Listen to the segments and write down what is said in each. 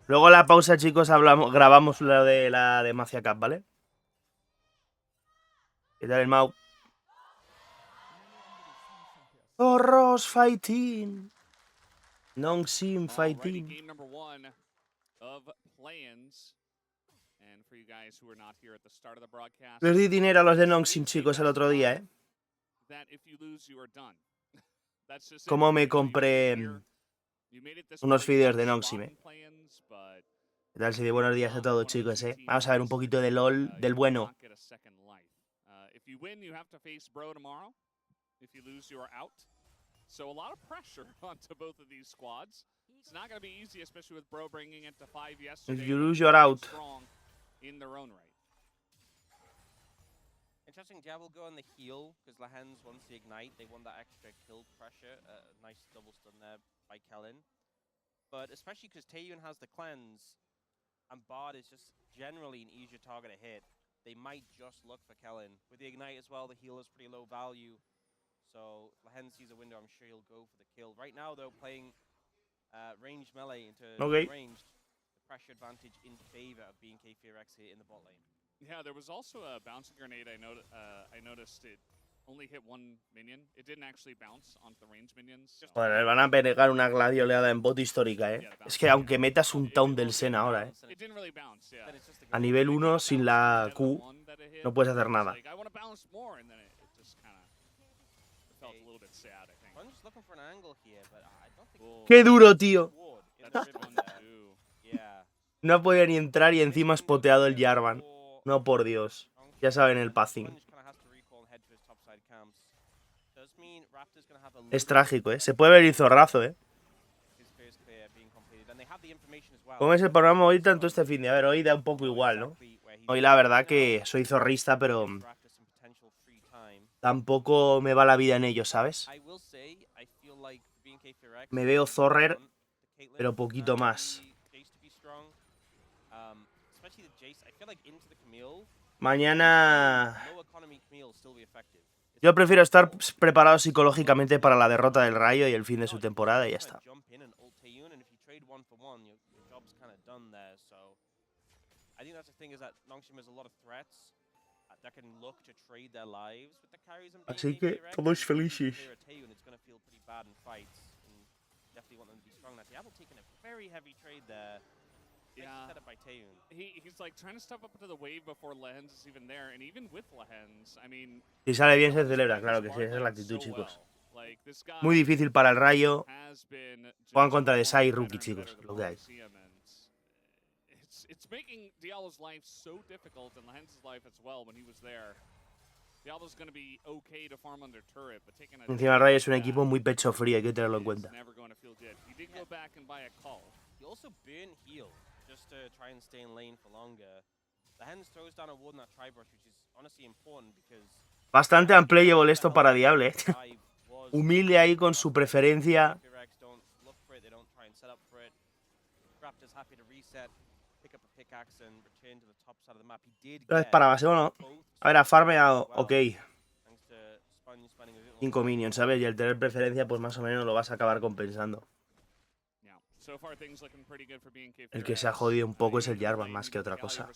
Luego en la pausa, chicos, grabamos lo de la Demacia Cup, ¿vale? ¿Qué tal el Mau? Zorros fighting. NONGSHIM fighting. Game number 1 of Playins. And for you guys who are not here at the start of the broadcast, Les di dinero a los de NONGSHIM, chicos, el otro día, ¿eh? that if you lose, you are done. That's just it. Como me You know, compré you made it this unos far, you vídeos got de a NONGSHIM, spot ¿eh? in Playins, but ¿Qué tal? Sí, de buenos días a todos, chicos, ¿eh? Vamos a ver un poquito de LOL, del you will bueno. not get a second life. If you win, you have to face Bro tomorrow. If you lose, you are out. So a lot of pressure onto both of these squads. It's not going to be easy, especially with Bro bringing it to 5 yesterday. If you lose, you're out. Strong in their own right. Interesting, Jab will go on the heal, because Lahens, once they ignite, they want that extra kill pressure. Nice double stun there by Kellen. But especially because Taeyun has the cleanse, and Bard is just generally an easier target to hit, they might just look for Kellen. With the ignite as well, the heal is pretty low value. So if Lahens sees a window, I'm sure he'll go for the kill. Right now, though, playing ranged melee into ranged, the pressure advantage in favor of BNK FEARX here in the bot lane. Yeah, there was also a bouncing grenade. I noticed it only hit one minion. It didn't actually bounce onto the range minions. So. Bueno, les van a pegar una gladioleada en bot histórica, ¿eh? Es que aunque metas un taunt del Sen ahora, ¿eh? A nivel 1, sin la Q, no puedes hacer nada. ¡Qué duro, tío! No ha podido ni entrar y encima ha spoteado el Jarvan. No, por Dios. Ya saben el passing. Es trágico, ¿eh? Se puede ver el zorrazo, ¿eh? ¿Cómo es el programa hoy tanto este fin de? A ver, hoy da un poco igual, ¿no? Hoy la verdad que soy zorrista, pero tampoco me va la vida en ello, ¿sabes? Me veo zorrer, pero poquito más. Mañana... Yo prefiero estar preparado psicológicamente para la derrota del Rayo y el fin de su temporada y ya está. Así que todos felices. Yeah, he's like trying to step up to the wave before Lahens is even there, and even with Lahens, I mean. Si sale bien se celebra, claro que sí, esa es la actitud, chicos. Muy difícil para el Rayo. Juegan contra Desai y Rookie, chicos, lo que hay. It's making Diallo's life so difficult and Lahens' life as well when he was there. Diallo's going to be okay to farm under turret, but taking a Encima el Rayo es un equipo muy pecho frío, hay que tenerlo en cuenta. He did go back and buy a call. He also burn heal just to try and stay in lane for longer. Lahens throws down a ward in that tri-brush, which is honestly important because bastante unplayable esto para Diable. Humilde ahí con su preferencia. Es para base, bueno. A ver, ha farmeado, ok. 5 minions, ¿sabes? Y el tener preferencia, pues más o menos lo vas a acabar compensando. El que se ha jodido un poco es el Jarvan, más que otra cosa.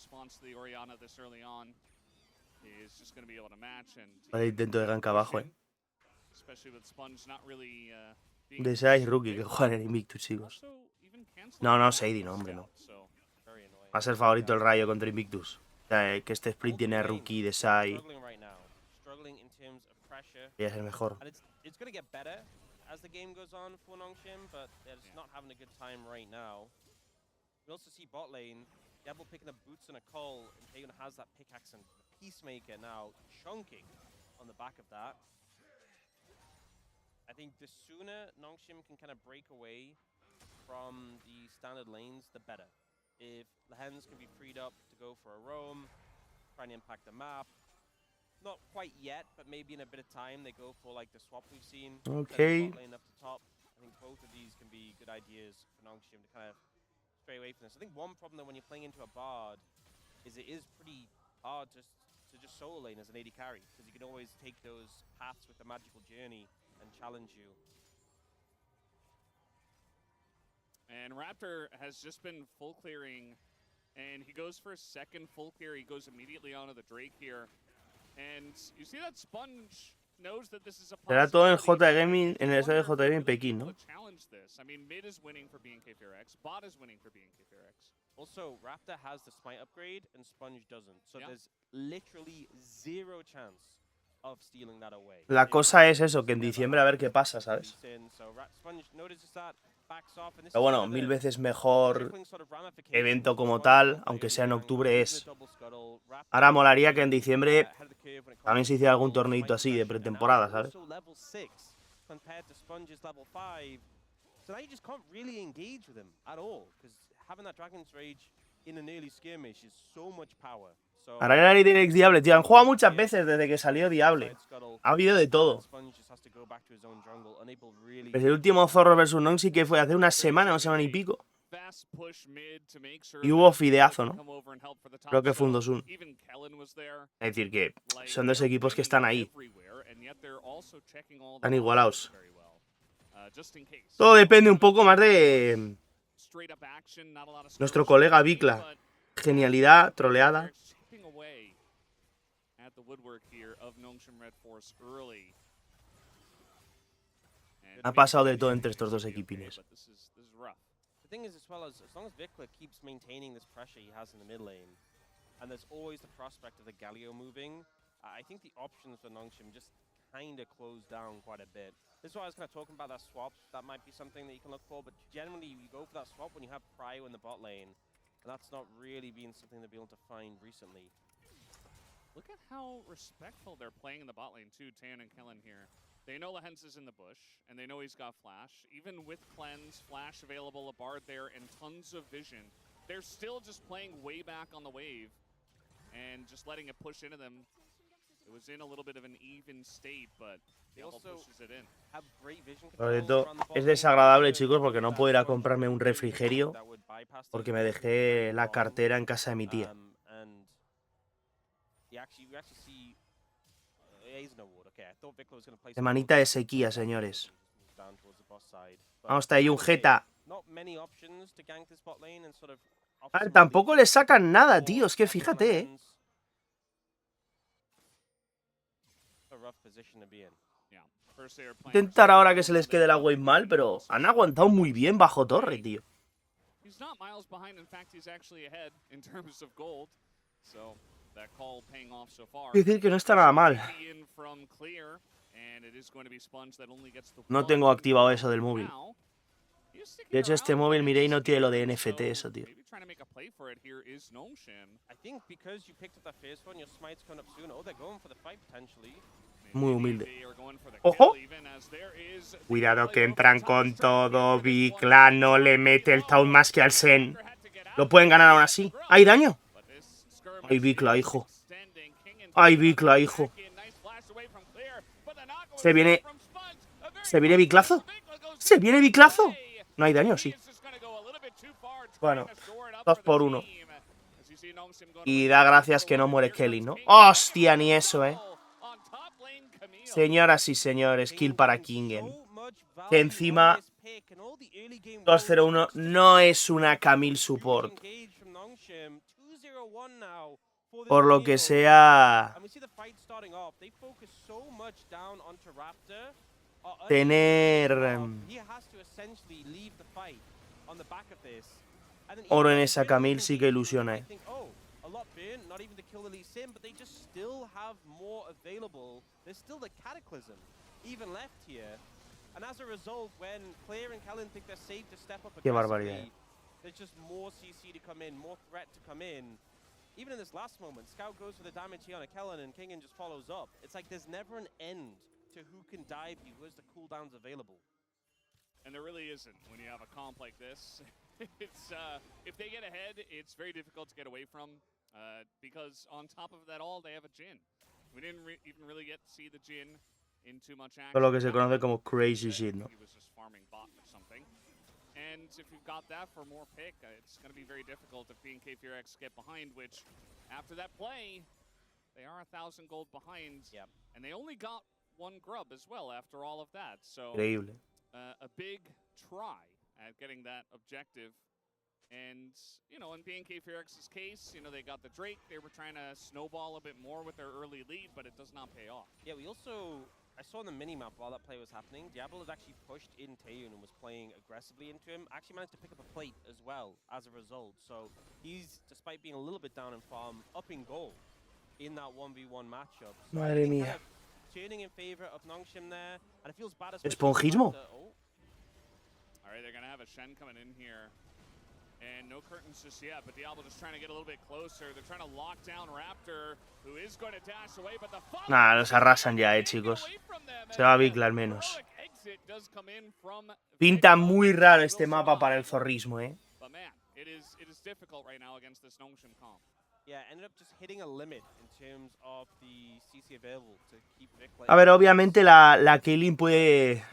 Vale, intento de gank abajo, De 6 rookie que juegan en Invictus, chicos. No, Sadie, no, hombre, no. Va a ser favorito el Rayo contra Invictus. O sea, que este split tiene a rookie de Sai. Y es el mejor. As the game goes on for NONGSHIM, but they're just not having a good time right now. We also see bot lane, Diablo picking up boots and a call, and Taeyun has that pickaxe and Peacemaker now chunking on the back of that. I think the sooner NONGSHIM can kind of break away from the standard lanes, the better. If the Lahens can be freed up to go for a roam, try and impact the map, not quite yet, but maybe in a bit of time they go for like the swap we've seen. Okay. Lane up to top. I think both of these can be good ideas for NONGSHIM to kind of stray away from this. I think one problem that when you're playing into a Bard is it is pretty hard to just solo lane as an AD carry because you can always take those paths with the magical journey and challenge you. And Raptor has just been full clearing, and he goes for a second full clear. He goes immediately onto the Drake here. And you see that Sponge knows that this is a Será todo en possibility. J Gaming, en el estadio Wonder if J they're Gaming really Pekín, able ¿no? to challenge this. I mean, mid is winning for BNK FEARX, bot is winning for BNK FEARX. Also, Raptor has the smite upgrade and Sponge doesn't. So Yeah. there's literally zero chance of stealing that away. La cosa es eso, que en diciembre a ver qué pasa, ¿sabes? Pero bueno, mil veces mejor evento como tal, aunque sea en octubre, es. Ahora molaría que en diciembre también se hiciera algún torneito así de pretemporada, ¿sabes? So now you just can't really engage with him at all, because having that Dragon's Rage in an early skirmish is so much power. Ahora la ley de Diable, tío. Han jugado muchas veces desde que salió Diable. Ha habido de todo. Desde el último Zorro vs NONGSHIM que fue hace una semana y pico. Y hubo fideazo, ¿no? Creo que fue un 2-1. Es decir, que son dos equipos que están ahí. Están igualados. Todo depende un poco más de nuestro colega Vikla. Genialidad, troleada. Ha pasado de todo entre estos dos equipines. The thing is, as long as Vikla keeps maintaining this pressure he has in the mid lane, and there's always the prospect of the Galio moving, I think the options for NONGSHIM just kind of close down quite a bit. This is why I was kind of talking about that swap. That might be something that you can look for, but generally you go for that swap when you have Prio in the bot lane, and that's not really been something they've been able to find recently. Look at how respectful they're playing in the bot lane too, Tan and Kellen here. They know Lehens is in the bush, and they know he's got Flash. Even with Cleanse, Flash available, a Bard there, and tons of vision, they're still just playing way back on the wave and just letting it push into them. It was in a little bit of an even state, but they also pushes it in. Es desagradable, chicos, porque no puedo ir a comprarme un refrigerio porque me dejé la cartera en casa de mi tía. Semanita de sequía, señores. Vamos, está ahí un Jetta. A ver, tampoco le sacan nada, tío. Es que fíjate, Intentar ahora que se les quede la wave mal, pero han aguantado muy bien bajo torre, tío. Quiero decir que no está nada mal. No tengo activado eso del móvil. De hecho, este móvil, miré, y no tiene lo de NFT, eso, tío. Muy humilde. ¡Ojo! Cuidado que entran con todo. Vikla no le mete el Town más que al Sen. Lo pueden ganar aún así. ¿Hay daño? ¡Ay, Vikla, hijo! ¡Ay, Vikla, hijo! ¿Se viene Viklazo? ¿Se viene Viklazo? No hay daño, sí. Bueno, 2-1. Y da gracias que no muere Kelly, ¿no? ¡Hostia, ni eso, Señoras y señores, kill para Kingen. Que encima 2-0-1 no es una Camille support. Por lo que sea, tener oro en esa Camille sí que ilusiona, Not even to kill the Lee Sin, but they just still have more available. There's still the Cataclysm even left here. And as a result, when Claire and Kellen think they're safe to step up aggressively, there's just more CC to come in, more threat to come in. Even in this last moment, Scout goes for the damage here on a Kellen and Kingen just follows up. It's like there's never an end to who can dive you, who has the cooldowns available. And there really isn't when you have a comp like this. It's if they get ahead, it's very difficult to get away from. Because on top of that all, they have a Jhin. We didn't even really get to see the Jhin in too much action. Lo que se conoce como crazy shit, ¿no? He was just farming bot or something. And if you've got that for more pick, it's going to be very difficult if BNK FEARX get behind, which after that play, they are 1,000 gold behind. Yep. And they only got one grub as well after all of that. So Increíble. A big try at getting that objective. And, you know, in BNK FEARX's case, you know, they got the Drake. They were trying to snowball a bit more with their early lead, but it does not pay off. Yeah, we also, I saw on the minimap while that play was happening, Diablo has actually pushed in Taeyun and was playing aggressively into him. Actually managed to pick up a plate as well as a result. So he's, despite being a little bit down in farm, up in goal in that 1v1 matchup. So Madre mía. kind of turning in favor of NONGSHIM there, and it feels bad. Esponjismo. All right, they're going to have a Shen coming in here. And no curtains just yet, but Diablo just trying to get a little bit closer. They're trying to lock down Raptor, who is going to dash away, but the Nah, los arrasan ya, chicos. Se va a Bigla al menos. Pinta muy raro este mapa para el zorrismo, But man, it is difficult right now against this NONGSHIM comp. Yeah, ended up just hitting a limit in terms of the CC available to keep Vic playing. A ver, obviamente la Kaylin puede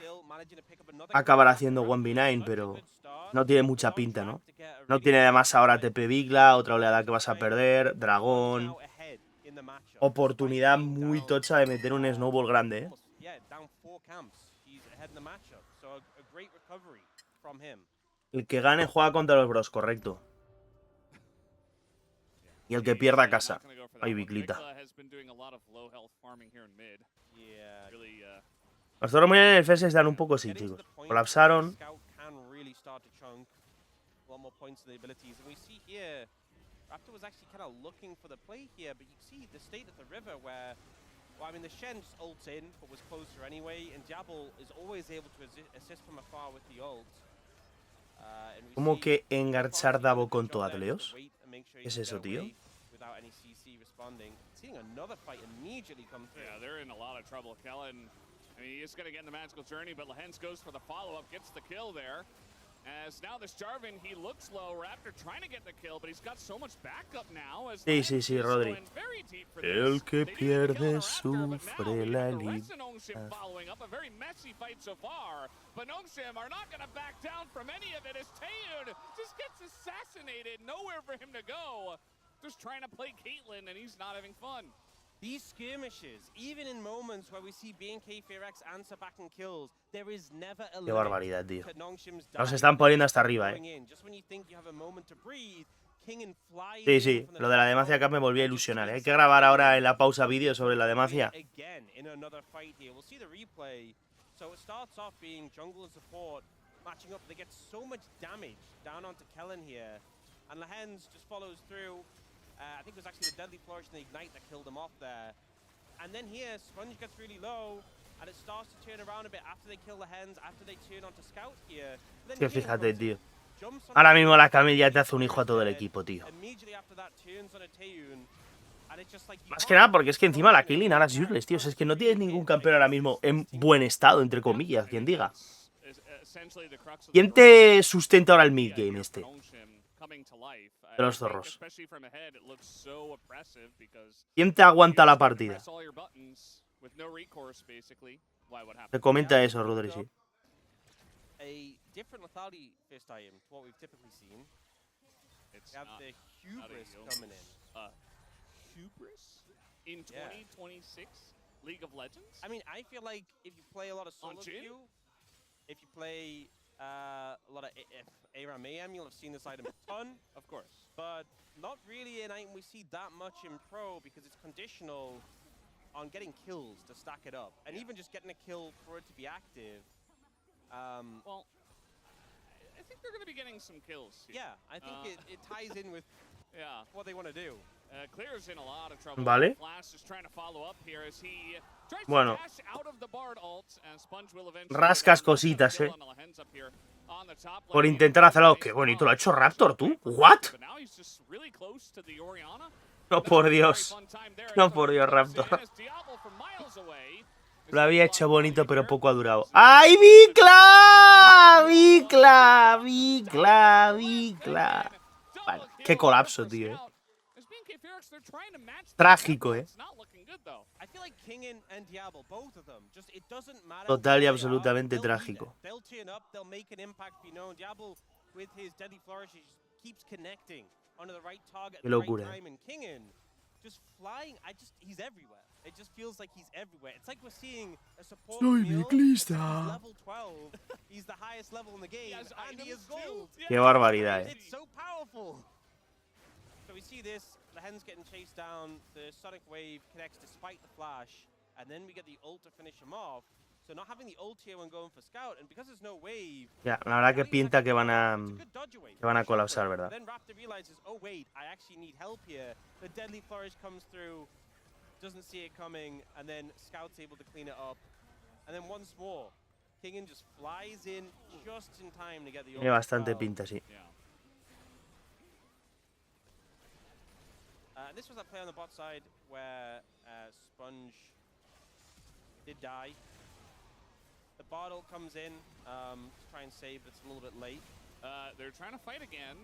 acabar haciendo 1v9, pero no tiene mucha pinta, ¿no? No tiene además ahora TP Bigla, otra oleada que vas a perder, dragón. Oportunidad muy tocha de meter un snowball grande, El que gane juega contra los bros, correcto. Y el que pierda a casa. Ay, Biclita. Los toros muy en el FEARX están un poco así, chicos. Colapsaron. Raptor was actually kind of looking for the play here, but you see the state of the river where, well, I mean, the Shen just ults in, but was closer anyway, and Diablo is always able to assist from afar with the ult. ¿Cómo que engarchar Davo con Toadleos? ¿Qué es eso, tío? Yeah, they're in a lot of trouble. Kellen, I mean, he is going to get in the magical journey, but Lehens goes for the follow-up, gets the kill there. As now this Jarvan, he looks low. Raptor trying to get the kill, but he's got so much backup now. As Sí, Rodri. El que pierde sufre la libertad. Following up a very messy fight so far, but NONGSHIM are not going to back down from any of it as Taeyun just gets assassinated. Nowhere for him to go. Just trying to play Caitlyn, and he's not having fun. These skirmishes, even in moments where we see BNK FEARX answer back and kills, there is never a Qué barbaridad, tío. to NONGSHIM's Nos están poniendo hasta arriba, Just when you think you have a moment to breathe, King flies Sí, lo de la Demacia acá me volvió a ilusionar. Hay que grabar ahora en la pausa vídeo sobre la Demacia. Again in another fight here. We'll see the replay. So it starts off being jungle and support matching up. They get so much damage down onto Kellen here, and Lehens just follows through. I think it was actually the deadly flourish and the ignite that killed him off there. And then here, Sponge gets really low, and it starts to turn around a bit after they kill the hens, after they turn onto Scout here. Que fíjate, tío. Ahora mismo la Camille ya te hace un hijo a todo el equipo, tío. Más que nada porque es que encima la Kaylin ahora es useless, tío. O sea, es que no tienes ningún campeón ahora mismo en buen estado, entre comillas, quien diga. ¿Quién te sustenta ahora el mid-game este? De los zorros. ¿Quién te aguanta la partida? Te comenta eso, Rodri, sí. A different lethality first item to what we've typically seen. We have the hubris coming in. Hubris in 2026 League of Legends? I mean, I feel like if you play a lot of solo queue, if you play a lot of ARAM AM, you'll have seen this item a ton, of course. But not really an item we see that much in pro because it's conditional on getting kills to stack it up, and even just getting a kill for it to be active. Well, I think they're going to be getting some kills here. Yeah, I think it ties in with what they want to do. Clear's in a lot of trouble. Vale. Flash is trying to follow up here as he tries bueno. to dash out of the Bard ult, and Sponge will eventually rascas cositas, por intentar hacerlo. Qué bonito lo ha hecho Raptor, tú. What? No, por Dios. No, por Dios, Raptor. Lo había hecho bonito, pero poco ha durado. ¡Ay, Bicla! ¡Bicla! ¡Bicla! ¡Bicla! Vale, qué colapso, tío, Trágico, Total y absolutamente trágico. Qué locura. just flying. He's everywhere. It just feels like he's everywhere. It's like we're seeing a support Soy Camille, ciclista. except he's level 12. He's the highest level in the game, and he is gold. Qué barbaridad, It's so powerful. So we see this, the Hen's getting chased down, the Sonic Wave connects despite the flash, and then we get the ult to finish him off. So not having the ult here when going for Scout, and because there's no wave... Ya, la verdad que pinta que van a colapsar, ¿verdad? Then Raptor realizes, oh wait, I actually need help here. The Deadly Flourish comes through, doesn't see it coming, and then Scout's able to clean it up. And then once more, Kingen just flies in just in time to get the ult. Tiene bastante pinta, sí. This was that play on the bot side where Sponge did die. The bottle comes in to try and save, but it's a little bit late. They're trying to fight again.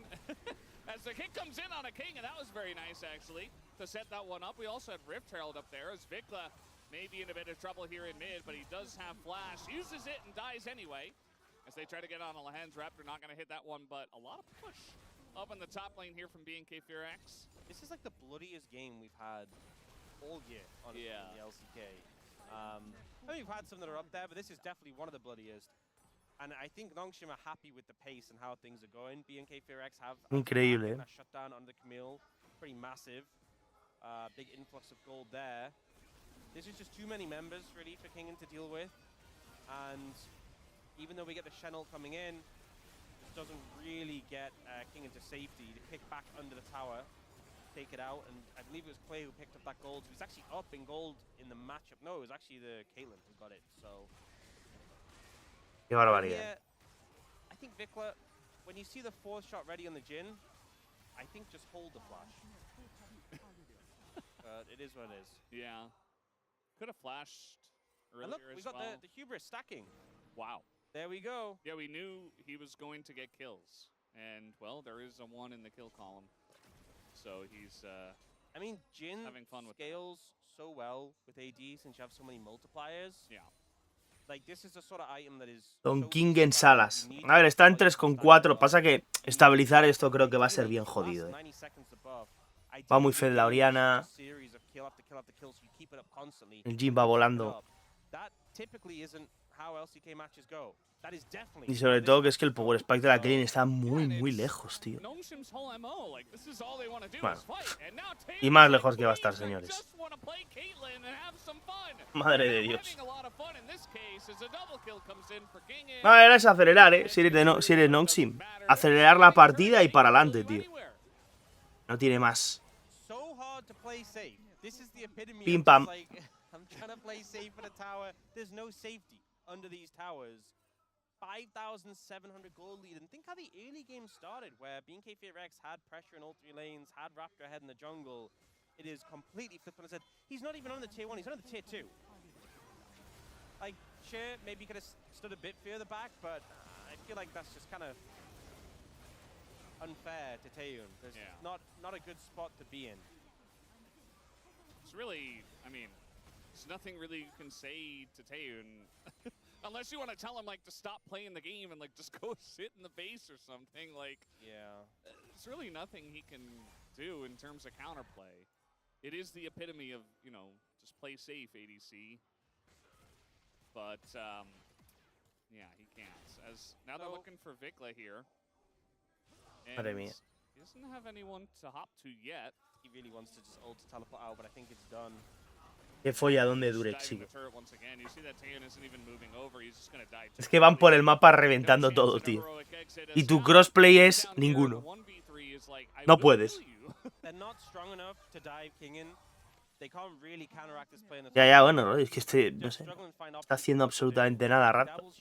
As the kick comes in on a King, and that was very nice, actually, to set that one up. We also had Rift Herald up there, as Vikla may be in a bit of trouble here in mid, but he does have Flash, uses it, and dies anyway. As they try to get on Lahan's Raptor, not going to hit that one, but a lot of push up in the top lane here from B&K FEARX. This is like the bloodiest game we've had all year, honestly, in the LCK. I mean, we've had some that are up there, but this is definitely one of the bloodiest. And I think NONGSHIM are happy with the pace and how things are going. B&K FEARX have increíble, a shutdown on the Camille, pretty massive. Big influx of gold there. This is just too many members, really, for Kingen to deal with. And even though we get the Channel coming in, this doesn't really get Kingen to safety. To pick back under the tower, take it out, and I believe it was Clay who picked up that gold. He was actually up in gold in the matchup. No, it was actually the Caitlyn who got it, so... Qué barbaridad. Yeah, I think Vikla, when you see the 4th shot ready on the Jhin, I think just hold the flash. It is what it is. Yeah. Could have flashed earlier. And look, we got well. the hubris stacking. Wow. There we go. Yeah, we knew he was going to get kills. And, well, there is a 1 in the kill column. So he's I mean, Jhin having fun with scales so well with AD since you have so many multipliers. Yeah. Like, this is the sort of item that is Don so King easy en to salas. buy. You need A ver, está en to 3,4. Pasa que estabilizar esto creo que va a ser bien jodido. 90 seconds above. Va muy fed la Oriana. Series of kill after kill after kill, so you keep it up constantly. El Jhin va volando. That typically isn't how LCK matches go. That is definitely. Y sobre todo que es que el Power Spike de la Caitlyn está muy, muy lejos, tío. NONGSHIM's whole MO, like, this is all they want to do Bueno. is fight. And now Y más lejos que va a estar, Taylor señores. just want to play Caitlyn and have some fun. Madre de And Dios. having a lot of fun in this case as a double kill comes in for Kingen. No, era es acelerar, si eres NONGSHIM. Acelerar la partida y para adelante, tío. No tiene más. So hard to play safe. This is the epitome Pim of pam. just like, I'm trying to play safe in a tower. There's no safety under these towers. 5,700 gold lead, and think how the early game started, where B&K FEARX had pressure in all 3 lanes, had Raptor ahead in the jungle. It is completely flipped on its head. He's not even on the tier 1, he's on the tier 2. Like, sure, maybe he could have stood a bit further back, but I feel like that's just kind of unfair to Taeyun. There's not a good spot to be in. It's really, I mean, there's nothing really you can say to Taeyun. Unless you want to tell him, like, to stop playing the game and, like, just go sit in the base or something. Like, yeah, there's really nothing he can do in terms of counterplay. It is the epitome of, you know, just play safe, ADC. But, yeah, he can't. As now they're looking for Vikla here. And Madre mía. he doesn't have anyone to hop to yet. he really wants to just ult to teleport out, but I think it's done. Qué folladón de Durex, sí. Es que van por el mapa reventando todo, tío. Y tu crossplay es ninguno. No puedes. Ya, bueno, es que no sé. No está haciendo absolutamente nada rato.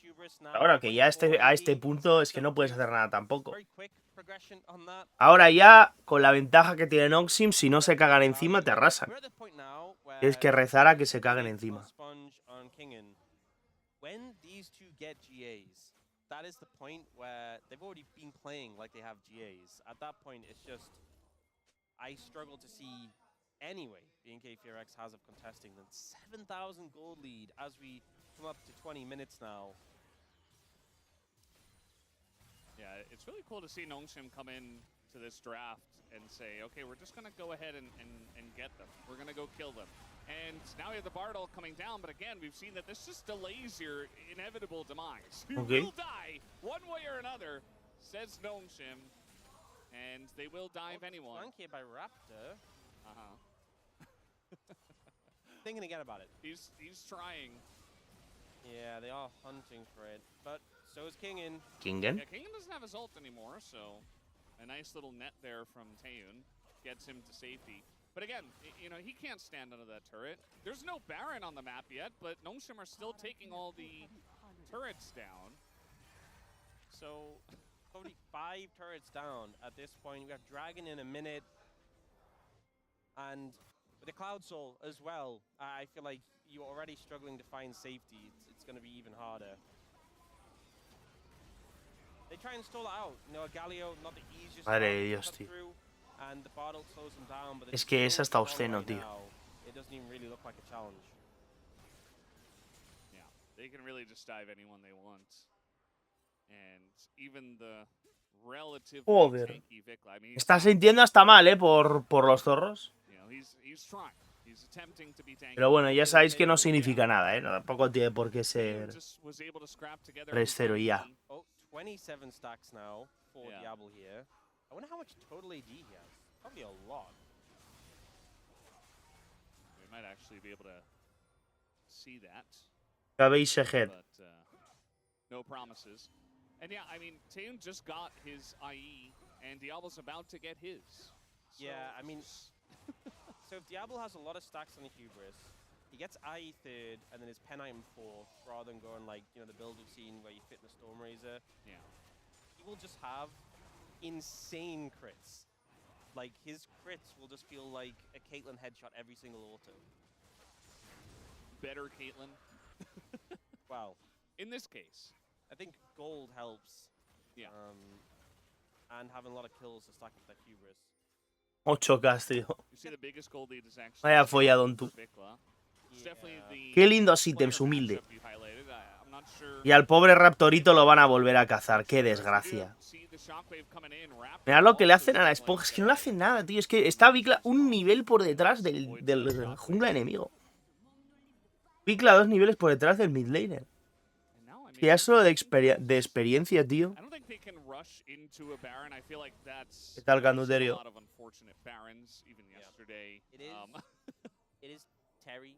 Ahora que ya a este punto es que no puedes hacer nada tampoco. Ahora ya, con la ventaja que tiene NONGSHIM, si no se cagan encima, te arrasan. Tienes que rezar a que se caguen encima. That is the point where they've already been playing like they have GAs. At that point, it's just, I struggle to see anyway B&K FEARX has of contesting them. 7,000 gold lead as we come up to 20 minutes now. Yeah, it's really cool to see NONGSHIM come in to this draft and say, okay, we're just going to go ahead and get them. We're going to go kill them. And now we have the Bartle coming down, but again, we've seen that this just delays your inevitable demise. You will die one way or another, says NONGSHIM, and they will dive anyone. Flanked here by Raptor. Uh-huh. Thinking again about it. He's trying. Yeah, they are hunting for it, but so is Kingen. ¿Kingen? Yeah, Kingen doesn't have his ult anymore, so a nice little net there from Taeyun gets him to safety. But again, you know, he can't stand under that turret. There's no Baron on the map yet, but NONGSHIM are still taking all the turrets down. So, probably 5 turrets down at this point. We have Dragon in a minute. And with the Cloud Soul as well, I feel like you're already struggling to find safety. It's going to be even harder. They try and stall it out. You know, Galio, not the easiest Madre de to Dios, cut tío. through, and the Bartle slows them down, but Es que es hasta obsceno, right tío. now, it doesn't even really look like a challenge. Yeah, they can really just dive anyone they want. And even the relatively Joder. tanky Vikla, I mean, Está sintiendo hasta mal, por los zorros. you know, he's trying. He's attempting to be tanky. Pero bueno, ya sabéis que no significa nada, No, tampoco tiene por qué ser Just was able to scrap together 3-0 y ya. Oh, 27 stacks now for Yeah. Diablo here. I wonder how much total AD he has. Probably a lot. We might actually be able to see that, Sabéis ahead. but no promises. And yeah, I mean, Taeyun just got his IE, and Diablo's about to get his. So Yeah, I mean, so if Diablo has a lot of stacks on the Hubris, he gets IE 3rd and then his pen item 4th, rather than going like, you know, the build we've seen where you fit in the Stormrazor. yeah. He will just have insane crits. Like, his crits will just feel like a Caitlyn headshot every single auto. Better Caitlyn. Wow. In this case. I think gold helps. Yeah. And having a lot of kills to stack up that Hubris. 8K, tío. You see the biggest gold lead is actually Vaya folladón tú. Vikla. It's definitely the Qué lindos player ítems, humilde. matchup you highlighted. I'm not sure. Y al pobre Raptorito lo van a volver a cazar. Qué desgracia. Mirad lo que le hacen a la esponja. Es que no le hacen nada, tío. Es que está Vikla un nivel por detrás del jungla enemigo. Vikla 2 niveles por detrás del mid laner. Que ya solo de experiencia, tío. ¿Qué tal, Canduterio? It is Terry,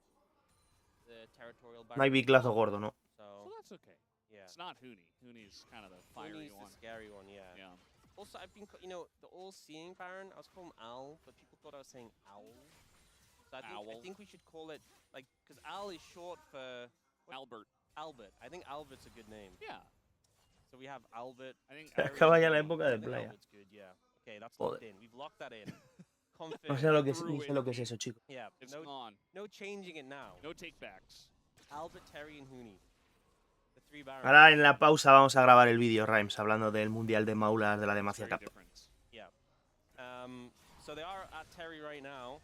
the territorial No hay Viklazo gordo, ¿no? So that's okay. Yeah. It's not Huni. Huni's kind of the fiery Huni's one. the scary one, yeah. Yeah. Also, I've been, you know, the all-seeing Baron, I was calling him Owl, but people thought I was saying Owl. So I think we should call it, like, because Owl is short for... Albert. Albert. I think Albert's a good name. Yeah. So we have Albert. I think Se acaba ya la época de I think playa. Albert's good, yeah. Okay, that's Joder. locked in. We've locked that in. No Confirmed. sé lo que es, ni sé lo que es eso, chicos. Yeah, It's gone. no changing it now. No takebacks. Albert, Terry, and Huni. The 3 Barons. Ahora en la pausa vamos a grabar el vídeo, Rhymes, hablando del Mundial de Maulas de la Demacia Very Cup. different. Yeah. So they are at Terry right now.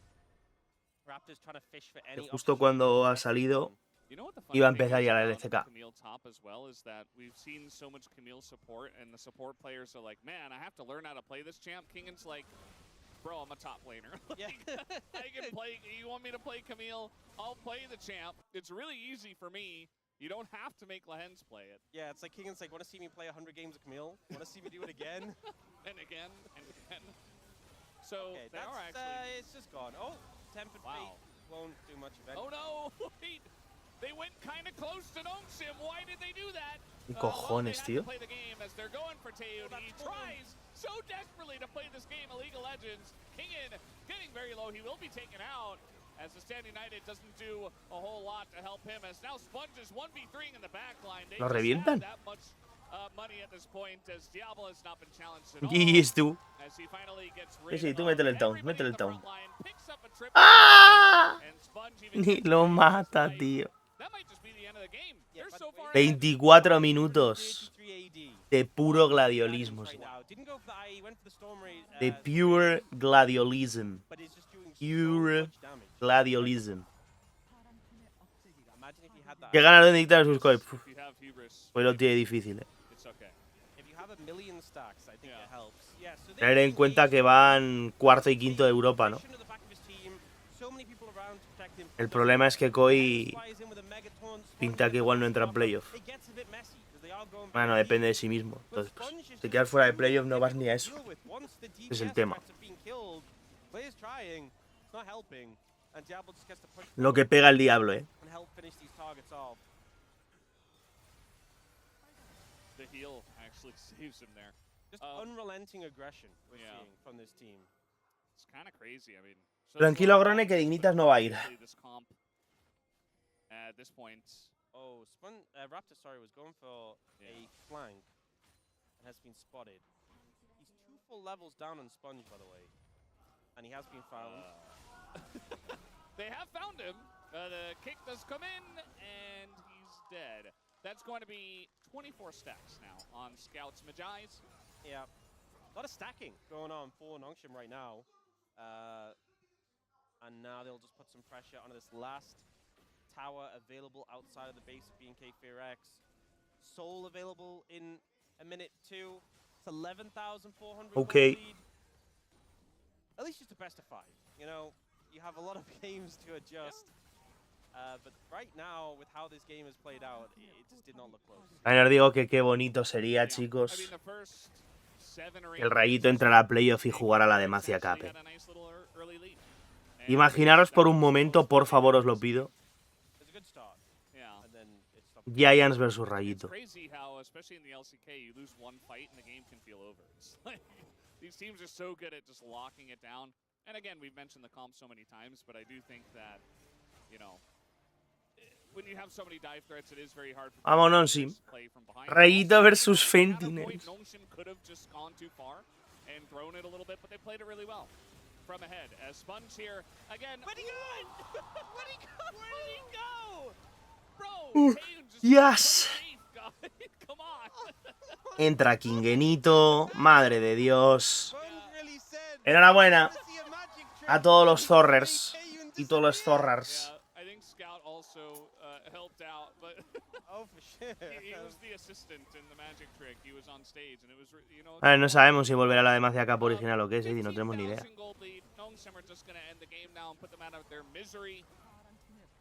Raptors trying to fish for any Justo cuando ha salido, You know what the iba a funny thing empezar is ya la about LCK. Camille top as well is that we've seen so much Camille support, and the support players are like, man, I have to learn how to play this champ. Kingan's like, bro, I'm a top laner. Yeah. I can play. You want me to play Camille? I'll play the champ. It's really easy for me. You don't have to make Lahens play it. Yeah, it's like Keegan's like, want to see me play 100 games of Camille? Want to see me do it again? And again, and again. So Okay, they that's, are actually. it's just gone. Oh, Tempered Wow. Fate won't do much of Oh anything. no! Wait, they went kind of close to NONGSHIM. Why did they do that? ¿Qué Well, cojones, they tío? had to play the game as they're going for Taeyun. Oh, He that's fun. tries so desperately to play this game of League of Legends. Kingen getting very low. He will be taken out as the Stand United doesn't do a whole lot to help him. As now Sponge is 1v3 in the back line. They ¿Lo just revientan? have that much money at this point as Diablo has not been challenged at all. GG's tú. As he finally gets rid Sí, tú of métele el down, everybody métele el at the down. front line, picks up a triple, ¡Ah! and Sponge even Ni gets lo the mata, fight. tío. That might just be the end of the game. Yeah, They're but so far wait. ahead. 24 minutos 83 AD. de puro gladiolismo. Right now. Didn't go for the IE, went for the Storm Raid. De pure gladiolism. But he's just doing Pure so much damage. Gladiolism. Imagine if he had that. Que ganas de dictar sus coins. If you have hubris, Pues lo tiene difícil, it's okay. If you have Tener en cuenta que van cuarto y quinto de Europa, ¿no? El problema es que Koi pinta que igual no entra en playoff. Bueno, depende de sí mismo. Entonces, pues, si quedas fuera de playoff no vas ni a eso. Ese es el tema. Lo que pega el diablo, ¿eh? The heal actually saves him there. Just unrelenting aggression we're seeing from this team. It's kind of crazy. I mean, Tranquilo, Grone, que Dignitas no va a ir. At this point. Oh, Raptor, sorry, was going for a flank and has been spotted. He's 2 full levels down on Sponge, by the way, and he has been found. They have found him. The kick does come in, and he's dead. That's going to be 24 stacks now on Scout's Magi's. Yeah, a lot of stacking going on for NONGSHIM right now. And now they'll just put some pressure on this last tower available outside of the base of B&K FEARX. Soul available in a minute too. It's 11,400 Okay. lead. At least just a best of 5. You know, you have a lot of games to adjust. But right now, with how this game has played out, it just did not look close. Ayer digo que qué bonito sería, chicos, que el Rayito entre a la playoff y jugar a la Demacia Cup. Imaginaros por un momento, por favor, os lo pido, Giants versus Rayito. These teams are so good at just locking it down. And again, we've mentioned the comp so many times, but I do think that, you know, when you have so many dive threats, it is very hard for Vamos, NONGSHIM. Rayito versus Sentinels. NONGSHIM could have just gone too far and thrown it a little bit, but they played it really well. From ahead, as Sponge here again. Where'd he go? Where'd he go? Where did he go? Bro, Yes. Come on. Entra Kingenito, madre de Dios. Enhorabuena a todos los Zorrers y todos los Zorrars. I think Scout also helped out, but Oh, for sure. he was the assistant in the magic trick. He was on stage, and it was, you know. A ver, no sabemos si volverá la Demacia Cup original o qué, sí, no tenemos ni idea. NONGSHIM are just going to end the game now and put them out of their misery.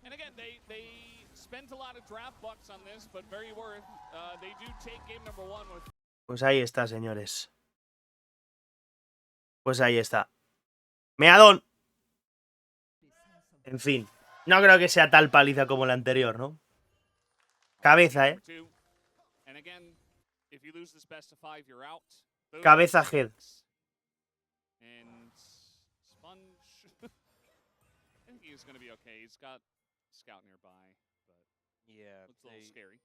And again, they spent a lot of draft bucks on this, but very worth. They do take game number 1 with. Pues ahí está, señores. Pues ahí está. ¡Meadón! En fin. No creo que sea tal paliza como la anterior, ¿no? Cabeza, ¿eh? Cabeza head. And Sponge, I think he's going to be okay. He's got Scout nearby, but Yeah, it's a little scary.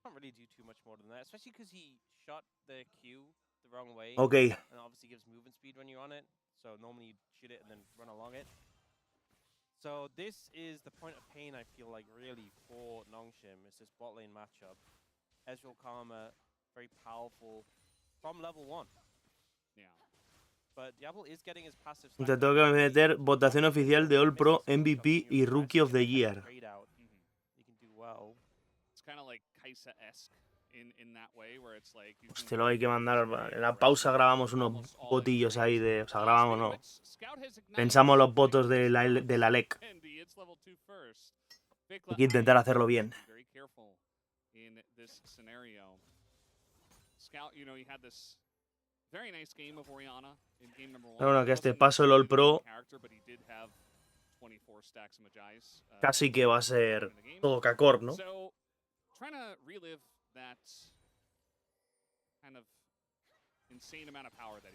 Can't really do too much more than that, especially because he shot the Q the wrong way. Ok. And obviously gives movement speed when you're on it. So normally you shoot it and then run along it. So this is the point of pain, I feel like, really, for NONGSHIM. It's this bot lane matchup. Ezreal Karma, very powerful from level 1. Yeah. But Diablo is getting his passive. Te tengo que meter votación oficial de All Pro, MVP y Rookie of the Year. You can do well. It's kind of like Kaisa-esque in that way, where it's like. Hostia, luego hay que mandar. En la pausa grabamos unos votillos ahí de. O sea, grabamos, no. Pensamos los votos de la LEC. Hay que intentar hacerlo bien. Pero bueno, que a este paso el All Pro casi que va a ser todo cacor, ¿no?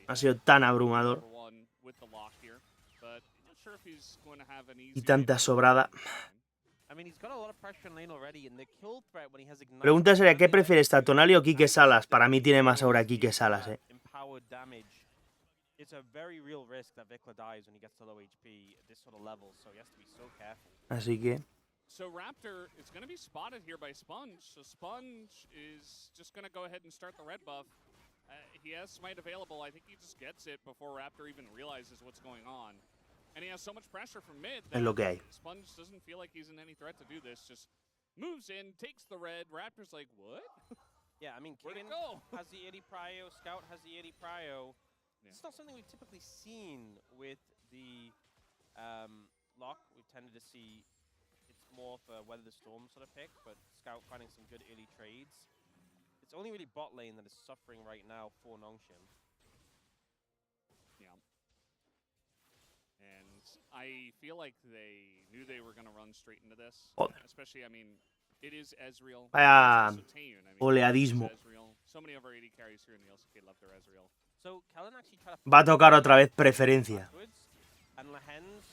Ha sido tan abrumador y tanta sobrada. Pregunta sería, ¿qué prefieres, Tatonali o Quique Salas? Para mí tiene más aura Quique Salas, eh. Así que... So Raptor is going to be spotted here by Sponge. So Sponge is just going to go ahead and start the red buff. He has Smite available. I think he just gets it before Raptor even realizes what's going on. And he has so much pressure from mid that Es lo que hay. Sponge doesn't feel like he's in any threat to do this. Just moves in, takes the red. Raptor's like, what? Yeah, I mean, Where'd it King go? has the early prio, Scout has the early prio. Yeah. It's not something we've typically seen with the lock. We've tended to see it's more of a weather the storm sort of pick, but Scout finding some good early trades. It's only really bot lane that is suffering right now for NONGSHIM. Yeah. And I feel like they knew they were going to run straight into this. Joder. Especially, I mean, it is Ezreal. Vaya It's also Taeyun. I mean, oleadismo. it's Ezreal. So many of our AD carries here in the LCK love their Ezreal. So Kellen actually tried to Va a tocar otra vez preferencia. backwards, and Lahens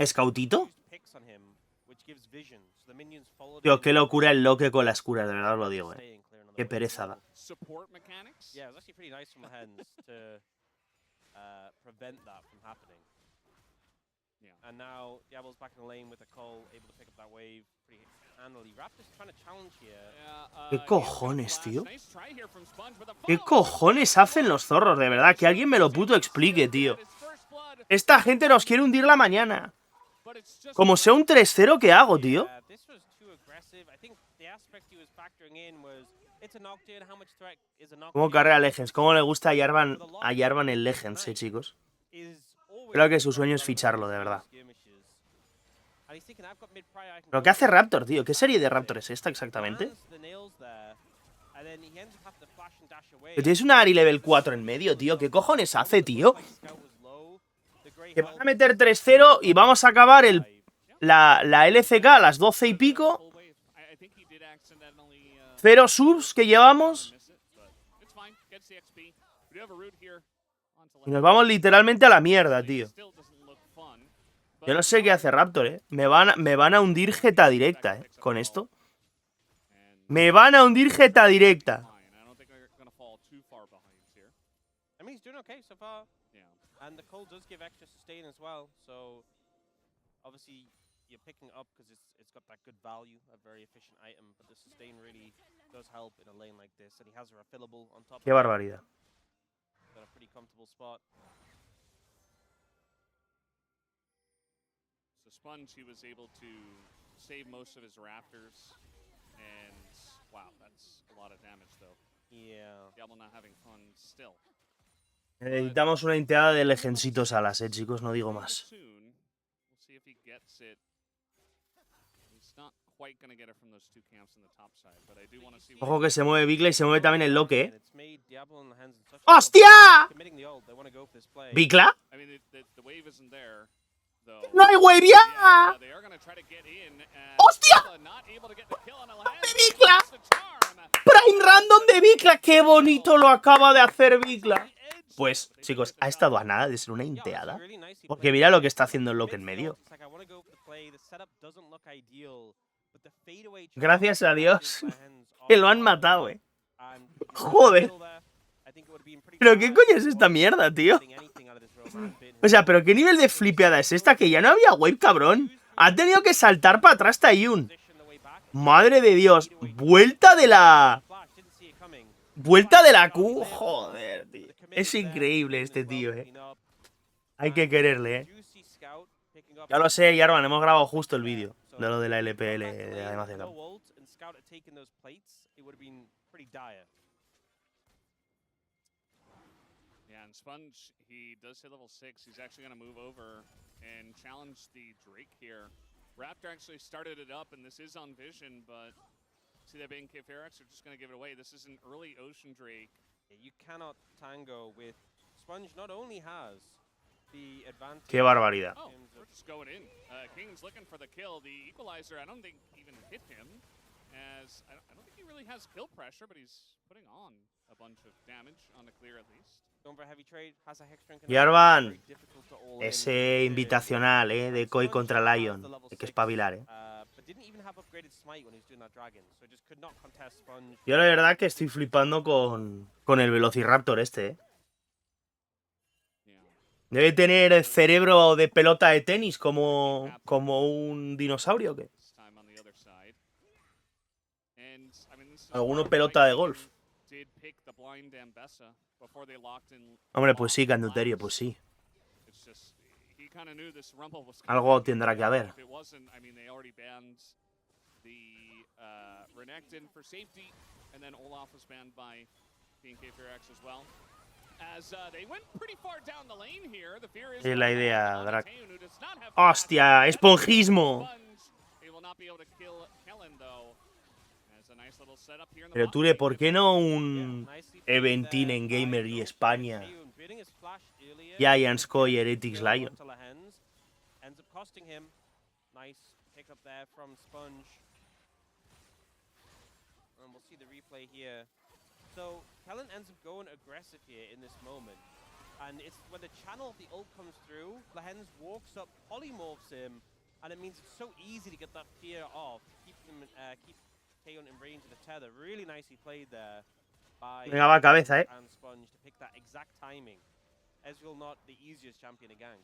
¿Scoutito? used picks on him, which gives vision. So the minions followed Tío, him qué into the locura el back. loque con las curas, de verdad os lo digo, Staying clear on the Qué wave. pereza da. Support mechanics? Yeah, it was actually pretty nice from Lahens to prevent that from happening. Yeah. And now Diablo's back in the lane with a Cole, able to pick up that wave pretty handily. Raptor's trying to challenge here. ¿Qué cojones, tío? Nice try here from Sponge, but the ¿Qué follow-up cojones hacen los zorros, de verdad? Que alguien me lo puto explique, tío. Esta gente nos quiere hundir la mañana. But it's just Como sea un 3-0, ¿qué hago, tío? Yeah, this was too aggressive. I think the aspect he was factoring in was it's a knockdown. How much threat is a knockdown? ¿Cómo carrea Legends? ¿Cómo le gusta a Jarvan el Legends, chicos? Creo que su sueño es ficharlo, de verdad. ¿Pero qué hace Raptor, tío? ¿Qué serie de Raptor es esta exactamente? Que tienes una Ari level 4 en medio, tío. ¿Qué cojones hace, tío? Que van a meter 3-0 y vamos a acabar la LCK a las 12 y pico. 0 subs que llevamos. Y nos vamos literalmente a la mierda, tío. Yo no sé qué hace Raptor, Me van a hundir jeta directa, con esto. Me van a hundir jeta directa. I mean, he's doing okay so far. Yeah. And the Cole does give extra sustain as well. So obviously you're picking up because it's got that good value, a very efficient item. But the sustain really does help in a lane like this. And he has a refillable on top. Qué barbaridad. Got a pretty comfortable spot. So Sponge, he was able to save most of his Raptors. And wow, that's a lot of damage though. Yeah. Diablo not having fun still. Necesitamos una inteada de legencitos alas, chicos, no digo más. Ojo que se mueve Bicla y se mueve también el Loque, ¡Hostia! ¿Bicla? ¡No hay wave ya! ¡Hostia! ¡De Bicla! ¡Prime random de Bicla! ¡Qué bonito lo acaba de hacer Bicla! Pues, chicos, ha estado a nada de ser una inteada. Porque mira lo que está haciendo el Loque en medio. Gracias a Dios que lo han matado, Joder. ¿Pero qué coño es esta mierda, tío? O sea, ¿pero qué nivel de flipeada es esta? Que ya no había wave, cabrón. Ha tenido que saltar para atrás Taeyun. Madre de Dios. Vuelta de la Q. Joder, tío. Es increíble este tío, Hay que quererle, Ya lo sé, Jarvan, hemos grabado justo el vídeo de lo de la LPL de además de campo. Yeah, and Sponge, he does hit level 6. He's actually going to move over and challenge the Drake here. Raptor actually started it up, and this is on Vision, but see that being FEARX, they're just going to give it away. This is an early Ocean Drake. You cannot tango with Sponge. Not only has the advantage. Qué barbaridad. Oh, we're just going in. King's looking for the kill. The equalizer, I don't think even hit him, as I don't think he really has kill pressure, but he's putting on a bunch of damage on the clear at least. Jarvan, ese invitacional, de Koi contra Lion. Hay que espabilar, Yo la verdad que estoy flipando con el Velociraptor este, Debe tener el cerebro de pelota de tenis como un dinosaurio, ¿o qué? Alguno pelota de golf. Hombre, pues sí, Canduterio, pues sí. Algo tendrá que haber. the Renekton for safety, and then Olaf was banned by BNK FEARX as well. As they went pretty far down the lane here, the fear is Es la idea, Drac. who does not have ¡Hostia! ¡Esponjismo! They will not be able to kill Kellen though. As a nice little setup here in the Pero bot Ture, lane. ¿por qué no un eventín en Gamer y España? Giants Koi Heretics Lion. Ends up costing him. Nice pick up there from Sponge. And we'll see the replay here. So Kellen ends up going aggressive here in this moment. And it's when the channel of the ult comes through, Lahens walks up, polymorphs him, and it means it's so easy to get that fear off, keep Taeyeon in range of the tether. Really nicely played there by Venga, va, cabeza, and Sponge to pick that exact timing. Ezreal not the easiest champion to gank.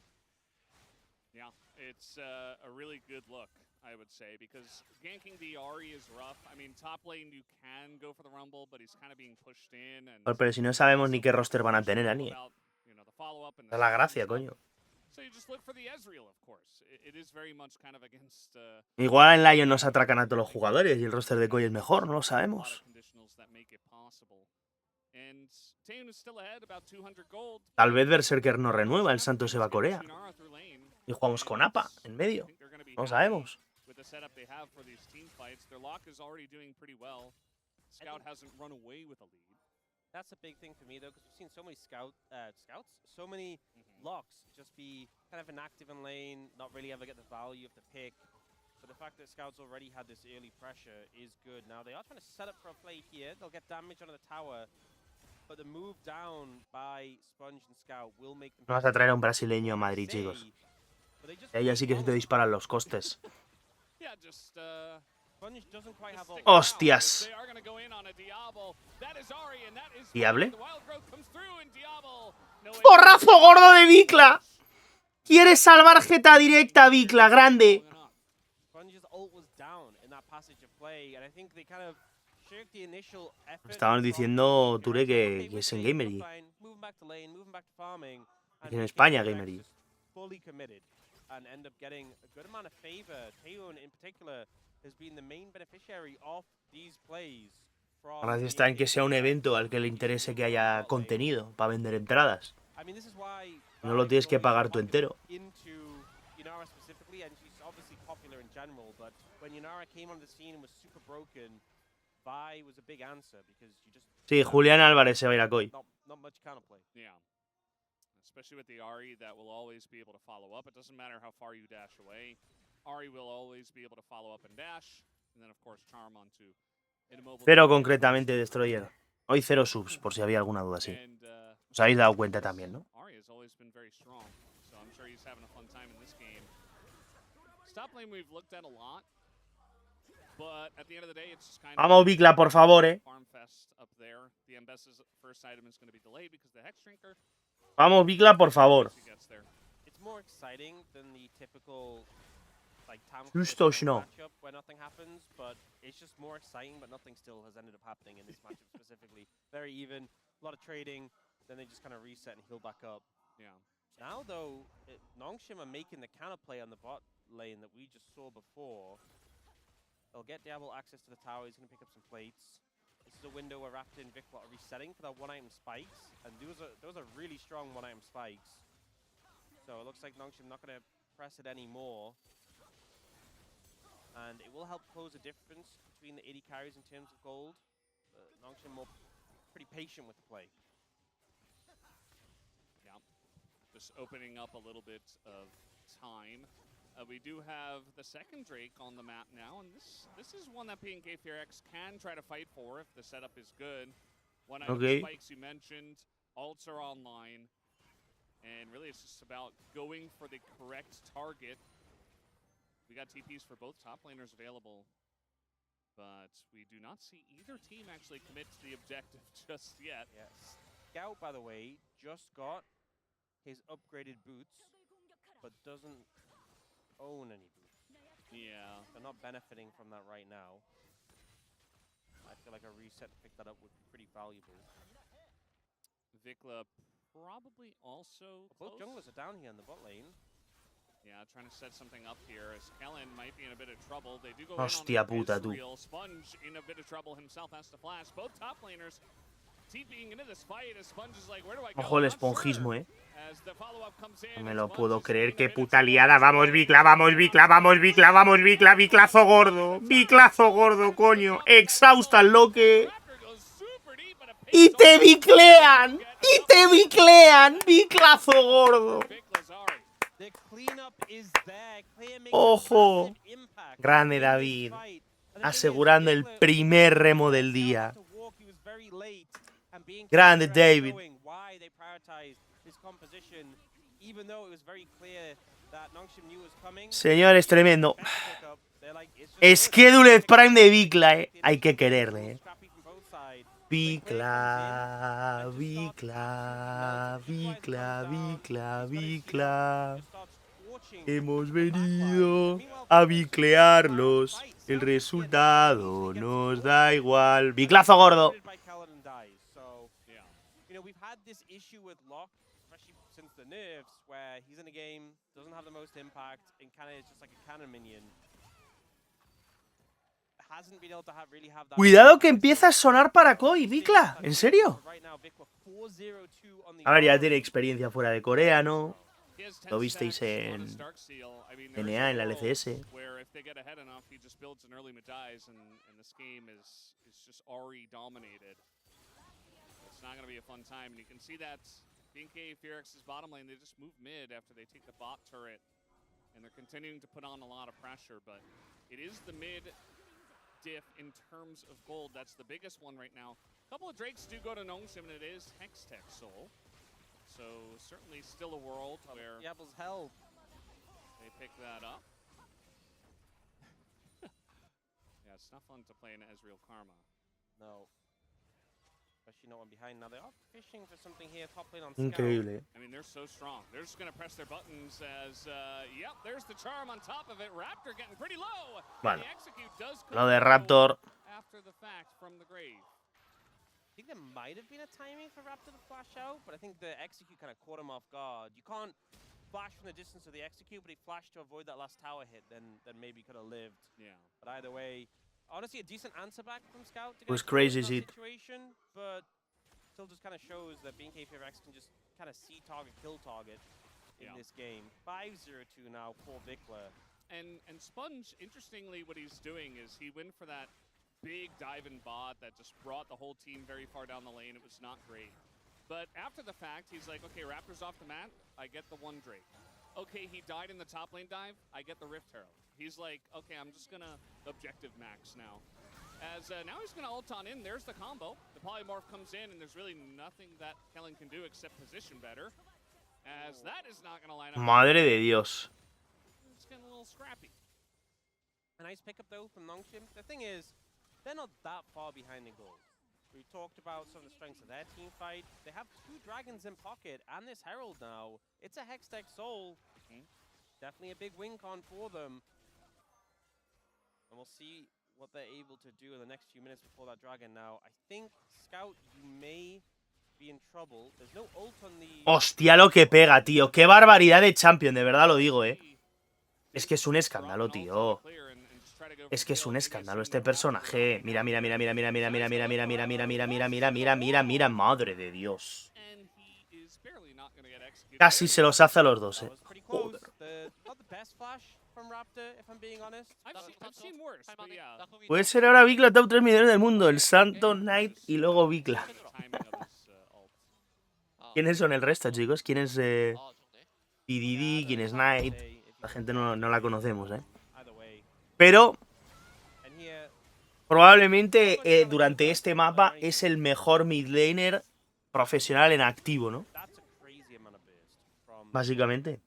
Yeah, it's a really good look, I would say, because ganking the Ahri is rough. I mean, top lane you can go for the Rumble, but he's kind of being pushed in. And Pero si no sabemos ni qué roster van a tener, Ani. Esa es la gracia, coño. So you just look for the Ezreal, of course. It is very much kind of against. Igual en Lion nos atracan a todos los jugadores y el roster de Koi es mejor, no lo sabemos. Tal vez Berserker no renueva, el Santo se va a Corea. Y jugamos con APA en medio. No lo sabemos. That's a big thing for me though, because we've seen so many so many locks just be kind of inactive in lane, not really ever get the value of the pick. But the fact that Scouts already had this early pressure is good. Now they are trying to set up for a play here. They'll get damage on the tower. But the move down by Sponge and Scout will make them... Vamos a traer a un brasileño a Madrid, chicos. Ella sí que se te disparan los costes. ¡Hostias! ¿Diable? ¡Porrazo gordo de Vikla! ¡Quiere salvar jeta directa, Vikla! ¡Grande! Estaban diciendo, Ture, que es en Gamer.G. Que en España, Gamer.G. La gracia está en que sea un evento al que le interese que haya contenido para vender entradas. No lo tienes que pagar tú entero. Sí, Julián Álvarez se va a ir a Koi. Especially with the Ahri that will always be able to follow up. It doesn't matter how far you dash away. Ahri will always be able to follow up and dash. And then, of course, charm onto immobile. Pero concretamente Destroyer. Hoy 0 subs, por si había alguna duda así. Os habéis dado cuenta también, ¿no? Ahri has always been very strong. So I'm sure he's having a fun time in this game. Stop lane we've looked at a lot. But at the end of the day, it's just kind of... Vamos, Vikla, por favor, Farm fest up there. The Mbess's first item is going to be delayed because the Hex Drinker. Vamos, Vikla, por favor. It's more exciting than the typical like Justo no. matchup where nothing happens, but it's just more exciting, but nothing still has ended up happening in this matchup specifically. Very even, a lot of trading, then they just kind of reset and heal back up. Yeah. Now though, NONGSHIM are making the counter play on the bot lane that we just saw before. They'll get Diablo access to the tower, he's going to pick up some plates. This is a window where Raptor and Vikla are resetting for their one-item spikes, and those are really strong one-item spikes. So it looks like NONGSHIM not going to press it anymore. And it will help close the difference between the 80 carries in terms of gold. NONGSHIM pretty patient with the play. Yeah, just opening up a little bit of time. We do have the second Drake on the map now, and this is one that BNK FEARX can try to fight for if the setup is good. One item spikes you mentioned, ults are online, and really it's just about going for the correct target. We got TPs for both top laners available, but we do not see either team actually commit to the objective just yet. Yes. Scout, by the way, just got his upgraded boots, but doesn't own any boots. Yeah. They're not benefiting from that right now. I feel like a reset to pick that up would be pretty valuable. Vikla probably also both junglers are down here in the bot lane. Yeah, trying to set something up here as Kellen might be in a bit of trouble. They do go Hostia in on puta, tú. Israel. Sponge in a bit of trouble himself, has to flash. Both top laners TPing into this fight as Sponge is like, where do I go? Ojo el Not esponjismo, sure. As the follow-up comes in, No me and lo Sponge puedo is creer, in a qué bit of puta trouble. liada. Vamos, Vikla, vamos, Vikla, vamos, Vikla, vamos, Vikla, Viclazo gordo. Viclazo gordo, coño. Exhausta el loque. Y te viclean. Y te viclean. Viclazo gordo. The cleanup is there. Clear makes Ojo. a massive impact Grande in this David. fight. And the thing is, Asegurando el Vikla primer remo del Scout día. had to walk, he was very late, and being Grande clear at David. showing why they prioritized this composition, even though it was very clear that NONGSHIM knew was coming. Señores, tremendo. Defense pickup, they're like, it's just good. Scheduled Prime de Vikla, Hay que quererle, Scrappy from both sides. Vikla, Vikla, Vikla, Vikla, Vikla. Hemos venido a viclearlos. El resultado nos da igual. Viclazo gordo. You know, we've had this issue with Locke, especially since the nerfs, where he's in a game, doesn't have the most impact, and kind of is just like a cannon minion. Hasn't been able to really have that. Cuidado que empieza a sonar para Koi, Vikla. ¿En serio? A ver, ya tiene experiencia fuera de Corea, ¿no? Lo visteis en NA, en la LCS. It's not going to be a fun time. And you can see that GEN.G, FEARX's bottom lane, they just move mid after they take the bot turret. And they're continuing to put on a lot of pressure. But it is the mid diff in terms of gold. That's the biggest one right now. A couple of Drakes do go to NONGSHIM, and it is Hextech Soul. So certainly still a world where Diablo's Hell. They pick that up. Yeah, it's not fun to play in Ezreal Karma. No. Especially no one behind. Now they are fishing for something here. Top lane on Scout. Increíble. I mean, they're so strong. They're just going to press their buttons as, yep, there's the charm on top of it. Raptor getting pretty low. Bueno, the execute does come lo de Raptor. After the fact from the grave. I think there might have been a timing for Raptor to flash out, but I think the execute kind of caught him off guard. You can't flash from the distance of the execute, but he flashed to avoid that last tower hit, then maybe could have lived. Yeah. But either way, honestly, a decent answer back from Scout to It was get crazy, in that Zed. situation, but still just kind of shows that being FEARX can just kind of see target, kill target in this game. 5-0-2 now for Vikla. And Sponge, interestingly, what he's doing is he went for that big dive-in bot that just brought the whole team very far down the lane. It was not great. But after the fact, he's like, okay, Raptor's off the mat, I get the one Drake. Okay, he died in the top lane dive, I get the Rift Herald. He's like, okay, I'm just gonna objective max now. As now he's gonna ult on in, there's the combo. The polymorph comes in, and there's really nothing that Kellen can do except position better. As that is not gonna line up. Madre de Dios. It's getting a little scrappy. A nice pickup though from NONGSHIM. The thing is, they're not that far behind in gold. We talked about some of the strengths of their team fight. They have 2 dragons in pocket and this Herald now. It's a Hextech Soul. Definitely a big win con for them. And we'll see what they're able to do in the next few minutes before that dragon now. I think, Scout, you may be in trouble. There's no ult on the... Hostia lo que pega, tío. Qué barbaridad de champion, de verdad lo digo, Es que es un escándalo, tío. Es que es un escándalo este personaje. Mira, mira, mira, mira, mira, mira, mira, mira, mira, mira, mira, mira, mira, mira, mira, mira, mira, madre de Dios. Casi se los hace a los dos, Joder. Puede ser ahora Vikla top 3 millones del mundo. El Santo Knight y luego Vikla. ¿Quiénes son el resto, chicos? ¿Quién es PDD? ¿Quién es Knight? La gente no la conocemos, Pero probablemente durante este mapa es el mejor mid laner profesional en activo, ¿no? Básicamente.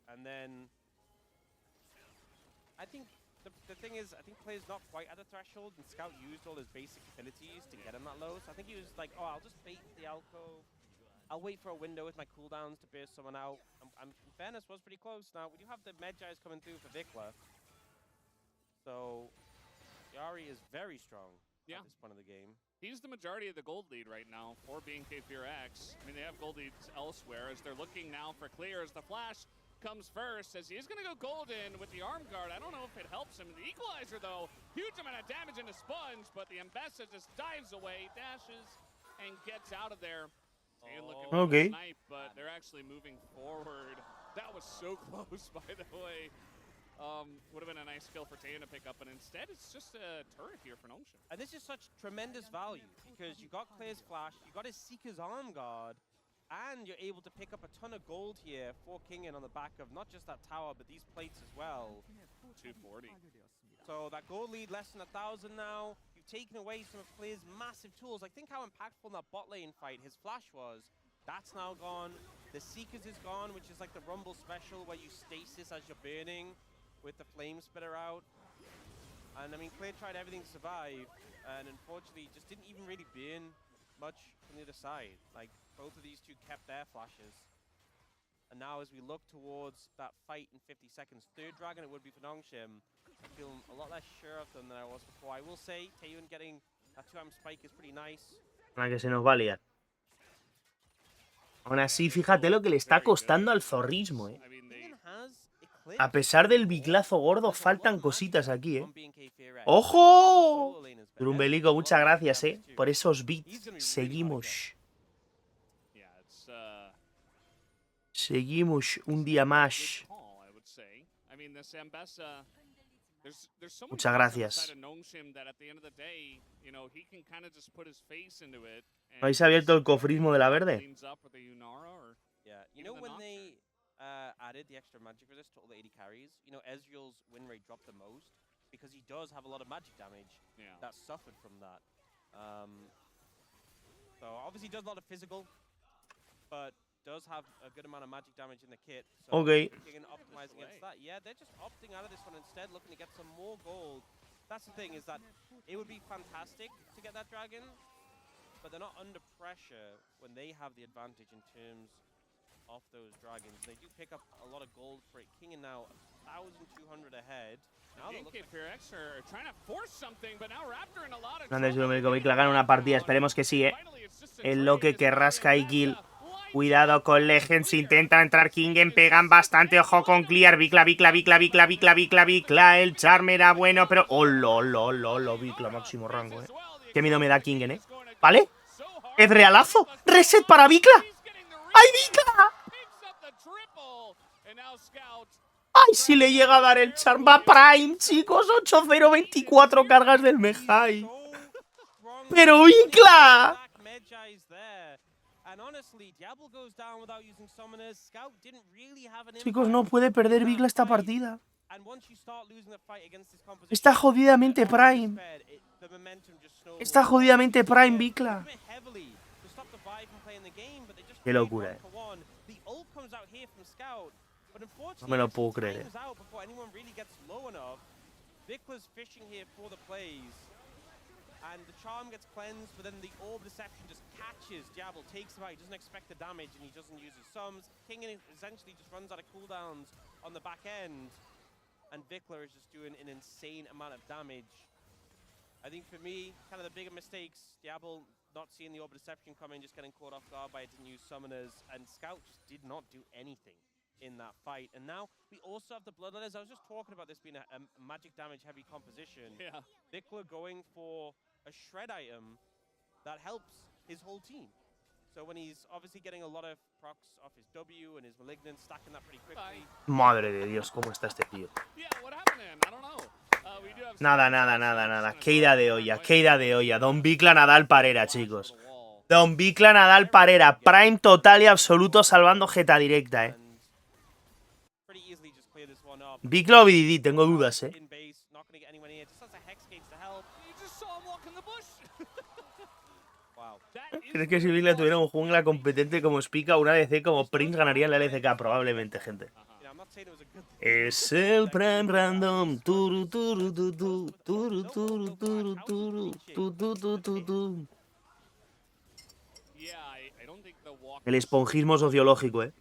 The thing is, I think player's not quite at the threshold, and Scout used all his basic abilities to get him that low. So I think he was like, oh, I'll just bait the alcove. I'll wait for a window with my cooldowns to burst someone out. And in fairness, was pretty close. Now, we do have the Medjais coming through for Vikla. So, Yari is very strong at this point of the game. He's the majority of the gold lead right now for being FEARX. I mean, they have gold leads elsewhere as they're looking now for clear as the flash comes first, as he is going to go golden with the arm guard. I don't know if it helps him. The equalizer, though, huge amount of damage into Sponge, but the Ambessa just dives away, dashes, and gets out of there. And looking for the snipe, but they're actually moving forward. That was so close, by the way. Would have been a nice kill for Taeyeon to pick up, but instead it's just a turret here for NONGSHIM. And this is such tremendous value, because you got Clear's Flash, you got his Seeker's arm guard, and you're able to pick up a ton of gold here for Kingen on the back of not just that tower, but these plates as well. 240. So that gold lead less than 1,000 now. You've taken away some of Clear's massive tools. Like, think how impactful in that bot lane fight his flash was. That's now gone. The Seekers is gone, which is like the Rumble special where you stasis as you're burning with the flame spitter out. And I mean, Clear tried everything to survive, and unfortunately just didn't even really burn much from the other side. Like, both of these two kept their flashes. And now as we look towards that fight in 50 seconds, third dragon it would be for NONGSHIM. I feel a lot less sure of them than I was before. I will say, Taeyeon getting that 2-amp spike is pretty nice. La que se nos va a liar. Aún así, fíjate lo que le está costando al zorrismo, eh. A pesar del biclazo gordo, faltan cositas aquí, eh. ¡Ojo! Drumbelico, muchas gracias, eh. Por esos bits. Seguimos. Seguimos un día más. Muchas gracias. ¿No habéis abierto el cofrismo de la verde? Yeah, you know when they added the extra magic resist to all the 80 carries, you know Ezreal's win rate dropped the most because he does have a lot of magic damage that suffered from that. So obviously he does a lot of physical, but does have a good amount of magic damage in the kit. So okay. Optimize against that. Yeah, they're just opting out of this one instead, looking to get some more gold. That's the thing, is that it would be fantastic to get that dragon, but they're not under pressure when they have the advantage in terms of those dragons. They do pick up a lot of gold for it. Kingen now 1,200 ahead. Now GEN.G FEARX are trying to force something, but now Raptor in a lot of Grande Numérico, Mikla gana una partida. Esperemos que sí, eh. En lo que rasca y kill. Cuidado con Legends, intenta entrar Kingen, pegan bastante, ojo con Clear, Vikla. El charme era bueno, pero... ¡Oh, lo, Vikla, máximo rango, eh! Qué miedo me da Kingen, eh. ¿Vale? ¡Es realazo! ¡Reset para Vikla! ¡Ay, Vikla! ¡Ay, si le llega a dar el charm! ¡Va Prime, chicos! 8-0, 24 cargas del Mejai. ¡Pero Vikla! Chicos, no puede perder Vikla esta partida. Está jodidamente Prime. Está jodidamente Prime Vikla. Qué locura, eh. No me lo puedo creer, eh. And the charm gets cleansed, but then the orb deception just catches Diablo, takes him out, he doesn't expect the damage, and he doesn't use his sums. Kingen essentially just runs out of cooldowns on the back end, and Vikla is just doing an insane amount of damage. I think for me, kind of the bigger mistakes, Diablo not seeing the orb deception coming, just getting caught off guard by it, didn't use summoners, and Scout just did not do anything in that fight. And now we also have the Bloodletters. I was just talking about this being a magic damage heavy composition. Yeah. Vikla going for a shred item that helps his whole team. So when he's obviously getting a lot of procs off his W and his Malignant, stacking that pretty quickly. Madre de Dios, cómo está este tío. Nada. Qué ida de olla. Don Vikla Nadal Parera, chicos. Don Vikla Nadal Parera. Prime total y absoluto salvando jeta directa, eh. Vikla o BDD, tengo dudas, eh. ¿Crees que si Vikla tuviera un jungla competente como Spica o una ADC como Prince ganaría en la LCK? Probablemente, gente. Es el Prime Random. El esponjismo sociológico, eh.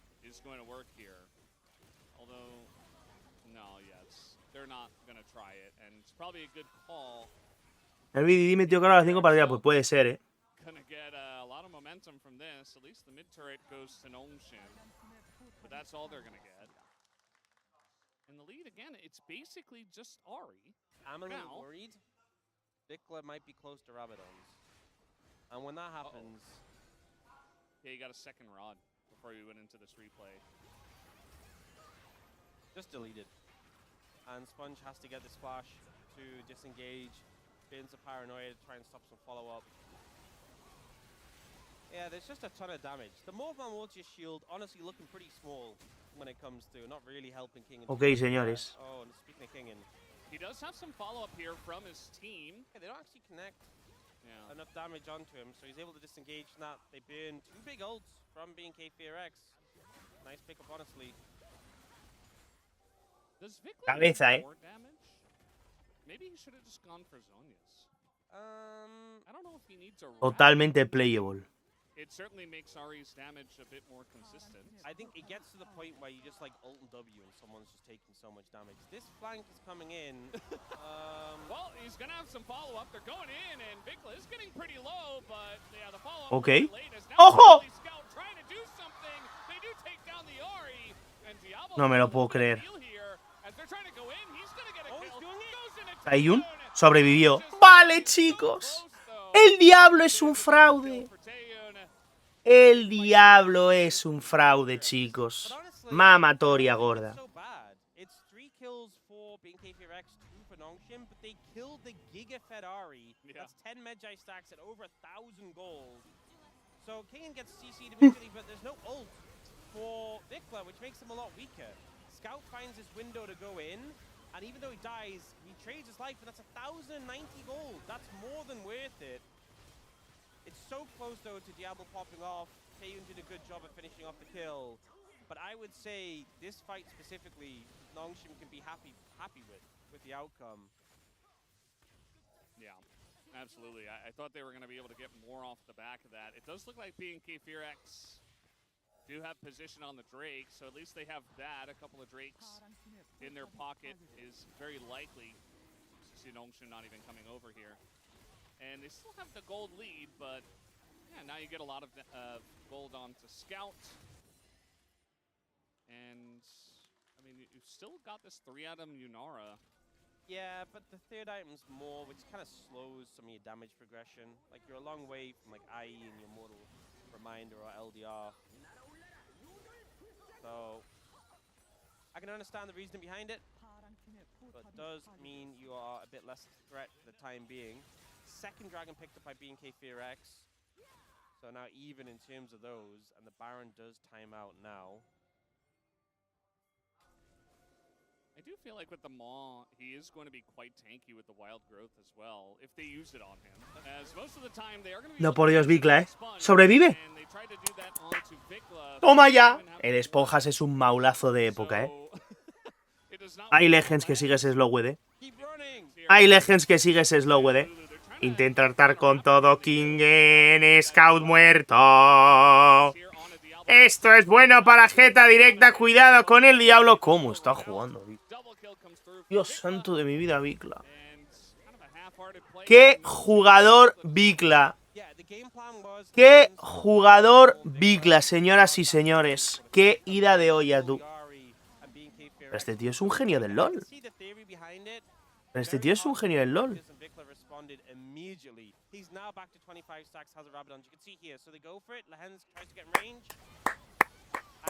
El BDD metió cara a las 5 partidas, pues puede ser, eh. From this, at least the mid turret goes to NONGSHIM, but that's all they're gonna get. lead again. It's basically just Ari. I'm a little Now- worried. Vikla might be close to Rabadons. And when that happens, Yeah, you got a second rod before we went into this replay. just delete it. And Sponge has to get the splash to disengage. Spins the paranoia to try and stop some follow-up. Yeah, there's just a ton of damage. The Morphman Mortier shield honestly looking pretty small when it comes to not really helping King. Ok, señores. Oh, and speaking of King, He does have some follow-up here from his team. yeah, they don't actually connect Yeah. enough damage onto him, so he's able to disengage from that. They burn 2 big ults from being FEARX. Nice pickup, honestly. Does Vikla Cabeza, need more damage? Maybe he should have just gone for Zhonya's. I don't know if he needs a wrap. Totalmente playable. It certainly makes Ari's damage a bit more consistent. I think it gets to the point where you just like ult and W and someone's just taking so much damage. This flank is coming in. Well, he's gonna have some follow-up. They're going in, and Vikla is getting pretty low, but yeah, the follow-up Okay. was late as now ¡Ojo! Charlie Scout trying to do something. They do take down the Ari, and Diablo No me lo has a puedo little bit creer. of heal here. As they're trying to go in, he's gonna get a Oh, he's kill. doing it. Goes in a Taeyun takedown. sobrevivió. Just Vale, so chicos. close, though. El diablo es un fraude. For Taeyun. El diablo es un fraude, chicos. But honestly, Mamatoria I don't think gorda. it's so bad. It's 3 kills for being FEARX, 2 for NONGSHIM, but they killed the Giga Ferrari. Yeah. That's 10 Medjay stacks at over 1,000 gold. So King gets CC'd immediately, but there's no ult for Vikla, which makes him a lot weaker. Scout finds his window to go in, and even though he dies, he trades his life, and that's 1,090 gold. That's more than worth it. It's so close, though, to Diablo popping off. Taeyun did a good job of finishing off the kill. But I would say this fight specifically, NONGSHIM can be happy with the outcome. Yeah, absolutely. I thought they were going to be able to get more off the back of that. It does look like BNK FEARX do have position on the Drake, so at least they have that. A couple of Drakes in their pocket is very likely. See NONGSHIM not even coming over here. And they still have the gold lead, but yeah, now you get a lot of gold onto Scout. And, I mean, you've still got this 3-item Yunara. Yeah, but the third item's more, which kind of slows some of your damage progression. Like, you're a long way from, like, IE and your Mortal Reminder or LDR. So, I can understand the reasoning behind it, but it does mean you are a bit less threat for the time being. Second dragon picked up by BNK FEARX. So now even in terms of those, and the Baron does time out now. I do feel like with the Maw, he is going to be quite tanky with the wild growth as well, if they use it on him. As most of the time they are going to be No, por Dios, looking Vikla, for Sponge, Sobrevive. and they tried to do that onto Vikla. Toma ya. El Esponjas es un maulazo de época, So, it does not Hay work Legends que out. sigues Slowed, Keep running! Hay Legends que sigues Slowed, Intenta hartar con todo. Kingen, Scout muerto. Esto es bueno para Jeta directa. Cuidado con el diablo. ¿Cómo está jugando? Dios santo de mi vida, Vikla. ¡Qué jugador Vikla! ¡Qué jugador Vikla, señoras y señores! ¡Qué ida de olla, tú! Pero este tío es un genio del LoL. Pero este tío es un genio del LoL. He's now back to 25 stacks, has a Rabadon. You can see here, so they go for it. Lehens tries to get in range.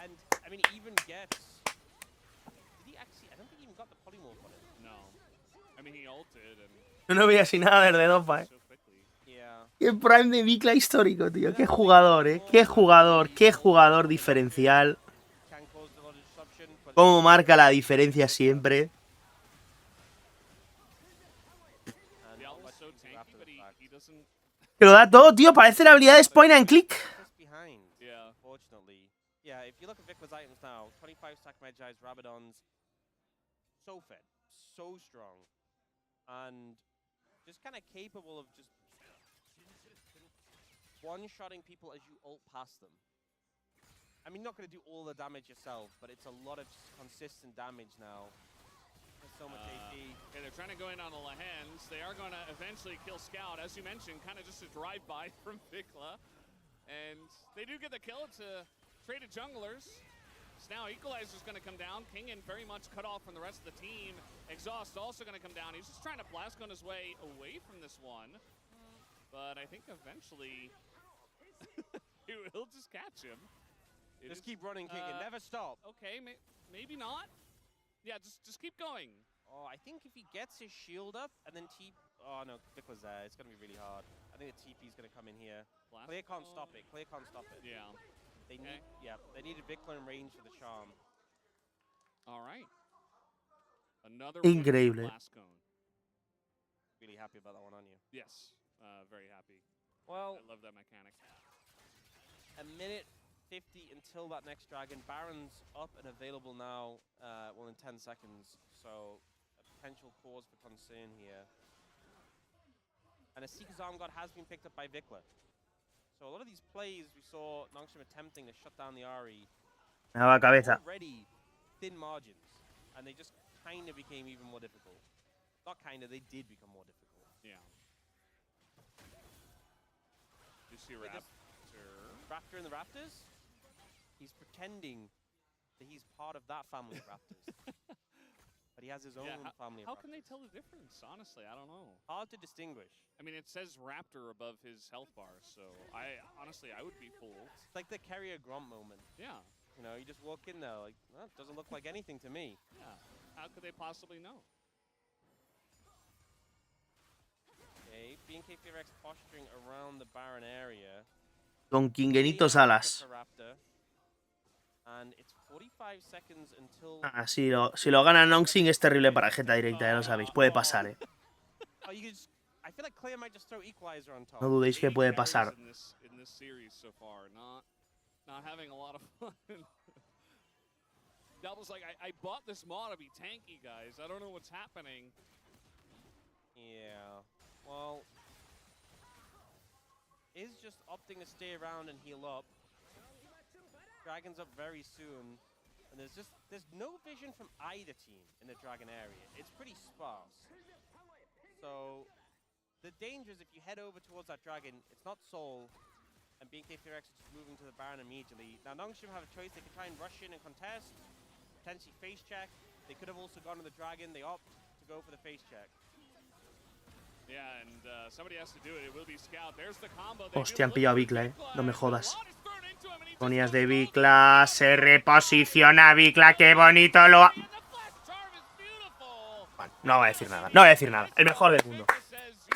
And, I mean, even gets... Did he actually... I don't think he even got the polymorph on it. No. I mean, he ulted and No veía así nada desde Dopa, so quickly. Yeah. Qué prime de Vikla histórico, tío. Qué jugador, Qué jugador diferencial. Can cause a lot of disruption, but Cómo marca la diferencia siempre. Diablo's so tanky, but he doesn't... Que lo da todo, tío. Parece la habilidad de Point and Click. just behind, Yeah. unfortunately. Yeah, if you look at Vikla's items now, 25 stack Medjay's, Rabadons, so fed, so strong, and just kind of capable of just one-shotting people as you ult past them. I mean, not going to do all the damage yourself, but it's a lot of consistent damage now. There's so much AP. Okay, they're trying to go in on the Lehens. They are going to eventually kill Scout, as you mentioned, kind of just a drive-by from Vikla. And they do get the kill. It's a traded junglers. Now Equalizer's going to come down. Kingen very much cut off from the rest of the team. Exhaust also going to come down. He's just trying to blast on his way away from this one. But I think eventually he will just catch him. Just keep running, Kingen. Never stop. Okay, maybe not. Yeah, just keep going. Oh, I think if he gets his shield up and then oh no, Vic was there. It's going to be really hard. I think the TP's going to come in here. Clear can't stop it. Clear can't stop it. Yeah. They needed Vickler in range for the charm. All right. Another Increíble. blast cone. Really happy about that one, aren't you? Yes, very happy. Well, I love that mechanic. A minute 50 until that next dragon. Baron's up and available now, well, in 10 seconds. So a potential cause for concern here. And a Seeker's Arm God has been picked up by Vickler. So a lot of these plays we saw NONGSHIM attempting to shut down the Ahri already thin margins, and they just kind of became even more difficult. Not kind of, they did become more difficult. Yeah. You see Raptor. Raptor in the Raptors? He's pretending that he's part of that family of Raptors. But he has his own family of Raptors. How can they tell the difference? Honestly, I don't know. Hard to distinguish. I mean, it says Raptor above his health bar, so honestly, I would be fooled. It's like the Carrier Grump moment. Yeah. You know, you just walk in there like, well, it doesn't look like anything to me. Yeah. How could they possibly know? Okay, BNK FEARX posturing around the Baron area. Con Kingenitos alas. And it's 45 seconds until... Ah, si lo gana NONGSHIM es terrible para jeta directa, ya lo sabéis. Puede pasar, I feel like Clay might just throw Equalizer on top. No dudéis que puede pasar. In this series so far, not having a lot of fun. Double's like, I bought this mod to be tanky, guys. I don't know what's happening. Yeah, well, is just opting to stay around and heal up. Dragon's up very soon, and there's no vision from either team in the Dragon area. It's pretty sparse. So the danger is if you head over towards that Dragon, it's not Soul, and BNK FEARX is just moving to the Baron immediately. Now NONGSHIM have a choice. They can try and rush in and contest, potentially face check. They could have also gone to the Dragon. They opt to go for the face check. Yeah, and somebody has to do it. It will be Scout. There's the combo. Hostia, han pillado a Vikla, no me jodas. Ponías de Vikla, se reposiciona Vikla, qué bonito lo ha... Bueno, no voy a decir nada, no voy a decir nada. El mejor del mundo.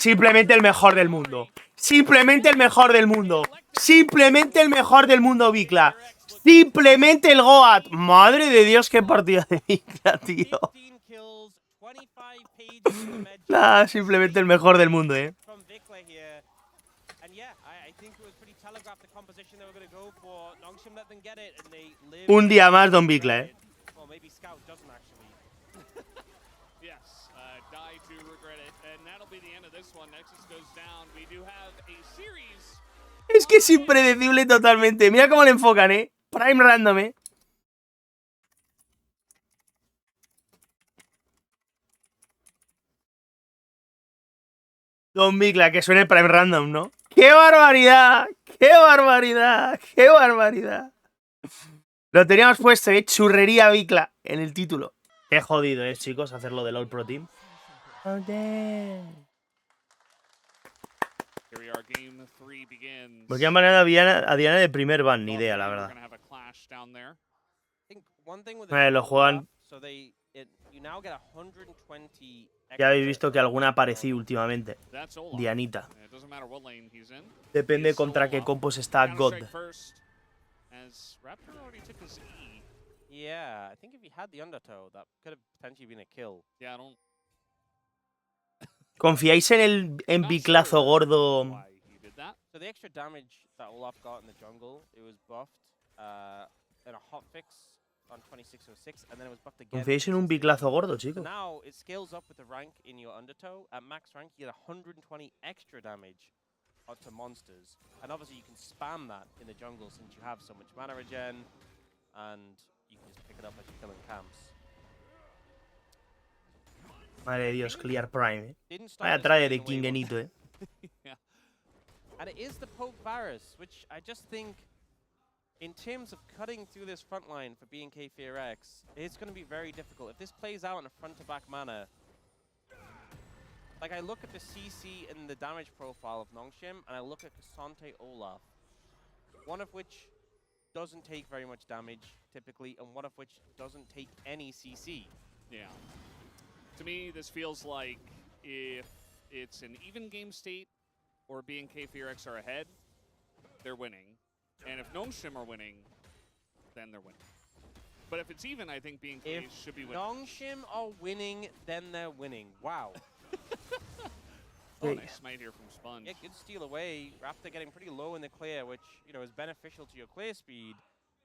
Simplemente el mejor del mundo. Simplemente el mejor del mundo. Simplemente el mejor del mundo, Vikla. Simplemente el Goat. Madre de Dios, qué partida de Vikla, tío. Nah, simplemente el mejor del mundo, Un día más, Don Vikla, Es que es impredecible totalmente. Mira cómo le enfocan, Prime random, Don Vikla, que suene Prime Random, ¿no? ¡Qué barbaridad! ¡Qué barbaridad! ¡Qué barbaridad! Lo teníamos puesto, Churrería Vikla en el título. Qué jodido, chicos, hacerlo del All Pro Team. Porque han baneado a Diana de primer ban, ni idea, la verdad. Lo juegan... Ya habéis visto que alguna apareció últimamente. Dianita. Depende contra qué compos está God. ¿Confiáis en el Viklazo gordo? ¿Confiáis en un Viklazo gordo, chicos? Now it scales up with the rank in your undertow. At max rank, you get 120 extra damage onto monsters, and obviously you can spam that in the jungle since you have so much mana regen, and you can just pick it up as you're killing camps. Madre de Dios, Clear Prime, Vaya traje de Kingenito, And it is the Poke Varus, which I just think in terms of cutting through this front line for B&K FEARX, it's going to be very difficult. If this plays out in a front-to-back manner, like I look at the CC and the damage profile of NONGSHIM, and I look at Cassante Olaf, one of which doesn't take very much damage, typically, and one of which doesn't take any CC. Yeah. To me, this feels like if it's an even game state or B&K FEARX are ahead, they're winning. And if NONGSHIM are winning, then they're winning. But if it's even, I think B&K should be winning. NONGSHIM are winning, then they're winning. Wow. Oh, nice smite here from Sponge. Yeah, good steal away. Raptor getting pretty low in the clear, which, you know, is beneficial to your clear speed,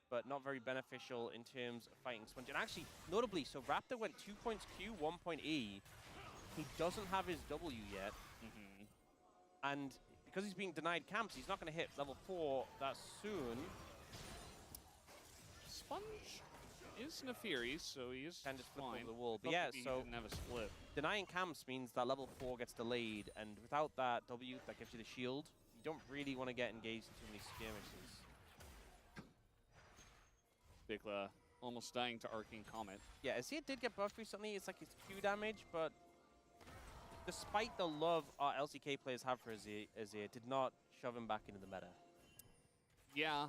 but not very beneficial in terms of fighting Sponge. And actually, notably, so Raptor went 2 points Q, 1 point E. He doesn't have his W yet. And because he's being denied camps, he's not going to hit level 4 that soon. Sponge is Nefiri, so he is Can just flip fine. over the wall. But yeah, so he didn't have a split. denying camps means that level 4 gets delayed, and without that W that gives you the shield, you don't really want to get engaged in too many skirmishes. Bigla almost dying to Arcane Comet. Yeah, Azir did get buffed recently. It's like his Q damage, but despite the love our LCK players have for Azir did not shove him back into the meta. Yeah.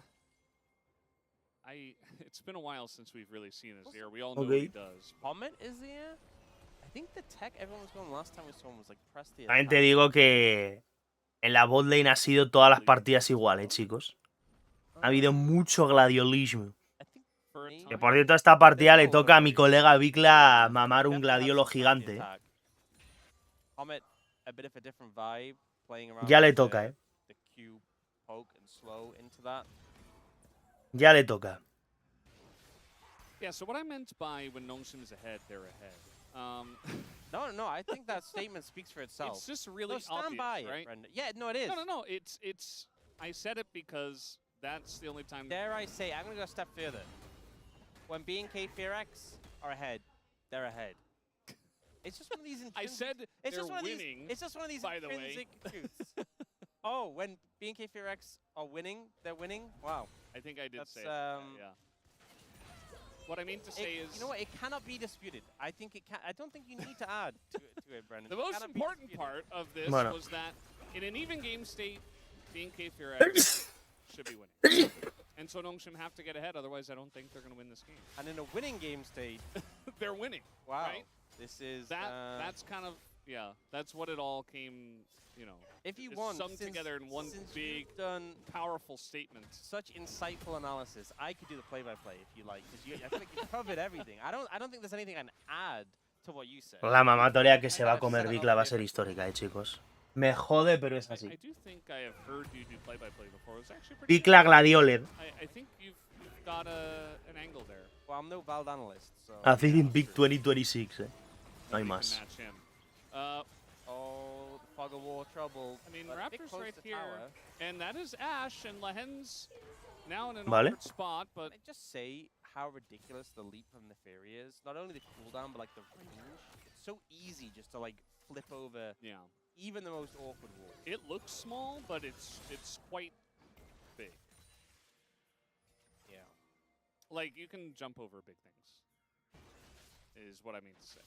It's been a while since we've really seen Azir. We all know what he does. Comet Azir? I think the tech everyone was going last time we saw him was like press the También te digo que en la bot lane ha sido todas las partidas iguales, chicos. Ha habido mucho gladiolismo. Que por cierto, esta partida le toca a mi colega Vikla mamar un gladiolo gigante. Comet, a bit of a different vibe, playing around Ya le toca, the Q poke and slow into that. Ya le toca. Yeah, so what I meant by when NONGSHIM is ahead, they're ahead. No, I think that statement speaks for itself. It's just really stand obvious, by right? it, Brendan. Yeah, no, it is. No. It's. I said it because that's the only time. Dare I say, I'm gonna go a step further. When B&K FEARX are ahead, they're ahead. It's just one of these. I said it's they're just one winning. It's just one of these by the way. intrinsic truths. Oh, when B&K FEARX are winning, they're winning. Wow. I think I did say that, yeah. What I mean to say is, you know what? It cannot be disputed. I think it can. I don't think you need to add to it, Brendan. the most important part of this Bueno. was that in an even game state, B&K FEARX should be winning. And so NONGSHIM have to get ahead, otherwise I don't think they're going to win this game. And in a winning game state, they're winning. wow. Right? This is that's kind of that's what it all came, you know. if you it's want summed together in one big, done powerful statement. such insightful analysis. I could do the play-by-play if you like, because I feel like you covered everything. I don't think there's anything I can add to what you said. La mamatoria que se va a comer Vikla va a ser histórica, chicos. Me jode, pero es así. I do think I have heard you do play-by-play before. It was actually pretty Vikla Gladioled. I think you've got an angle there. Well, I'm no Vald analyst, so. I think in Big 2026, No hay You can más. match him. Oh, the fog of war trouble. I mean, but a bit Raptor's close right to here, tower. and that is Ashe, and Lahen's now in an Vale. awkward spot, but Can I just say how ridiculous the leap from Neferi is? Not only the cooldown, but like the range. It's so easy just to like flip over yeah, even the most awkward wall. it looks small, but it's quite big. Yeah. Like, you can jump over big things, is what I mean to say.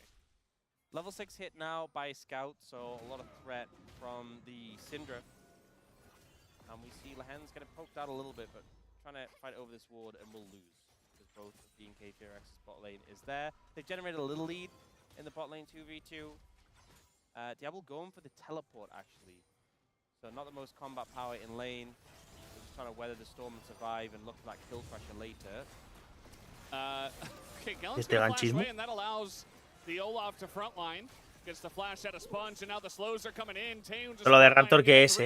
Level 6 hit now by Scout, so a lot of threat from the Syndra. And we see Lahen's getting poked out a little bit, but trying to fight over this ward and will lose. Because both B&K FEARX's bot lane is there. They've generated a little lead in the bot lane 2v2. Diablo going for the teleport, actually. So not the most combat power in lane. They're just trying to weather the storm and survive and look for that kill pressure later. Okay, Gallen's gonna flash away, and that allows the Olaf to frontline. Gets the flash out of Sponge, and now the slows are coming in. Lo de Raptor que es,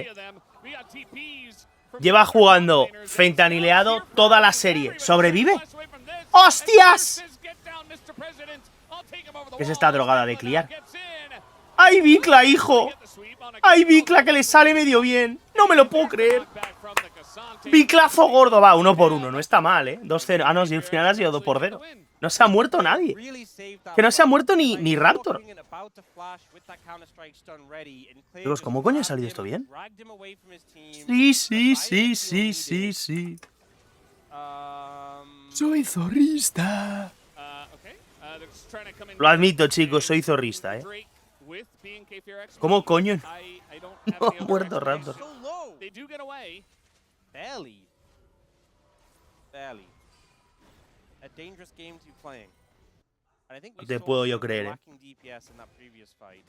Lleva jugando fentanileado toda la serie. ¿Sobrevive? ¡Hostias! Es esta drogada de Clear. ¡Ay, Vikla, hijo! ¡Ay, Vikla, que le sale medio bien! ¡No me lo puedo creer! Viklazo gordo. Va, 1 por 1. No está mal, 2-0. Ah, no, si al final ha sido 2 por 0. No se ha muerto nadie. Que no se ha muerto ni Raptor. Chicos, ¿cómo coño ha salido esto bien? Sí. Soy zorrista. Okay. They're just trying to come in Lo here. admito, chicos, soy zorrista, Drake with BNK FEARX. ¿Cómo coño? I don't have any other Muerto explanation. Raptor. So low. They do get away. Barely. Barely. A dangerous game to be playing. And I think we No te saw puedo yo some creer, lacking DPS in that previous fight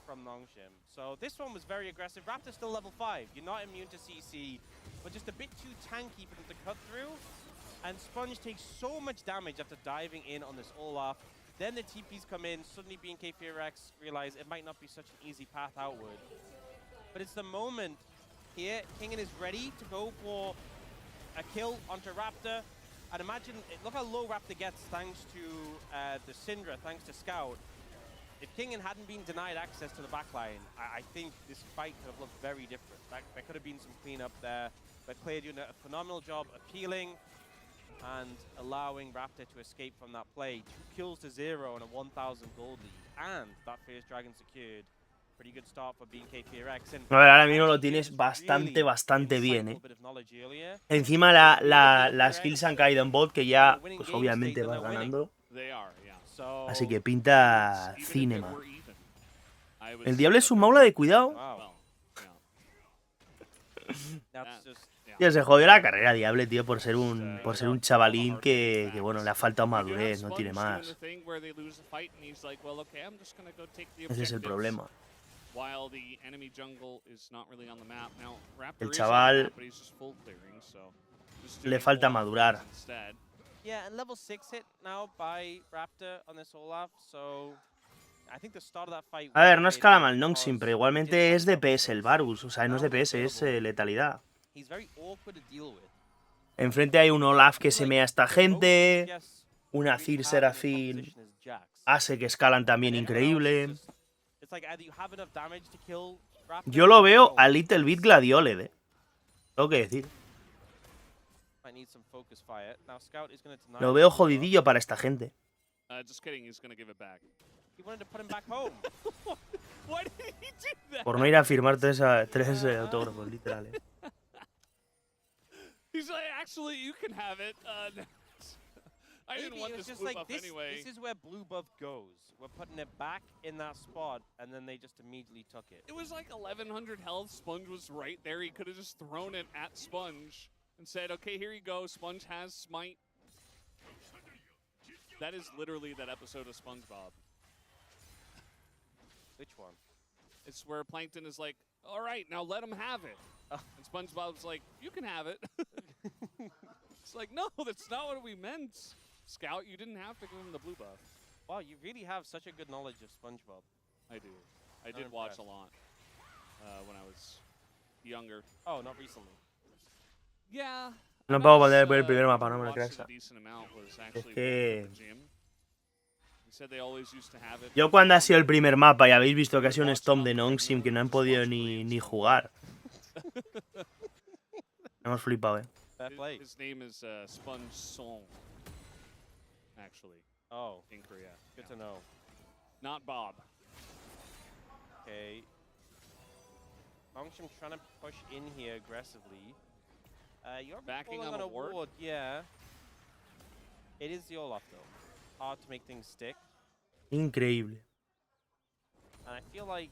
from NONGSHIM. So this one was very aggressive. Raptor's still level 5. You're not immune to CC, but just a bit too tanky for them to cut through. And Sponge takes so much damage after diving in on this Olaf. Then the TPs come in. Suddenly BNK FEARX realize it might not be such an easy path outward. But it's the moment here. Kingen is ready to go for a kill onto Raptor. And imagine, look how low Raptor gets thanks to the Syndra, thanks to Scout. If Kingen hadn't been denied access to the backline, I think this fight could have looked very different. There could have been some cleanup there, but Clay doing a phenomenal job appealing and allowing Raptor to escape from that play. 2 kills to 0 and a 1,000 gold lead. And that Fierce Dragon secured. Pretty good start for BNK FEARX. A ver, ahora mismo lo tienes bastante bien, ¿eh? Encima las kills han caído en bot, que ya, pues obviamente vas ganando. Así que pinta cinema. El diablo es un maula de cuidado. Tío, se jodió la carrera, Diable, tío, por ser un chavalín que bueno, le ha faltado madurez, no tiene más. Ese es el problema. El chaval le falta madurar. Yeah, and level 6 hit now by Raptor on this Olaf, so I think the start of that fight. A ver, no escala mal NONGSHIM, pero igualmente es DPS el Varus, o sea, no es DPS, es letalidad. Enfrente hay un Olaf que se mea a esta gente, una Cir Serafín, Ase que escalan también increíble. Yo lo veo a Little Bit Gladioled, tengo que decir. Lo veo jodidillo para esta gente. Por no ir a firmar tres autógrafos, literal. He's like, actually, you can have it. I didn't want this blue buff anyway. This is where blue buff goes. We're putting it back in that spot, and then they just immediately took it. It was like 1,100 health. Sponge was right there. He could have just thrown it at Sponge and said, okay, here you go. Sponge has Smite. That is literally that episode of SpongeBob. Which one? It's where Plankton is like, all right, now let him have it. And SpongeBob's like, you can have it. It's like, no, that's not what we meant. Scout, you didn't have to give him the blue buff. Wow, you really have such a good knowledge of SpongeBob. I do. I did watch a lot when I was younger. Oh, not recently. Yeah. No puedo poner el primer mapa, no me lo creas. Es que... Yo cuando ha sido el primer mapa y habéis visto que ha sido un Stomp de NONGSHIM que no han podido ni jugar. Hemos flipado, His name is Sponge Song, actually. Oh, in Korea. Good to know. Not Bob. Okay. NONGSHIM trying to push in here aggressively. You're backing on a ward. Yeah. It is the Olaf though. Hard to make things stick. Increíble. And I feel like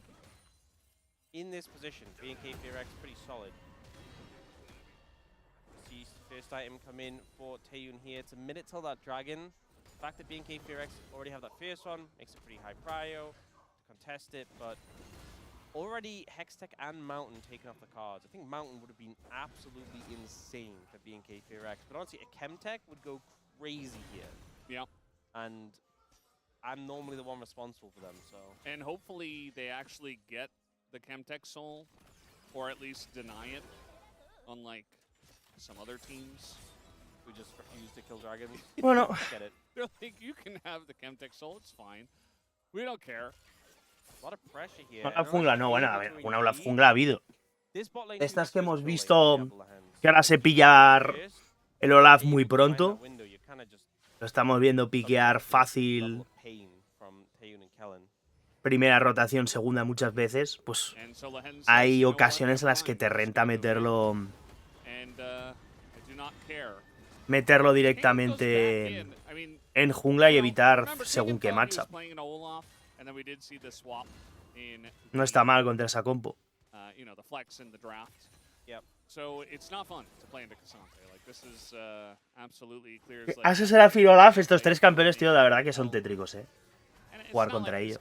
in this position, BNK FEARX pretty solid. See first item come in for Taeyun here. It's a minute till that dragon. The fact that BNK FEARX already have that fierce one makes it pretty high prio to contest it, but already Hextech and Mountain taken off the cards. I think Mountain would have been absolutely insane for BNK FEARX, but honestly, a Chemtech would go crazy here. Yeah. And I'm normally the one responsible for them, so. And hopefully they actually get the Chemtech Soul, or at least deny it, unlike some other teams who just refuse to kill dragons. Bueno. Get it. They're like, you can have the Chemtech Soul, it's fine. We don't care. A lot of pressure here. Olaf jungla no, bueno, a ver, una Olaf jungla ha habido. Estas que hemos visto que ahora se pillar el Olaf muy pronto. Lo estamos viendo piquear fácil. Primera rotación, segunda muchas veces. Pues hay ocasiones en las que te renta meterlo meterlo directamente en jungla y evitar según qué matchup. No está mal contra esa compo. Asus era Firolaf, estos tres campeones, tío, la verdad que son tétricos, jugar contra ellos.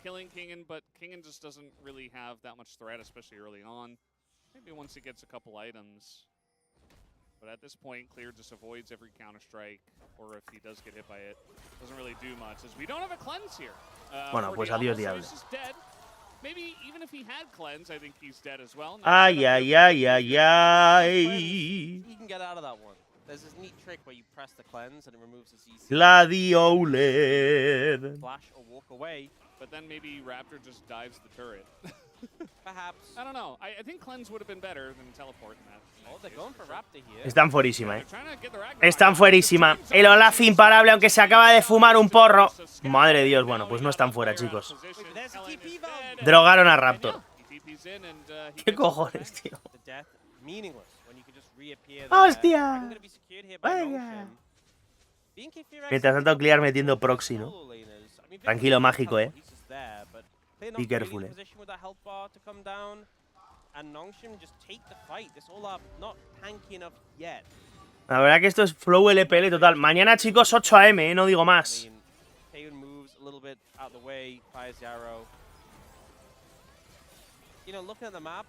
But at this point, Clear just avoids every counter-strike, or if he does get hit by it, doesn't really do much, as we don't have a cleanse here. Bueno, pues adiós, Diablo. Maybe even if he had cleanse, I think he's dead as well. Ay, ay, ay, ay, ay. He can get out of that one. There's this neat trick where you press the cleanse and it removes the CC. Gladioled. Flash or walk away. But then maybe Raptor just dives the turret. Perhaps. I don't know. I think cleanse would have been better than teleport in that. Oh, they're going for Raptor here. Están fuerísima, Están fuerísima. El Olaf imparable, aunque se acaba de fumar un porro. Madre de Dios, bueno, pues no están fuera, chicos. Drogaron a Raptor. ¿Qué cojones, tío? ¡Hostia! Venga. Mientras tanto, Clear metiendo proxy, ¿no? Tranquilo, mágico, Be careful, And NONGSHIM just take the fight. This Olaf not tanky enough yet. La verdad que esto es flow LPL total. Mañana, chicos, 8 AM, no digo más. Taeyeon moves a little bit out the way, fires the arrow. You know, looking at the map.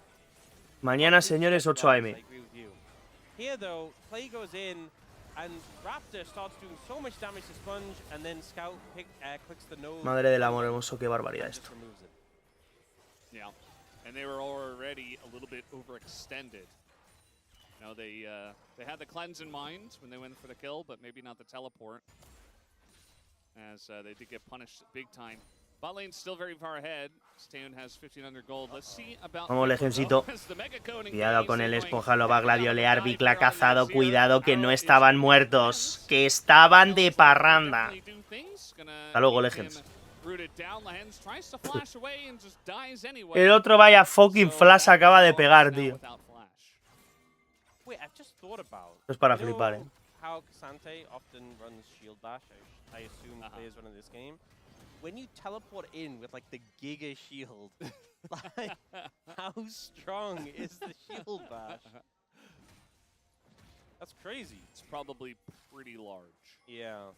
Mañana, señores, 8 AM. Here though, play goes in and Raptor starts doing so much damage to Sponge and then Scout clicks the node. Madre del amor hermoso, qué barbaridad esto. Yeah. And they were already a little bit overextended. You know, they had the cleanse in mind when they went for the kill, but maybe not the teleport, as they did get punished big time. Bot lane's still very far ahead. Taeyeon has 1,500 gold. Let's see about. Vamos, Legencito. Cuidado con el esponja, lo va a gladiolear. Vic la ha cazado. Cuidado que no estaban muertos. Que estaban de parranda. Hasta luego, Legends. El otro vaya fucking flash acaba de pegar, tío. Esto es para flipar, When you teleport in with like the Giga Shield, like how strong is the Shield Bash? That's crazy. It's probably pretty large. Yeah.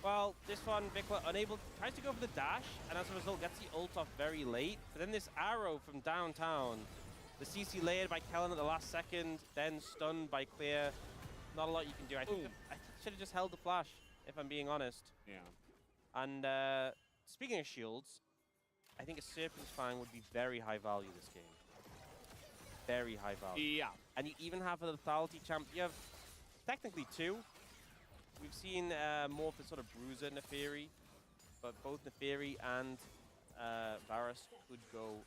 Well, this one, Vikla unable, tries to go for the dash, and as a result gets the ult off very late. But then this arrow from downtown, the CC layered by Kellen at the last second, then stunned by Clear. Not a lot you can do. I think I should have just held the flash, if I'm being honest. Yeah. And speaking of shields, I think a Serpent's Fang would be very high value this game. Very high value. Yeah. And you even have a lethality champ. You have technically two. We've seen more for sort of Bruiser Neferi, but both Neferi and Varus could go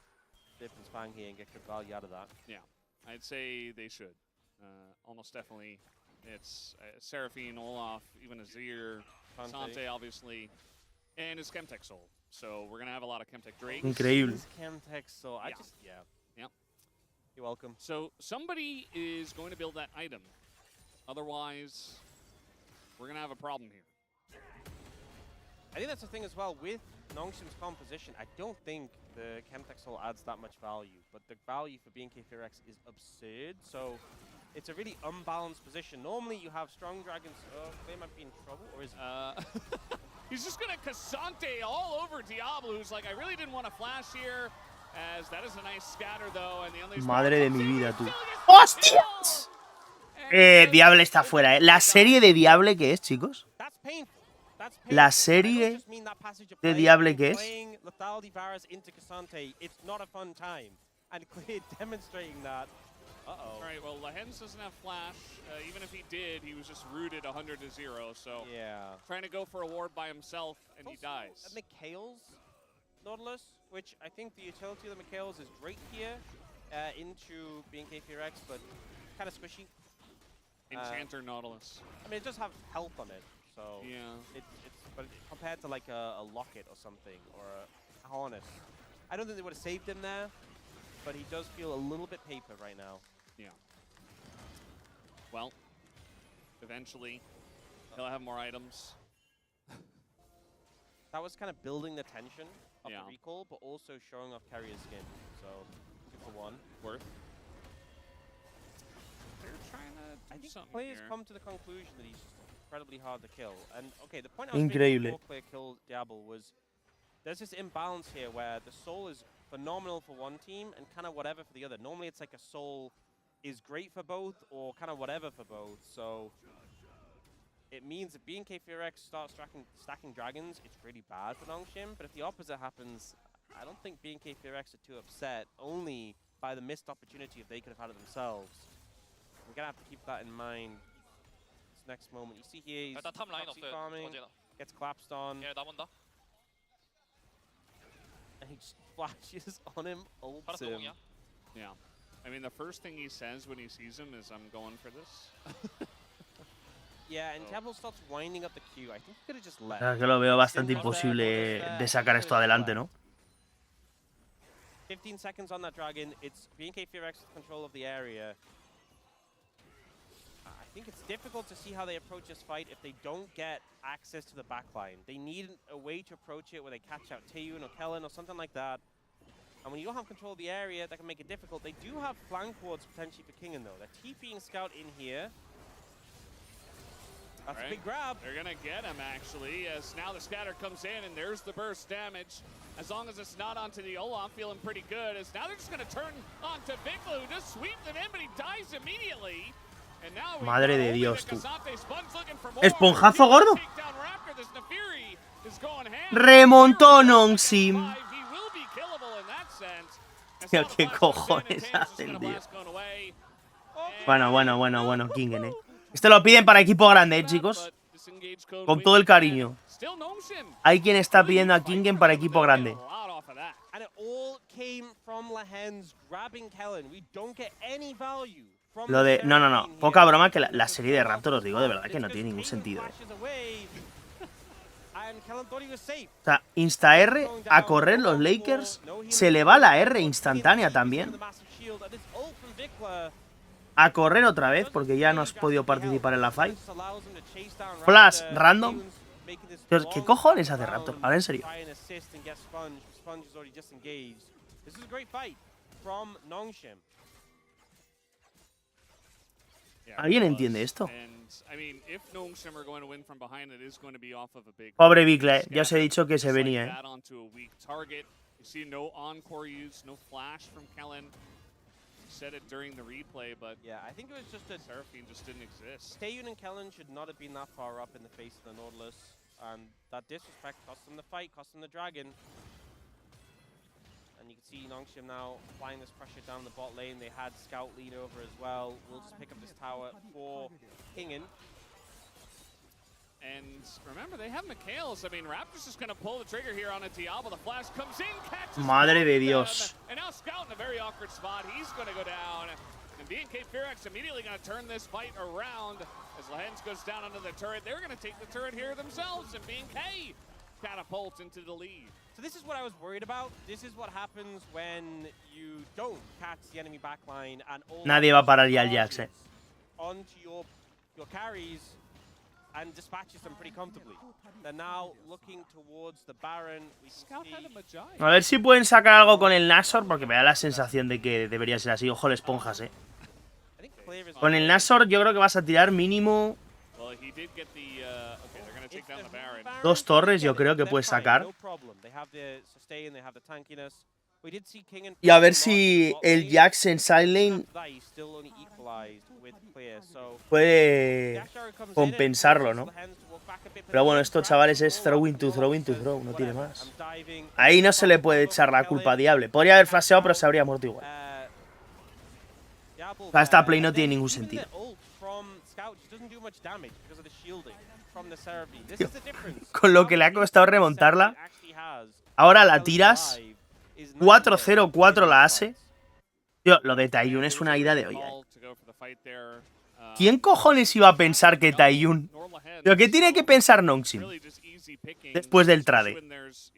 Serpent's Fang here and get good value out of that. Yeah, I'd say they should. Almost definitely. It's Seraphine, Olaf, even Azir, Sante, obviously, and his Chemtech Soul. So we're going to have a lot of Chemtech Drakes. Increíble. Chemtech Soul. Yeah. You're welcome. So somebody is going to build that item. Otherwise, we're going to have a problem here. I think that's the thing as well with NONGSHIM's composition. I don't think the Chemtech Soul adds that much value, but the value for BNK FEARX is absurd. So it's a really unbalanced position. Normally you have strong dragons. Oh, they might be in trouble, or is he's just gonna Cassante all over Diablo, who's like, I really didn't want to flash here, as that is a nice scatter though, and the only. Madre de mi vida, tú. ¡Hostias! Diable está fuera, La serie de Diable que es, chicos. La serie de Diable que es. All right, well, Lahens doesn't have flash. Even if he did, he was just rooted 100 to 0. So yeah, trying to go for a ward by himself, and he dies. Mikhail's Nautilus, which I think the utility of the Mikhail's is great here into BNK FEARX, but kind of squishy. Enchanter Nautilus. I mean, it does have health on it, so yeah. But compared to like a Locket or something, or a Harness, I don't think they would have saved him there. But he does feel a little bit paper right now. Yeah. Well, Eventually, he'll have more items. That was kind of building the tension of Yeah. the recall, but also showing off carrier skin. So 2 for 1. Worth. They're trying to I do think something players here. come to the conclusion that he's just incredibly hard to kill. And okay, the point I was making Increíble. before Clear killed Diablo was there's this imbalance here where the soul is phenomenal for one team and kind of whatever for the other. Normally it's like a soul is great for both or kind of whatever for both. So it means that BNK FEARX starts stacking dragons, it's really bad for NONGSHIM. But if the opposite happens, I don't think BNK FEARX are too upset, only by the missed opportunity if they could have had it themselves. We're gonna have to keep that in mind. This next moment, you see here, he's 일단 탑 라인 proxy 없어요. farming, 어제나. gets collapsed on, 얘 나본다. and he just flashes on him, ults 파라스 him. 공이야. Yeah. I mean, the first thing he says when he sees him is, I'm going for this. Yeah, and Diablo starts winding up the queue. I think he could have just left. Es que lo veo bastante imposible de sacar esto adelante, ¿no? 15 seconds on that dragon. It's BNK FEARX with control of the area. I think it's difficult to see how they approach this fight if they don't get access to the backline. They need a way to approach it where they catch out Taeyun or Kellen or something like that. And when you don't have control of the area, that can make it difficult. They do have flank wards potentially for Kingen though. They're TPing Scout in here. That's a big grab. They're gonna get him actually, as now the scatter comes in and there's the burst damage. As long as it's not onto the Olaf, feeling pretty good. As now they're just gonna turn onto Vikla, who just sweep them in, but he dies immediately. And now Madre de Dios, tú. Esponjazo gordo. Remontó NONGSHIM. Tío, qué cojones hacen, tío. Bueno, Kingen, Esto lo piden para equipo grande, chicos. Con todo el cariño. Hay quien está pidiendo a Kingen para equipo grande. And it all came from Lahen's grabbing Kellen. We don't get any value from Lo de... No. Poca broma que la serie de Raptor, os digo, de verdad que no tiene ningún sentido. O sea, insta-R, a correr los Lakers, se le va la R instantánea también. A correr otra vez, porque ya no has podido participar en la fight. Flash, random. ¿Qué cojones hace Raptor? Ahora en serio. ¿Alguien entiende esto? Pobre Vikla, ya os he dicho que se venía, Said it during the replay, but yeah, I think it was just that Seraphine just didn't exist. Taeyun and Kellen should not have been that far up in the face of the Nautilus, and that disrespect cost them the fight, cost them the dragon. And you can see NONGSHIM now applying this pressure down the bot lane. They had Scout lead over as well. We'll just pick up this tower for Kingen. And remember, they have Mikhails. I mean, Raptor's just going to pull the trigger here on a Diablo. The flash comes in, catches. Madre de Dios. And now Scout in a very awkward spot. He's going to go down. And BNK FEARX immediately going to turn this fight around as Lahen's goes down under the turret. They're going to take the turret here themselves, and BNK catapults into the lead. So this is what I was worried about. This is what happens when you don't catch the enemy backline and all nadie va a parar ya el Jax, onto your carries and dispatches them pretty comfortably. They're now looking towards the Baron. A ver si pueden sacar algo con el Nashor, porque me da la sensación de que debería ser así. Ojo, le esponjas, Con el Nashor yo creo que vas a tirar mínimo 2 torres, yo creo que puedes sacar. Y a ver si el Jax en sidelane puede compensarlo, ¿no? Pero bueno, esto, chavales, es throw into throw, no tiene más. Ahí no se le puede echar la culpa a Diable. Podría haber flasheado, pero se habría muerto igual. O sea, esta play no tiene ningún sentido. Tío, con lo que le ha costado remontarla, ahora la tiras 4-0-4 la hace. Tío, lo de Taeyun es una ida de olla. ¿Quién cojones iba a pensar que Taeyun? ¿Pero qué tiene que pensar NONGSHIM después del trade?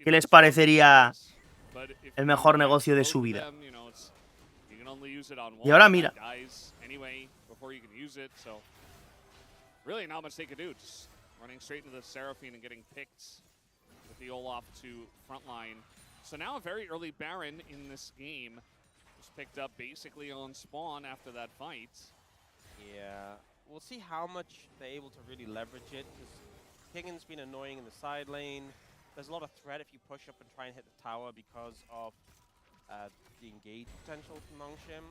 ¿Qué les parecería el mejor negocio de su vida? Y ahora mira. really not much they could do. Just running straight into the Seraphine and getting picked with the Olaf to frontline. So now a very early Baron in this game was picked up basically on spawn after that fight. Yeah, we'll see how much they're able to really leverage it, because Kingan's been annoying in the side lane. There's a lot of threat if you push up and try and hit the tower because of the engage potential from NONGSHIM.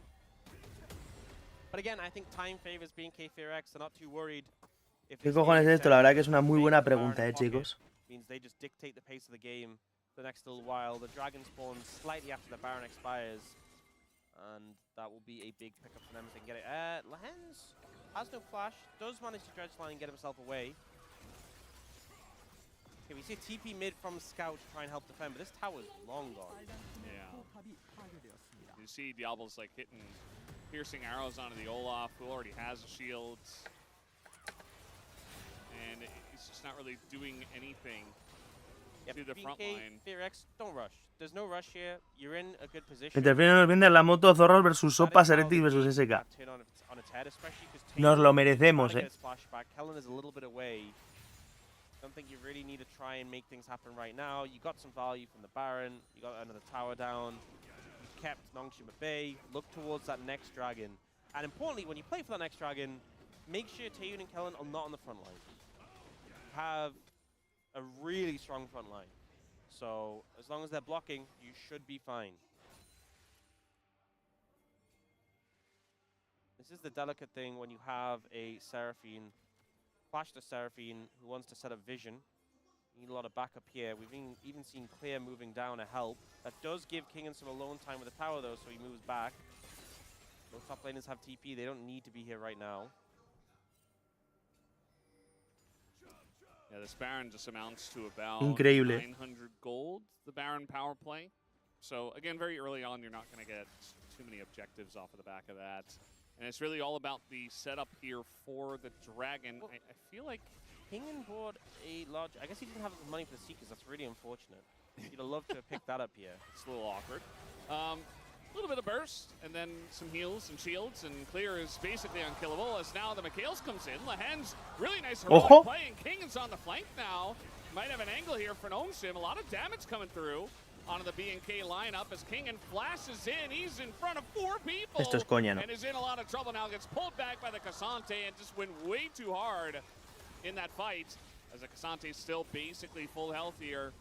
But again, I think time favors BNK FEARX. They're not too worried. If ¿Qué cojones es esto? La verdad que es una muy buena pregunta, chicos. Means they just dictate the pace of the game the next little while. The dragon spawns slightly after the Baron expires, and that will be a big pickup for them if they can get it. Lahens has no flash, does manage to dredge line and get himself away. Okay, we see TP mid from Scout to try and help defend, but this tower's long gone. Yeah. You see Diablo's like hitting piercing arrows onto the Olaf, who already has a shield. And he's just not really doing anything to the front line. FEARX, don't rush. There's no rush here. You're in a good position. Interfiere nos vende la moto Zorros versus Sopas, Heretics versus SK. Nos lo merecemos, Kellen is a little bit away. Don't think you really need to try and make things happen right now. You got some value from the Baron. You got another tower down. You kept NONGSHIM at bay. Look towards that next dragon. And importantly, when you play for that next dragon, make sure Taeyun and Kellen are not on the front line. Have a really strong front line. So as long as they're blocking, you should be fine. This is the delicate thing when you have a Seraphine, flash the Seraphine who wants to set up vision. You need a lot of backup here. We've even seen Clear moving down to help. That does give Kingan some alone time with the tower though, so he moves back. Both top laners have TP, they don't need to be here right now. Yeah, this Baron just amounts to about Increíble. 900 gold, the Baron power play. So again, very early on, you're not going to get too many objectives off of the back of that. And it's really all about the setup here for the Dragon. Well, I feel like Kingan bought a large... I guess he didn't have the money for the Seekers. That's really unfortunate. You'd have loved to have picked that up here. it's a little awkward. A little bit of burst, and then some heals and shields, and Clear is basically unkillable as now the Mikhails comes in. Lahens, really nice heroic play, and Kingan's on the flank now. Might have an angle here for NONGSHIM. A lot of damage coming through onto the B&K lineup as Kingan flashes in. He's in front of 4 people. Esto es coña, ¿no? And is in a lot of trouble now. Gets pulled back by the Cassante and just went way too hard in that fight as the Cassante is still basically full health here.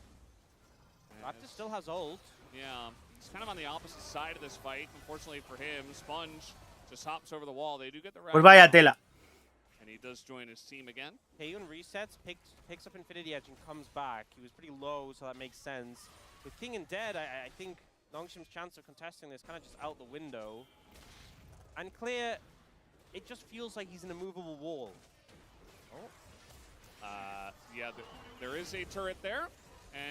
Raptor still has ult. Yeah. He's kind of on the opposite side of this fight. Unfortunately for him, Sponge just hops over the wall. They do get the round. Pues vaya tela. And he does join his team again. Taeyun resets, picks up Infinity Edge and comes back. He was pretty low, so that makes sense. With Kingan dead, I think NONGSHIM's chance of contesting this kind of just out the window. And Clear, it just feels like he's an immovable wall. Oh. Yeah, there is a turret there.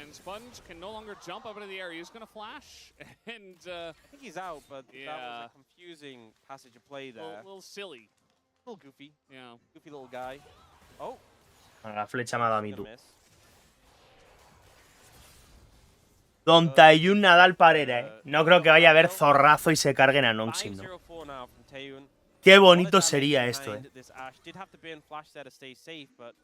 And Sponge can no longer jump up into the air. He's going to flash. And I think he's out, but yeah. that was a confusing passage of play there. A little silly. A little goofy. Yeah. Goofy little guy. Oh. La flecha me ha dado a mí, tú. Miss. Don Taeyun Nadal Parera, No creo que vaya a haber zorrazo y se carguen a NONGSHIM, ¿no? 5-0-4 now from Taeyun. Qué bonito sería esto, This Ashe did have to burn flash there to stay safe, but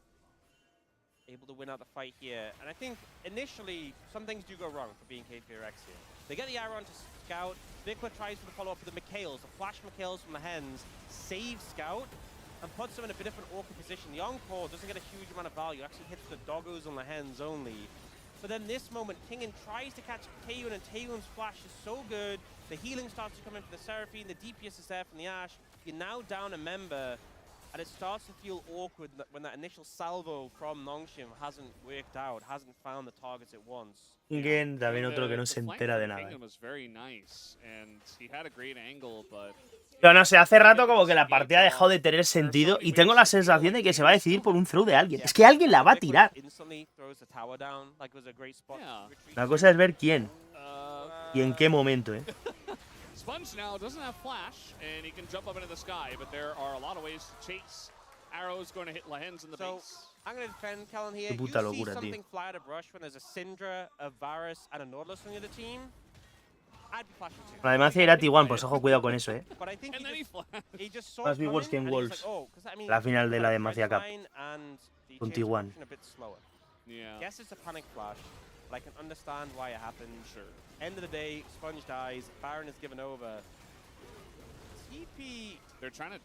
able to win out the fight here. And I think initially some things do go wrong for BNK FEARX here. They get the arrow onto Scout. Vikla tries for the follow-up with the Mikhails. The flash Mikhails from the Hens saves Scout and puts him in a bit of an awkward position. The Encore doesn't get a huge amount of value. Actually hits the doggos on the Hens only. But then this moment, Kingan tries to catch Taeyun, and Taeyun's flash is so good. The healing starts to come in for the Seraphine. The DPS is there from the Ashe. You're now down a member. And it starts to feel awkward when that initial salvo from NONGSHIM hasn't worked out, hasn't found the targets it wants. Kingan también otro que no se entera de nada. Kingan was very nice, and he had a great angle, but Pero no sé, hace rato como que la partida ha dejado de tener sentido y tengo la sensación de que se va a decidir por un throw de alguien. Es que alguien la va a tirar. La cosa es ver quién. Y en qué momento, Sponge now doesn't have flash, and he can jump up into the sky, but there are a lot of ways to chase. Arrows going to hit Lahens in the base. I'm going to defend Kellen here. Qué You puta see locura, something tío. fly at a brush when there's a Syndra, a Varus, and a Nautilus on the other team. I'd be flashing too. La demacia irá T1, pues ojo, cuidado con eso, But I think And then he flashed. he just saw Más it vi Worlds coming, Game and he's like, Worlds. oh, 'cause I mean, La final de la like, Demacia Red's Cup. fine and the Con change of T1. direction a bit slower. Yeah. Guess it's a panic flash, but I can understand why it happened. Sure. End of the day, Sponge dies, Baron is given over. TP, They're trying to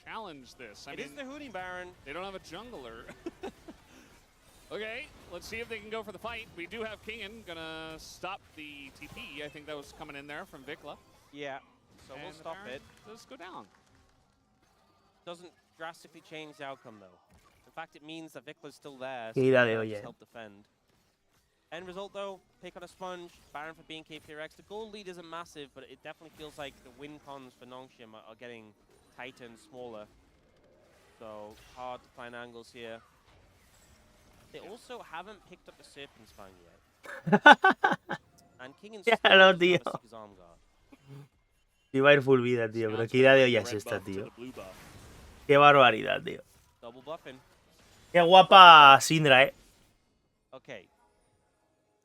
challenge this. I it mean, is the Hooting Baron. they don't have a jungler. Okay, let's see if they can go for the fight. We do have Kingen gonna stop the TP. I think that was coming in there from Vikla. Yeah, so we'll And the stop Baron it. does go down. Doesn't drastically change the outcome though. In fact, it means that Vikla's still there, Qué idea de olla, help defend. End result though, pick on a Sponge, Baron for being FEARX. The gold lead isn't massive, but it definitely feels like the win cons for NONGSHIM are getting tighter and smaller. So hard to find angles here. They also haven't picked up the Serpent Fang yet. And King and Ya Stone lo, doesn't have a tío. Seek's Arm Guard. Iba a ir full vida, tío. Pero qué idea de olla es esta, tío. Qué barbaridad, tío. Double buffing. Qué guapa Syndra, Okay.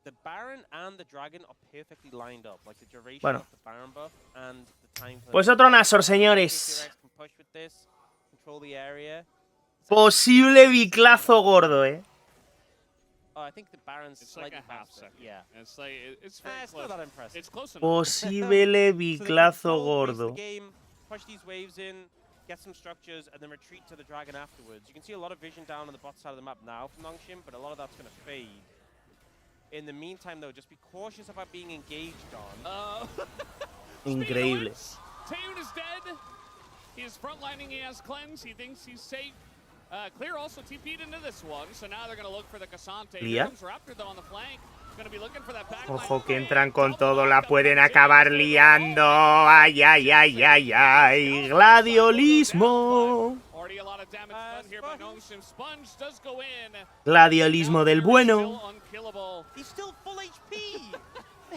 The Baron and the Dragon are perfectly lined up. Like the duration Bueno. of the Baron buff and the time for Pues otro Nashor, señores. FEARX can push with this, control the area. Posible biclazo gordo, Oh, I think the Baron's It's like slightly a half faster. second. Yeah. It's like it's very It's not close. that impressive. It's close enough. Posible So they can biclazo control, pace the gordo. game, push these waves in, get some structures, and then retreat to the Dragon afterwards. You can see a lot of vision down on the bot side of the map now from NONGSHIM, but a lot of that's going to fade. In the meantime, though, just be cautious about being engaged on. Increíble. Taeyun is dead. He is frontlining. He has cleanse. He thinks he's safe. Clear also TP'd into this one, so now they're going to look for the Cassante. Here comes Raptor, though, on the flank. Going to be looking for that back line. Ojo que entran con todo, la pueden acabar liando. Ay, ay, ay, ay, ay. Gladiolismo. Already a lot of damage done here by NONGSHIM. Sponge does go in. Gladiolismo del bueno. Still unkillable. He's still full HP!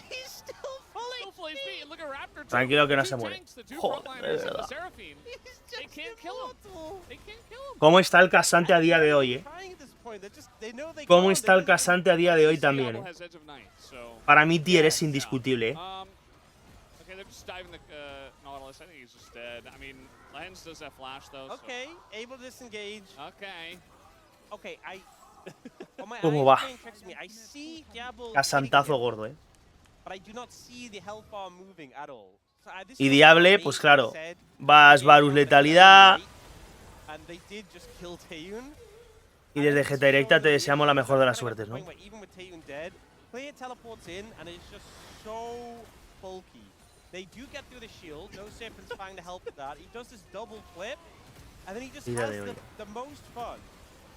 He's still full Full HP. And look at Raptor. Tranquilo que no Two se muere. tanks, the two Joder, frontliners de and the verdad. Seraphine. They can't kill him. They can't kill him. ¿Cómo está el casante a día de hoy, ¿Cómo está el casante a día de hoy también, Has Edge of Night, so. Para mí tier es indiscutible, Okay, they're just diving the Nautilus. I think he's just dead. I mean, Lens does have flash though. So. Okay, able to disengage. Okay. Okay, on my ¿Cómo eyes va? playing tricks me. I see Diablo Casantazo hitting him, gordo, but I do not see the health bar moving at all. So, this Y is Diable, what pues they claro, said, vas they Varus found the letalidad. right, and they did just kill Taeyun. Y desde GT Directa te deseamos la mejor de las suertes, ¿no? Even with Taeyun dead, Player teleports in and it's just so bulky. They do get through the shield, no Serpent's Fang to help with that. He does this double flip, and then he just has the most fun.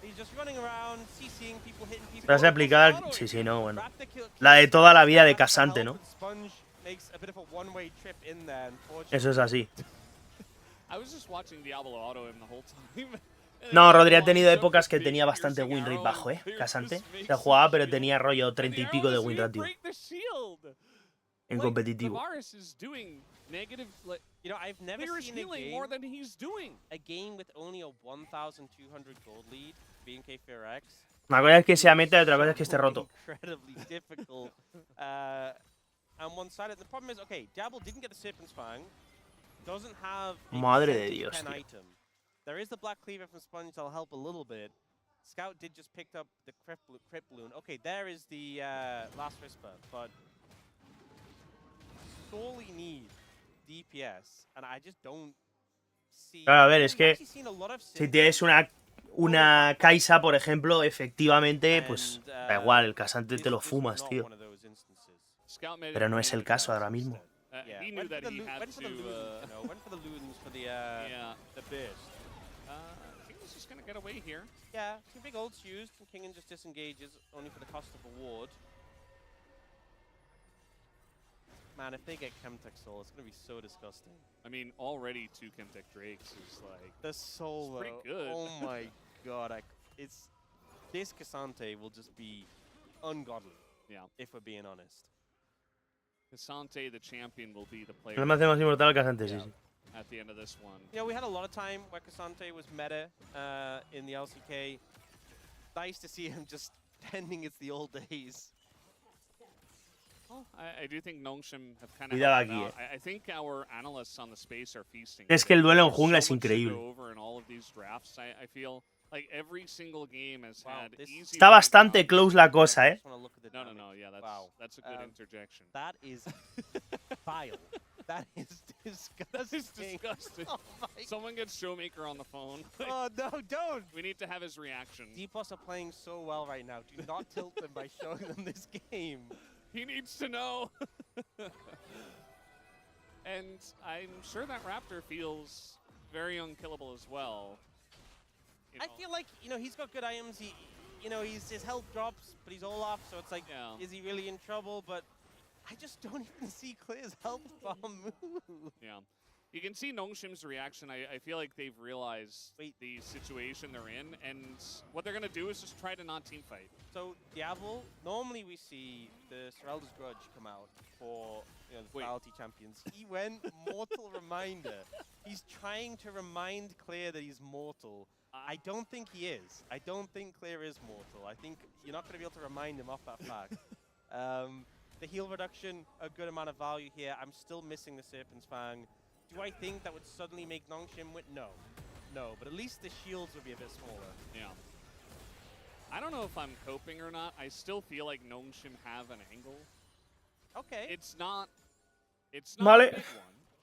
He's just running around, CCing people, hitting people. Frase aplicada, sí, sí, no, bueno. La de toda la vida de Casante, ¿no? Eso es así. I was just watching Diablo auto him the whole time. No, Rodri ha tenido épocas que tenía bastante win rate bajo, Casante. Se jugaba, pero tenía rollo 30 y pico de win ratio. En competitivo. You know, I've never seen a game with only a 1,200 gold lead being FEARX. Una cosa es que sea meta y otra cosa es que esté roto. Incredibly difficult. And one-sided. The problem is, okay, Diablo didn't get the Serpent's Fang. Doesn't have a Madre de Dios, pen tío. item. There is the Black Cleaver from Sponge that'll help a little bit. Scout did just pick up the Crypt Balloon. Okay, there is the Last Whisper, but sorely need DPS, and I just don't see. Claro, a ver, es que I've seen a lot of si tienes una Kaisa, por ejemplo, efectivamente, pues da igual, el Casante te lo fumas, tío. Pero no es el caso ahora mismo. Yeah. He knew that he had to. Went for the Ludens for the burst. King was just gonna get away here. Yeah, two big ults used, and Kingen just disengages only for the cost of a ward. Man, if they get Chemtech Soul, it's gonna be so disgusting. I mean, already 2 Chemtech Drakes is like. The Soul, pretty good. Oh my god, it's this Cassante will just be ungodly. Yeah. If we're being honest. Cassante, the champion, will be the player. No me hace más inmortal el Casante, sí, sí. At the end of this one. You know, we had a lot of time where Cassante was meta in the LCK. Nice to see him just pretending it's the old days. I do think NONGSHIM have kind of Cuidado helped aquí, out. I think our analysts on the space are feasting. Es que el duelo en There's jungla so es much to increíble. go over in all of these drafts. I feel like every single game has had easy Está running bastante rounds. close la cosa, ¿eh? No, yeah, that's a good interjection. That is vile. That is disgusting. That is disgusting. Oh my Someone gets Showmaker on the phone. Oh no, don't! We need to have his reaction. D-Boss are playing so well right now. Do not tilt them by showing them this game. He needs to know. And I'm sure that Raptor feels very unkillable as well. You I know, feel like, he's got good items. His health drops, but he's Olaf, so it's like, Yeah. is he really in trouble? But I just don't even see Clear's health bomb move. yeah. You can see NONGSHIM's reaction. I feel like they've realized the situation they're in, and what they're going to do is just try to not team fight. So, Diablo, normally we see the Serelda's Grudge come out for the Vitality Champions. He went Mortal Reminder. He's trying to remind Clear that he's mortal. I don't think he is. I don't think Clear is mortal. I think you're not going to be able to remind him off that fact. The heal reduction, a good amount of value here. I'm still missing the Serpent's Fang. Do I think that would suddenly make NONGSHIM win? No. No, but at least the shields would be a bit smaller. Yeah. I don't know if I'm coping or not. I still feel like NONGSHIM have an angle. Okay. It's not a Vale. big one.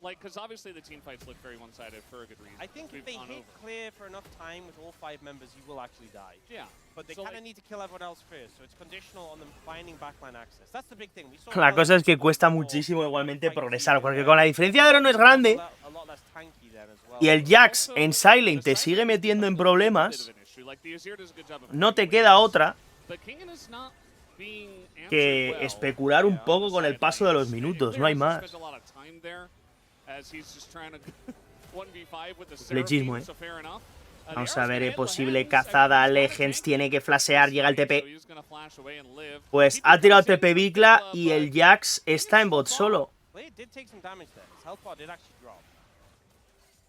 Like, because obviously the team fights look very one-sided for a good reason. I think if they hit Clear for enough time with all 5 members, you will actually die. Yeah. But they So, kind of like, need to kill everyone else first, so it's conditional on them finding backline access. That's the big thing. We saw La cosa es que cuesta muchísimo igualmente progresar, porque con la diferencia de oro no es grande y el Jax en Silent te sigue metiendo en problemas, no te queda otra que especular un poco con el paso de los minutos, no hay más. Flechismo, ¿eh? Vamos a ver, posible cazada, Legends tiene que flashear, llega el TP. Pues ha tirado TP Bicla y el Jax está en bot solo.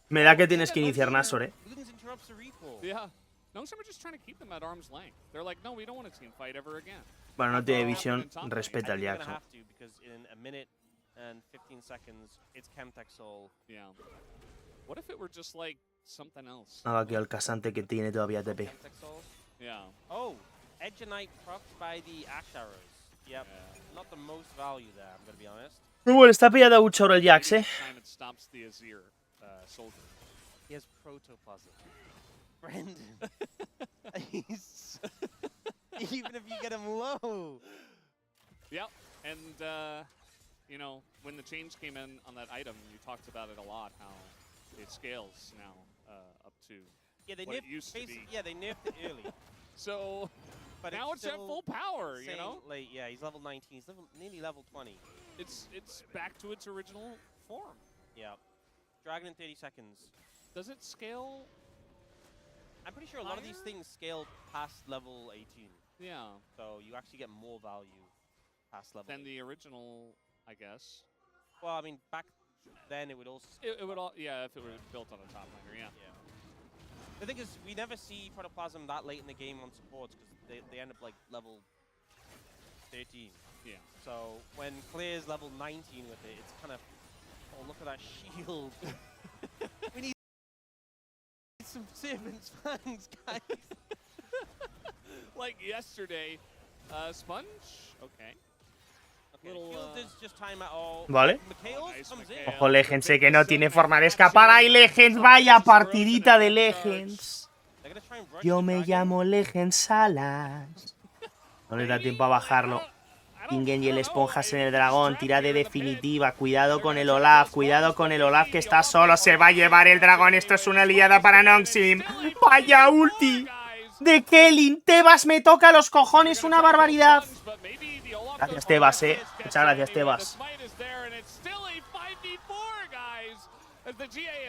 Me da que tienes que iniciar Nashor, ¿eh? Bueno, no tiene visión, respeta al Jax, ¿no? Nada, aquí al casante que tiene todavía TP. Oh, Edge and Knight procced by the Ash Arrows. Yep, not the most value there, I'm gonna be honest. Muy bueno, está pillado mucho ahora el Jax, ¿eh? He has protoplasm. Brendan. He's even if you get him low. Yep, and you know, when the change came in on that item, you talked about it a lot, how it scales now up to what it used to be. Yeah, they nerfed it early. So, but now it's at full power, you know? Like, yeah, he's level 19, he's nearly level 20. It's back to its original form. Yeah. Dragon in 30 seconds. Does it scale? I'm pretty sure a lot of these things scale past level 18. Yeah. So you actually get more value past level. Than the original, I guess. Well, I mean, back then it would also. It would all, yeah, if it were built on a top laner, yeah. Yeah. The thing is, we never see Protoplasm that late in the game on supports because they end up like level 13. Yeah. So when Clear's level 19 with it, it's kind of, oh, look at that shield. We need some Serpent's Fangs, guys. Like yesterday, Sponge? Okay. Vale. Nice, Ojo, Legends, que no tiene forma de escapar. ¡Ay, Legends! ¡Vaya partidita de Legends! Yo me llamo Legends Salas. No le da tiempo a bajarlo. King.G y el Esponjas en el dragón. Tira de definitiva. Cuidado con el Olaf. Cuidado con el Olaf que está solo. Se va a llevar el dragón. Esto es una liada para NONGSHIM. ¡Vaya ulti! De Kelly. Tebas me toca los cojones. Una barbaridad. Gracias, Tebas, Muchas gracias, Tebas.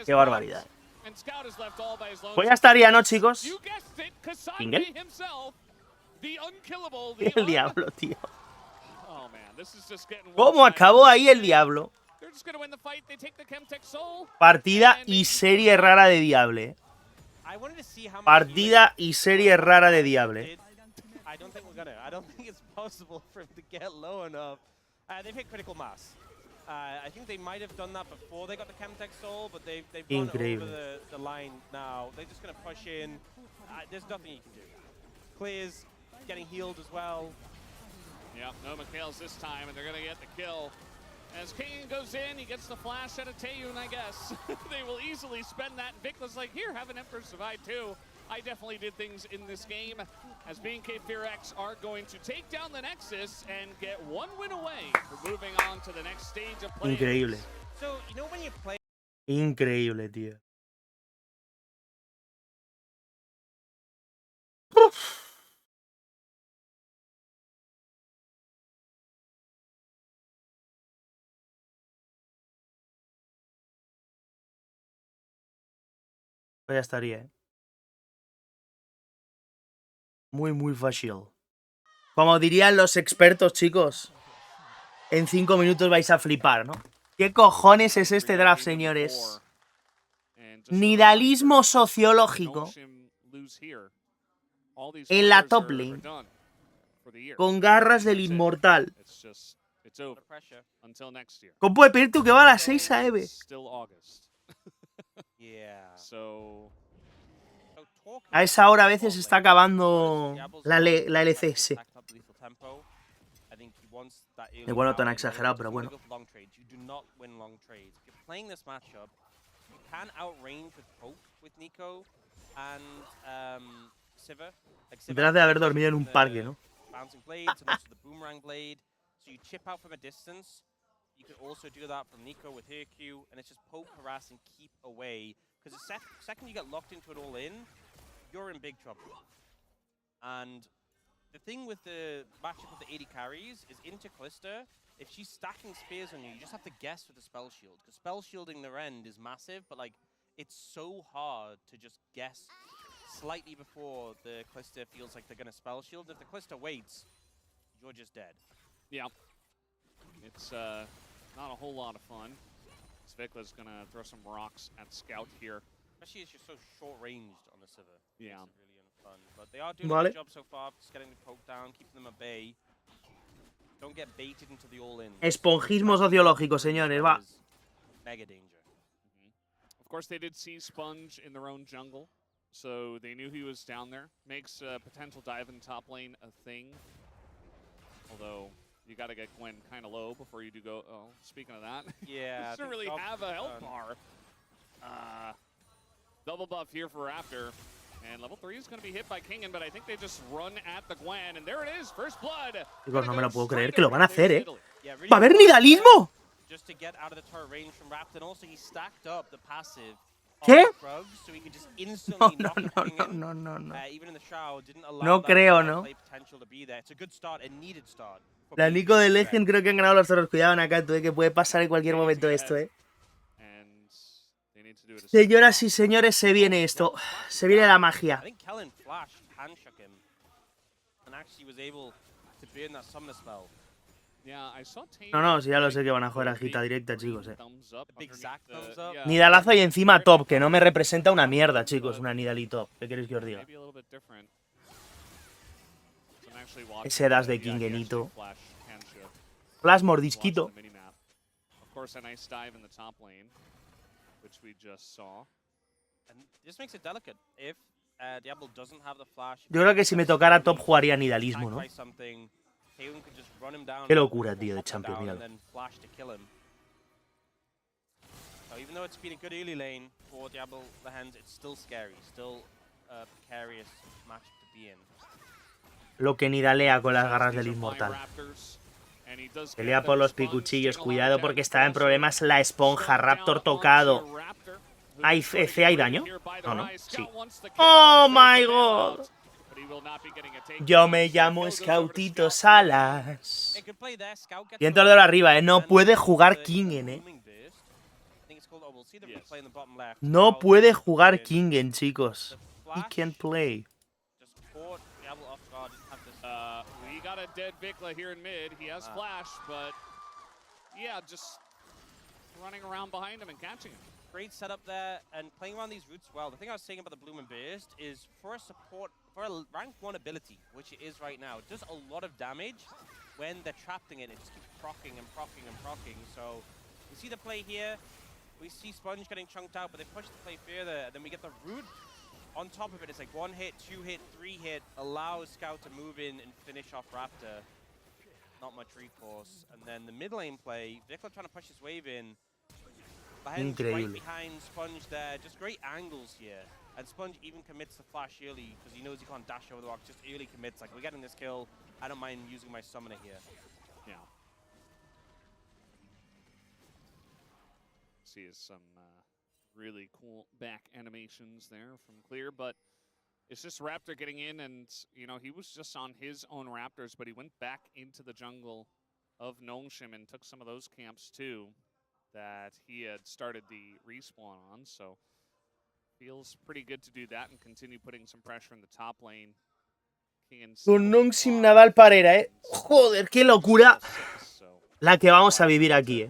Qué barbaridad. Pues ya estaría, ¿no, chicos? ¿King.G? El diablo, tío. ¿Cómo acabó ahí el diablo? Partida y serie rara de Diable. Partida y serie rara de Diable. I don't think it's possible for him to get low enough. They've hit critical mass. I think they might have done that before they got the Chemtech Soul, but they've gone over the line now. They're just going to push in. There's nothing you can do. Clears, getting healed as well. Yeah, no Mikhails this time, and they're going to get the kill. As King goes in, he gets the flash out of Taeyun, I guess. They will easily spend that. And Vicla's like, here, have an Emperor's Divide too. I definitely did things in this game, as B&K FEARX are going to take down the Nexus and get one win away for moving on to the next stage of play. Increíble. So, you know when you play... Increíble, tío. Pues ya estaría, ¿eh? Muy, muy fácil. Como dirían los expertos, chicos, en 5 minutos vais a flipar, ¿no? ¿Qué cojones es este draft, señores? Nidalismo sociológico en la top lane, con garras del inmortal. ¿Cómo puede pedir tú que va a las 6 a Eve? A esa hora a veces se está acabando la LCS. Igual no tan exagerado, pero bueno. Detrás de haber dormido en un parque, ¿no? You can also do that from Nico with her Q, and it's just poke, harass, and keep away. Because the second you get locked into it all in, you're in big trouble. And the thing with the matchup with the 80 carries is into Calista, if she's stacking spears on you, you just have to guess with the spell shield. Because spell shielding their end is massive, but like, it's so hard to just guess slightly before the Calista feels like they're going to spell shield. If the Calista waits, you're just dead. Yeah. It's not a whole lot of fun. Svikla's gonna throw some rocks at Scout here. Especially as you're so short-ranged on the Sivir. Yeah. It's really unfun. But they are doing a good job so far, just getting the poke down, keeping them at bay. Don't get baited into the all-in. Esponjismo sociológico, señores, va. Mega danger. Of course, they did see Sponge in their own jungle, so they knew he was down there. Makes potential dive in top lane a thing. Although, you gotta get Gwen kind of low before you do go. Oh, speaking of that, yeah, doesn't really have a health bar. Double buff here for Raptor, and level 3 is going to be hit by Kingen, but I think they just run at the Gwen, and there it is, first blood. Chicos, no me lo puedo creer que lo van a hacer, ¿eh? ¿Va a haber nidalismo? Just to get out of the turret range from Raptor, and also he stacked up the passive. ¿Qué? So he could just instantly knock No. Even in the shower, didn't allow No creo, ¿no? potential to be there. It's a good start, a needed start. La Nico de Legend creo que han ganado los toros. Cuidado, Nakato, que puede pasar en cualquier momento esto, ¿eh? Señoras y señores, se viene esto. Se viene la magia. No, si ya lo sé que van a jugar a gita directa, chicos, Nidalazo y encima top, que no me representa una mierda, chicos, una Nidali top. ¿Qué queréis que os diga? Ese dash de Kingenito. Flash mordisquito. Yo creo que si me tocara top jugaría Nidalismo, ¿no? Qué locura, tío, de Champion, míralo. Even though it's been a good early lane for Diablo the Hands, it's still scary, still a precarious match to be in. Lo que nidalea con las garras del inmortal. Pelea por los picuchillos, cuidado porque está en problemas la esponja. Raptor tocado. ¿Hay FC? ¿Hay daño? No, sí. ¡Oh, my God! Yo me llamo Scoutito Salas. Y entra de arriba, No puede jugar Kingen, No puede jugar Kingen, chicos. He can't play. We got a dead Vikla here in mid. He has flash, but yeah, just running around behind him and catching him. Great setup there and playing around these roots well. The thing I was saying about the Bloom and Burst is for a support, for a rank 1 ability, which it is right now, it does a lot of damage. when they're trapped in it, it just keeps procking and procking and procking. So you see the play here. We see Sponge getting chunked out, but they push the play further. Then we get the root on top of it. It's like 1 hit, 2 hit, 3 hit. Allows Scout to move in and finish off Raptor. Not much recourse. And then the mid lane play, Vikla trying to push his wave in. Behind, right behind Sponge there. Just great angles here. And Sponge even commits the flash early because he knows he can't dash over the rock. Just early commits. Like, we're getting this kill. I don't mind using my summoner here. Yeah. See some really cool back animations there from Clear, but it's just Raptor getting in, and you know, he was just on his own Raptors, but he went back into the jungle of NONGSHIM and took some of those camps too that he had started the respawn on. So feels pretty good to do that and continue putting some pressure in the top lane. Con NONGSHIM Naval Parera, Joder, qué locura la que vamos a vivir aquí,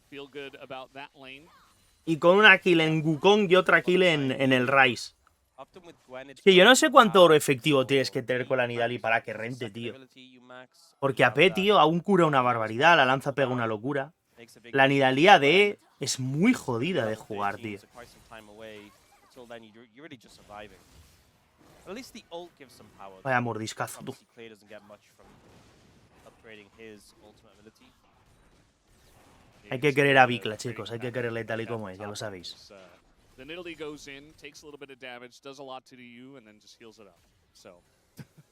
Feel good about that lane. Y con una kill en Wukong y otra kill en el Rise. Es que yo no sé cuánto oro efectivo tienes que tener con la Nidalee para que rente, tío. Porque AP, tío, aún cura una barbaridad, la lanza pega una locura. La Nidalee AD es muy jodida de jugar, tío. Vaya mordiscazo, tú. Hay que querer a Vikla, chicos. Hay que quererle tal y como es, ya lo sabéis. The Nidalee goes in, takes a little bit of damage, does a lot to you, and then just heals it up. So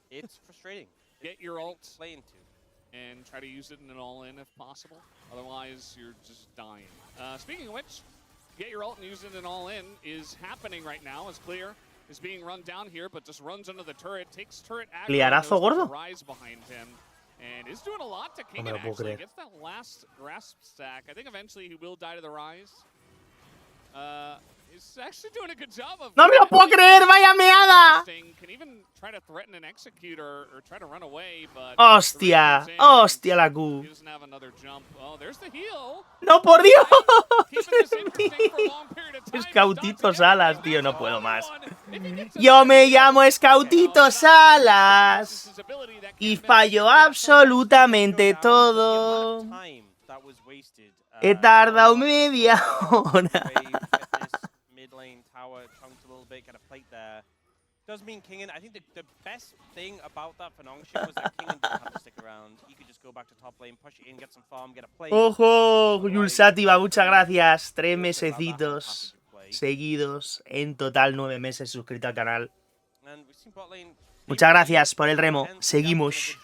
it's frustrating. Get your ult and try to use it in an all-in if possible. Otherwise, you're just dying. Speaking of which, get your ult and use it in an all-in is happening right now. As Clear is being run down here, but just runs under the turret, takes turret Liarazo gordo. Rise behind him. And is doing a lot to King, actually. Gets that last grasp stack. I think eventually he will die to the Rise. He's actually doing a good job of... ¡No me lo puedo creer! ¡Vaya meada! Can even try to threaten and execute or try to run away, but... ¡Hostia! ¡Hostia la Q! He doesn't have another jump. Oh, there's the heal. ¡No, por Dios! Es Scoutito Salas, tío, no puedo más. Yo me llamo Scoutito Salas y fallo absolutamente todo. He tardado media hora. Does mean Kingen. I think the best thing about that for NONGSHIM was that Kingen didn't have to stick around. He could just go back to top lane, push it in, get some farm, get a play. Ojo, Yulsativa, muchas gracias. 3 mesecitos seguidos. En total 9 meses suscrito al canal. Muchas gracias por el remo. Seguimos.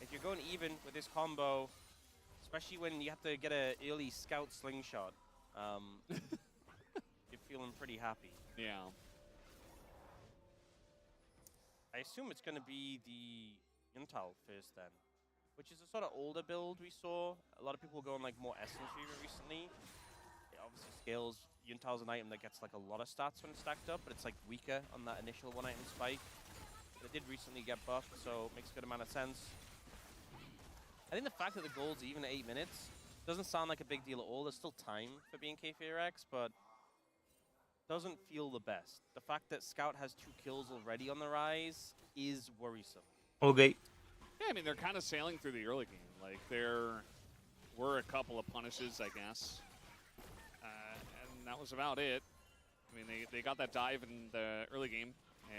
If you're going even with this combo, especially when you have to get a early scout slingshot, you're feeling pretty happy. Yeah. I assume it's going to be the Yuntal first then, which is a sort of older build we saw. A lot of people going like more Essence Reaver recently. It obviously scales. Yuntal's an item that gets like a lot of stats when stacked up, but it's like weaker on that initial 1-item spike. But it did recently get buffed, so it makes a good amount of sense. I think the fact that the gold's even at 8 minutes doesn't sound like a big deal at all. There's still time for BNK FEARX, but doesn't feel the best. The fact that Scout has 2 kills already on the Rise is worrisome. Okay. Yeah, I mean, they're kind of sailing through the early game. Like, there were a couple of punishes, I guess. And that was about it. I mean, they got that dive in the early game,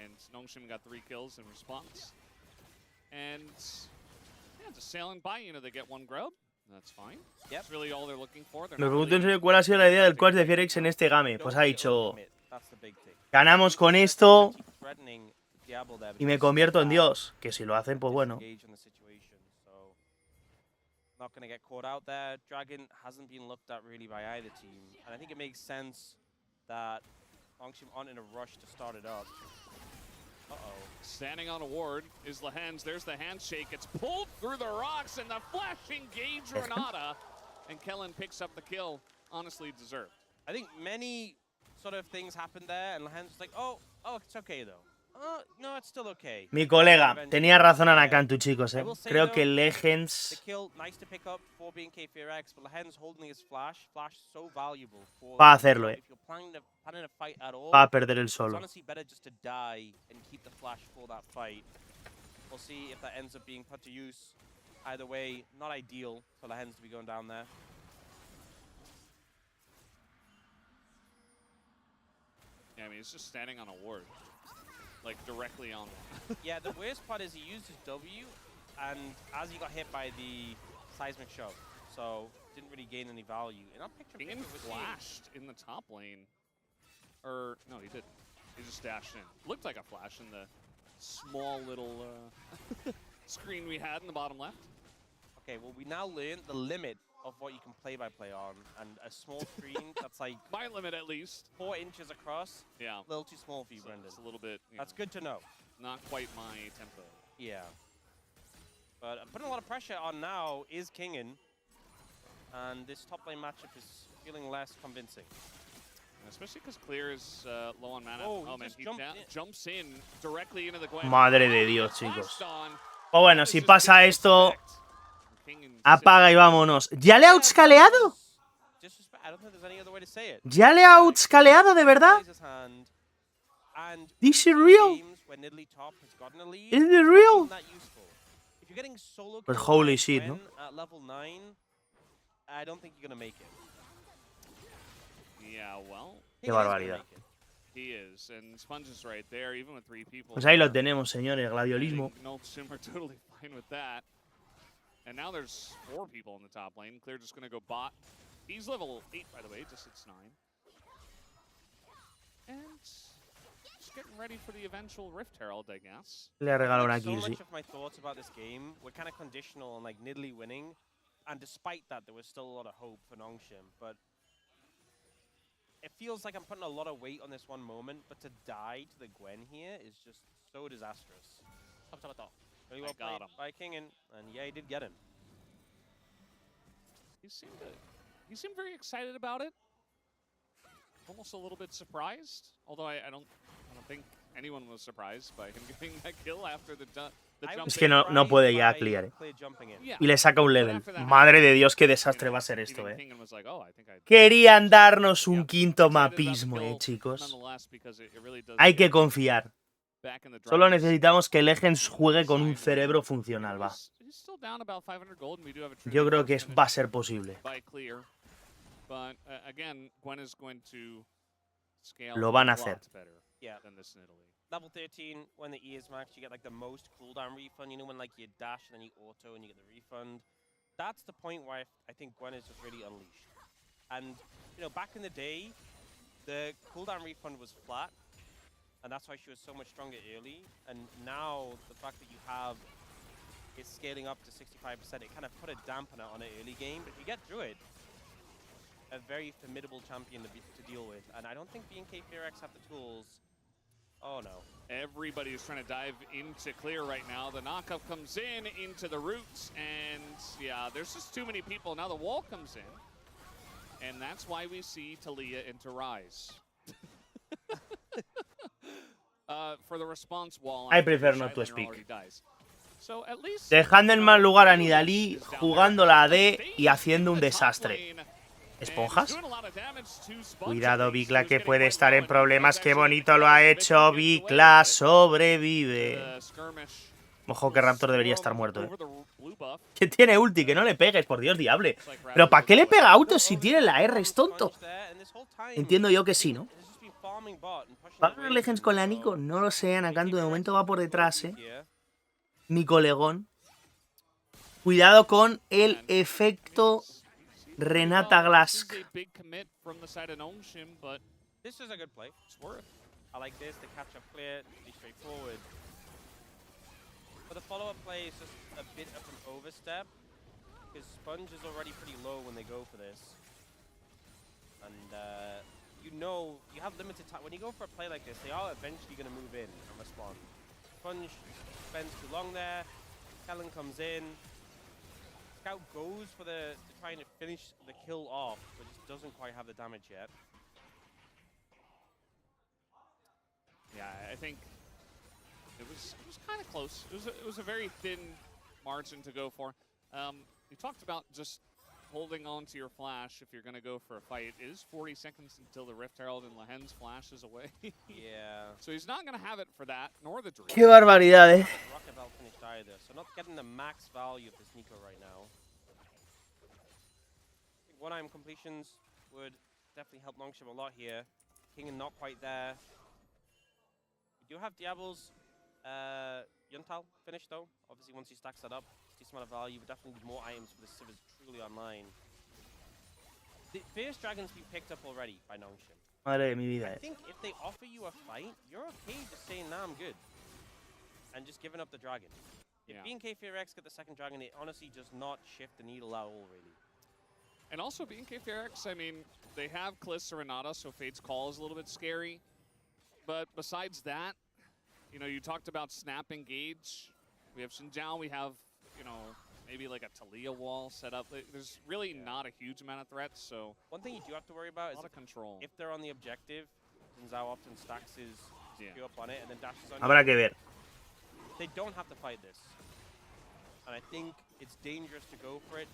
and NONGSHIM got 3 kills in response. And, yeah, just sailing by, you know, they get 1 grub. That's fine. That's really all they're looking for. Me pregunto en serio cuál ha sido la idea del coach de FEARX en este game. Pues ha dicho, ganamos con esto y me convierto en Dios. Que si lo hacen, pues bueno. Not going to get caught out there. Dragon hasn't been looked at really by either team. And I think it makes sense that NONGSHIM aren't in a rush to start it up. Uh-oh. Standing on a ward is Lehens. There's the handshake. It's pulled through the rocks and the flashing gauge Renata. And Kellen picks up the kill. Honestly deserved. I think many sort of things happened there, and Lehens was like, oh, it's okay though. No, it's still okay. Mi colega tenía razón Anakantu, chicos, Creo que Legends the kill, nice to pick up for BNK FEARX, but Lehens holding his flash so valuable for va a hacerlo, if you're planning a fight at all, va a perder el it's solo. honestly better just to die and keep the flash for that fight. We'll see if that ends up being put to use. Either way, not ideal for the Hens to be going down there. Yeah, I mean, he's just standing on a ward. Like, directly on one. Yeah, the worst part is he used his W, and as he got hit by the seismic shove, so didn't really gain any value. In our picture, Being flashed in the top lane. Or, no, he didn't. He just dashed in. Looked like a flash in the small little screen we had in the bottom left. Okay, well, we now learned the limit of what you can play-by-play on, and a small screen that's like My limit, at least. 4 inches across. Yeah. A little too small for you, Brendan. It's a little bit. That's good to know. Not quite my tempo. Yeah. But putting a lot of pressure on now is Kingen, and this top lane matchup is feeling less convincing. Especially because Clear is low on mana. Oh, man, he in. jumps in directly into the Gwen. Madre de Dios, chicos. O bueno, si pasa esto, apaga y vámonos. ¿Ya le ha outscaleado? ¿Ya le ha outscaleado, de verdad? ¿This is real? ¿Is it real? Pues holy shit, ¿no? Qué barbaridad. Pues ahí lo tenemos, señores, gladiolismo. NONGSHIM are totally fine with that. And now there's 4 people in the top lane. Clear just gonna go bot. He's level 8, by the way, just hits 9. And just getting ready for the eventual Rift Herald, I guess. Le ha regalado una So kill, sí. much of my thoughts about this game were kind of conditional on like Nidalee winning, and despite that, there was still a lot of hope for NONGSHIM. But it feels like I'm putting a lot of weight on this one moment, but to die to the Gwen here is just so disastrous. Really well played by Kingen, and yeah, he did get him. He seemed very excited about it. Almost a little bit surprised, although I don't think anyone was surprised by him getting that kill after the jump. Es que no puede ya clear, Y le saca un level. Madre de Dios, qué desastre va a ser esto, Querían darnos un quinto mapismo, chicos. Hay que confiar. Solo necesitamos que Legends juegue con un cerebro funcional, va. Yo creo que va a ser posible. Lo van a hacer. Level 13, when the E is maxed, you get like the most cooldown refund. You know, when like you dash and then you auto and you get the refund. That's the point where I think Gwen is just really unleashed. And, you know, back in the day, the cooldown refund was flat. And that's why she was so much stronger early. And now, the fact that you have it scaling up to 65%, it kind of put a dampener on an early game. But if you get through it, a very formidable champion to deal with. And I don't think B&K FEARX have the tools. Oh no. Everybody is trying to dive into Clear right now. The knockup comes in into the roots, and yeah, there's just too many people. Now the wall comes in, and that's why we see Talia into Rise. For the response wall, I prefer not to speak. So at least Dejando en mal lugar a Nidalee, jugando la AD y haciendo un desastre. ¿Esponjas? Cuidado, Vikla, que puede estar en problemas. ¡Qué bonito lo ha hecho! Vikla sobrevive. Ojo que Raptor debería estar muerto, Que tiene ulti, que no le pegues, por Dios, diable. Pero ¿para qué le pega autos si tiene la R? Es tonto. Entiendo yo que sí, ¿no? ¿Va a ganar Legends con la Nico? No lo sé, Anakanto de momento va por detrás, Mi colegón. Cuidado con el efecto Renata Glask. This is a good play. It's worth. I like this. The catch up clear, pretty straightforward. But the follow-up play is just a bit of an overstep, because Sponge is already pretty low when they go for this. And you know, you have limited time. When you go for a play like this, they are eventually going to move in and respond. Sponge spends too long there. Kellen comes in. Scout goes for to try and finish the kill off, but just doesn't quite have the damage yet. Yeah, I think it was kind of close. It was a very thin margin to go for. You talked about just holding on to your flash if you're going to go for a fight. It is 40 seconds until the Rift Herald and Lehen's flash is away. Yeah. So he's not going to have it for that, nor the Dream. Qué barbaridad, Rocket Belt finished either, so not getting the max value of this Nico right now. I think one-item completions would definitely help NONGSHIM a lot here. King not quite there. We do have Diablo's Yuntal finished though. Obviously once he stacks that up, decent amount of value, but definitely more items for the Civ is truly online. The Fierce Dragon's been picked up already by NONGSHIM. Madre de mi vida, I think if they offer you a fight, you're okay just saying, nah, I'm good. And just giving up the dragon. If B&K FEARX get the second dragon, it honestly does not shift the needle at all, really. And also B&K FEARX, I mean, they have Kalista Renata, so Fate's Call is a little bit scary. But besides that, you know, you talked about Snap Engage. We have Xinjiao, we have, you know, maybe like a Talia wall set up. There's really not a huge amount of threats, so... One thing you do have to worry about is control. If they're on the objective, Xinjiao often stacks his Q up on it and then dashes on Habrá que ver. They don't have to fight this. And I think it's dangerous to go for it.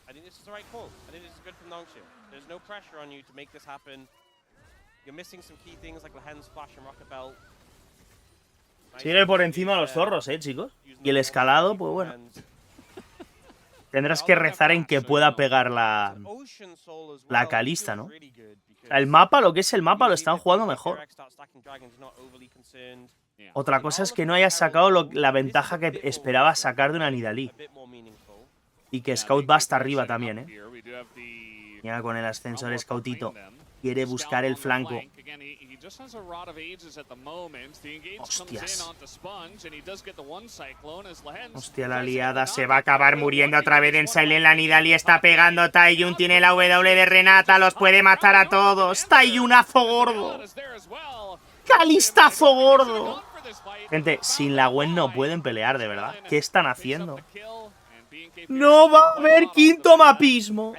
I think this is the right call. I think this is good for NONGSHIM. There's no pressure on you to make this happen. You're missing some key things like Lehen's Flash and Rocket Belt. Sigue por encima de los zorros, chicos. Y el escalado, pues bueno. Tendrás que rezar en que pueda pegar la Kalista, ¿no? El mapa, lo que es el mapa, lo están jugando mejor. Otra cosa es que no hayas sacado la ventaja que esperaba sacar de una Nidalee. Y que Scout va hasta arriba también, Ya con el ascensor Scoutito. Quiere buscar el flanco. Hostias. Hostia, la liada se va a acabar muriendo otra vez en Silent. La Nidalee está pegando. Taiyun tiene la W de Renata. Los puede matar a todos. Taiyunazo gordo. Calistazo gordo. Gente, sin la Gwen no pueden pelear, de verdad. ¿Qué están haciendo? ¡No va a haber quinto mapismo!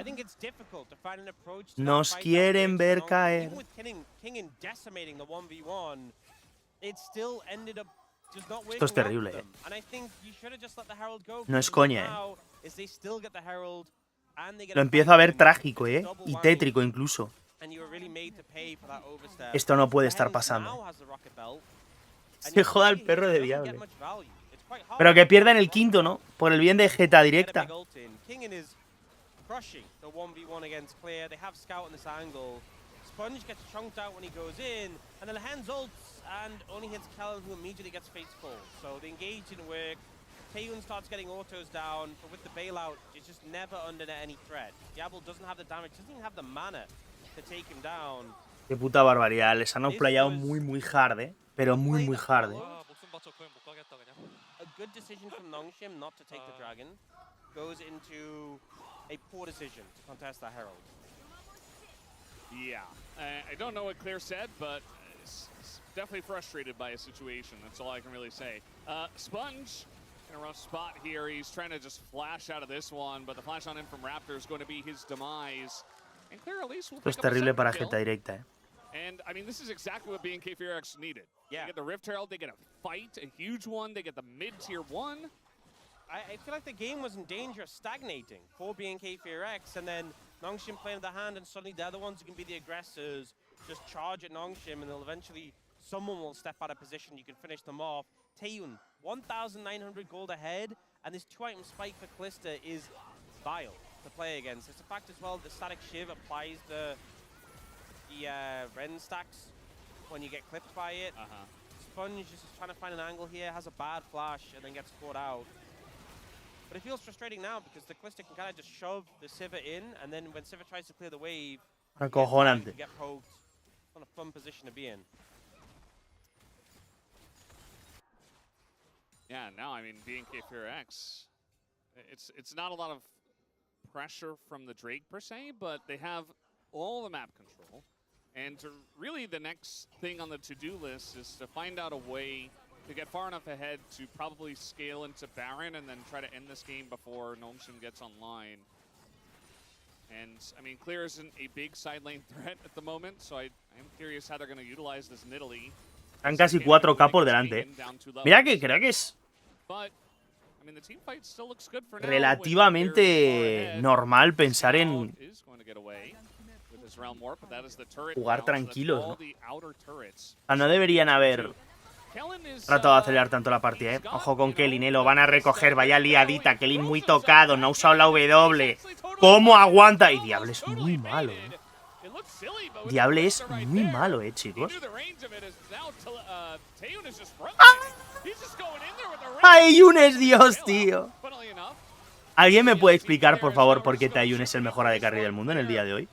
Nos quieren ver caer. Esto es terrible, No es coña, Lo empiezo a ver trágico, Y tétrico incluso. Esto no puede estar pasando. Se joda el perro de diablo. Pero que pierdan el quinto, ¿no? Por el bien de Jeta directa. Sponge gets chunked out when he goes in, and then Lehen's ults and only hits Kellen, who immediately gets Fate's Call. So the engage didn't work. Taeyun starts getting autos down, but with the bailout, it's just never under any threat. Diablo doesn't have the damage, doesn't even have the mana to take him down. Qué puta barbaridad, les han outplayado muy hard, Pero muy hard, A good decision from NONGSHIM not to take the dragon goes into a poor decision to contest that Herald. Yeah, I don't know what Claire said, but definitely frustrated by a situation. That's all I can really say. Sponge in a rough spot here. He's trying to just flash out of this one, but the flash on him from Raptor is going to be his demise. And Claire at least will pick up a terrible para kill. Jeta directa, And I mean, this is exactly what B&K FEARX needed. Yeah. They get the Rift Herald, they get a fight, a huge one. They get the mid-tier one. I feel like the game was in danger of stagnating for B&K FEARX, and then NONGSHIM playing the hand, and suddenly they're the ones who can be the aggressors. Just charge at NONGSHIM, and they'll eventually, someone will step out of position. You can finish them off. Taeyun, 1,900 gold ahead, and this 2-item spike for Kalista is vile to play against. It's a fact as well that Static Shiv applies the Ren stacks when you get clipped by it. Sponge is just trying to find an angle here, has a bad flash, and then gets caught out. But it feels frustrating now because the Kalista can kind of just shove the Sivir in, and then when Sivir tries to clear the wave, you get poked. It's not a fun position to be in. Yeah, now I mean B&K FEARX, it's not a lot of pressure from the Drake per se, but they have all the map control. And really the next thing on the to-do list is to find out a way to get far enough ahead to probably scale into Baron and then try to end this game before NONGSHIM gets online. And, I mean, Clear isn't a big side lane threat at the moment, so I'm curious how they're going to utilize this Nidalee. Están casi 4K por delante. Mira que creo que es relativamente normal pensar en jugar tranquilos, ¿no? O sea, no deberían haber tratado de acelerar tanto la partida, ¿eh? Ojo con Kellin, lo van a recoger, vaya liadita. Kellin muy tocado, no ha usado la W. ¿Cómo aguanta? Y Diable es muy malo, ¿eh? Diable es muy malo, chicos. Taeyun es Dios, tío. ¿Alguien me puede explicar, por favor, por qué Taeyun es el mejor AD Carry del mundo en el día de hoy?